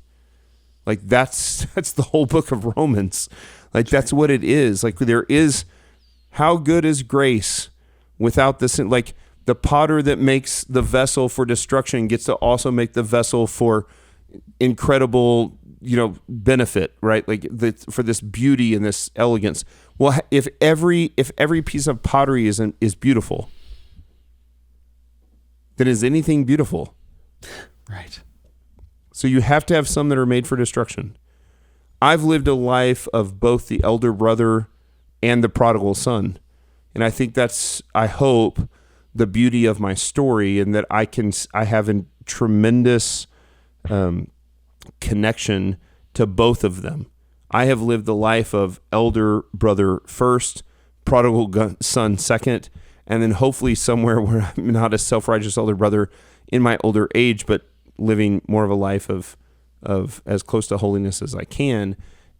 Like, that's the whole book of Romans. Like, that's what it is. Like, there is, how good is grace without the sin? Like, the potter that makes the vessel for destruction gets to also make the vessel for incredible, benefit, right? Like for this beauty and this elegance. Well, if every piece of pottery is beautiful, then is anything beautiful? Right. So you have to have some that are made for destruction. I've lived a life of both the elder brother and the prodigal son. And I think I hope, the beauty of my story, and that I have a tremendous connection to both of them. I have lived the life of elder brother first, prodigal son second, and then hopefully somewhere where I'm not a self-righteous elder brother in my older age, but living more of a life of as close to holiness as I can.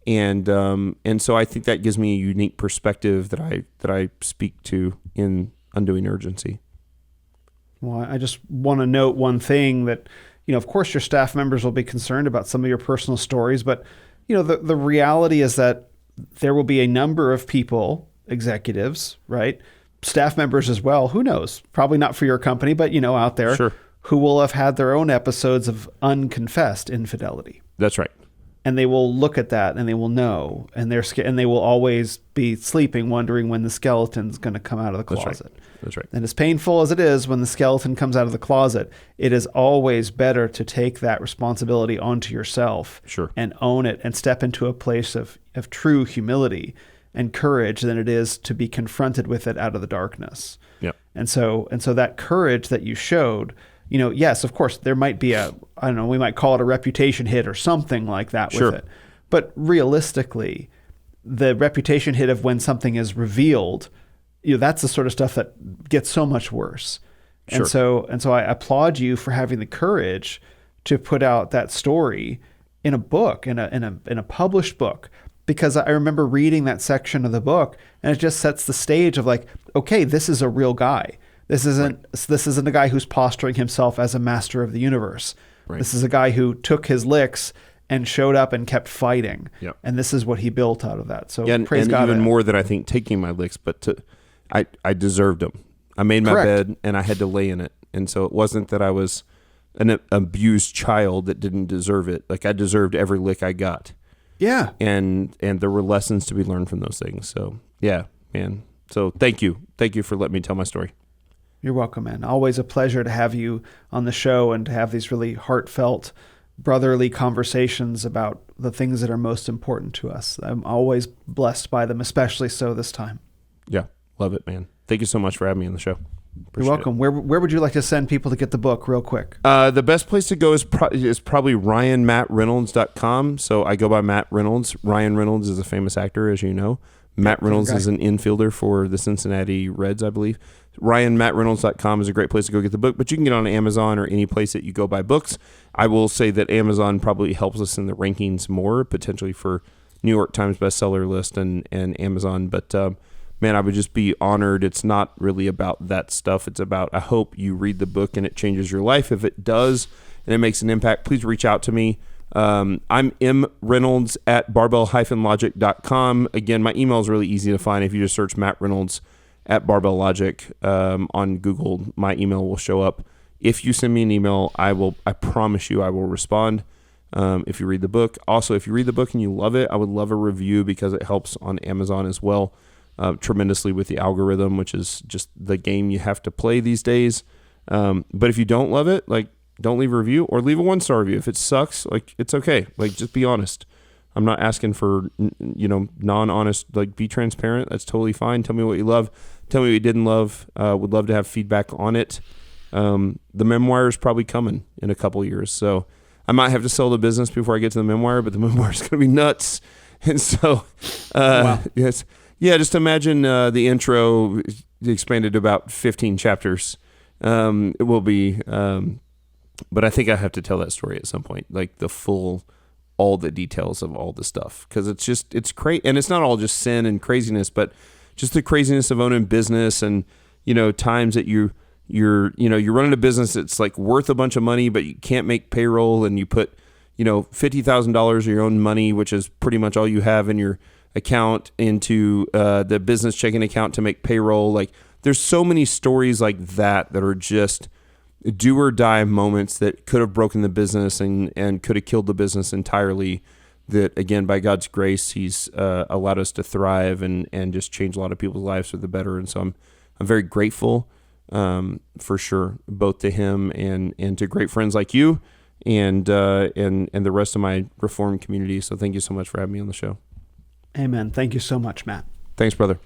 And so I think that gives me a unique perspective that I speak to in Undoing Urgency. Well, I just want to note one thing that, of course your staff members will be concerned about some of your personal stories, but the reality is that there will be a number of people, executives, right? Staff members as well. Who knows? Probably not for your company, but out there, sure, who will have had their own episodes of unconfessed infidelity. That's right. And they will look at that and they will know, and they will always be sleeping, wondering when the skeleton's going to come out of the closet. That's right. And as painful as it is when the skeleton comes out of the closet, it is always better to take that responsibility onto yourself, sure, and own it and step into a place of true humility and courage than it is to be confronted with it out of the darkness. Yeah. And so that courage that you showed, yes, of course, there might be we might call it a reputation hit or something like that with it. But realistically, the reputation hit of when something is revealed, that's the sort of stuff that gets so much worse. Sure. And so I applaud you for having the courage to put out that story in a book, in a published book, because I remember reading that section of the book, and it just sets the stage of like, okay, this is a real guy. This isn't a guy who's posturing himself as a master of the universe. Right. This is a guy who took his licks and showed up and kept fighting. Yep. And this is what he built out of that. So praise God. And even more than I think taking my licks, but I deserved them. I made my bed and I had to lay in it. And so it wasn't that I was an abused child that didn't deserve it. Like I deserved every lick I got. Yeah. And there were lessons to be learned from those things. So yeah, man. So thank you. Thank you for letting me tell my story. You're welcome, man. Always a pleasure to have you on the show and to have these really heartfelt, brotherly conversations about the things that are most important to us. I'm always blessed by them, especially so this time. Yeah, love it, man. Thank you so much for having me on the show. Appreciate You're welcome. Where would you like to send people to get the book real quick? The best place to go is probably RyanMattReynolds.com. So I go by Matt Reynolds. Ryan Reynolds is a famous actor, as you know. Matt Reynolds is an infielder for the Cincinnati Reds, I believe. RyanMattReynolds.com is a great place to go get the book, but you can get on Amazon or any place that you go buy books. I will say that Amazon probably helps us in the rankings more, potentially for New York Times bestseller list and Amazon. But man, I would just be honored. It's not really about that stuff. It's about, I hope you read the book and it changes your life. If it does and it makes an impact, please reach out to me. I'm mreynolds@barbell-logic.com. Again, my email is really easy to find. If you just search Matt Reynolds at Barbell Logic on Google, my email will show up. If you send me an email, I promise you I will respond if you read the book. Also, if you read the book and you love it, I would love a review because it helps on Amazon as well tremendously with the algorithm, which is just the game you have to play these days. But if you don't love it, don't leave a review or leave a 1-star review. If it sucks, it's okay. Just be honest. I'm not asking for, non-honest, be transparent. That's totally fine. Tell me what you love. Tell me what you didn't love. Would love to have feedback on it. The memoir is probably coming in a couple years. So I might have to sell the business before I get to the memoir, but the memoir is going to be nuts. And so, wow. Yes. Yeah, just imagine the intro expanded to about 15 chapters. It will be, but I think I have to tell that story at some point, all the details of all the stuff, because it's crazy. And it's not all just sin and craziness, but just the craziness of owning business and, times that you're running a business that's worth a bunch of money, but you can't make payroll, and you put, $50,000 of your own money, which is pretty much all you have in your account, into the business checking account to make payroll. There's so many stories like that are just, do or die moments that could have broken the business and could have killed the business entirely, that again, by God's grace, he's allowed us to thrive and just change a lot of people's lives for the better. And so I'm very grateful, for sure, both to him and to great friends like you and the rest of my Reformed community. So thank you so much for having me on the show. Amen. Thank you so much, Matt. Thanks, brother.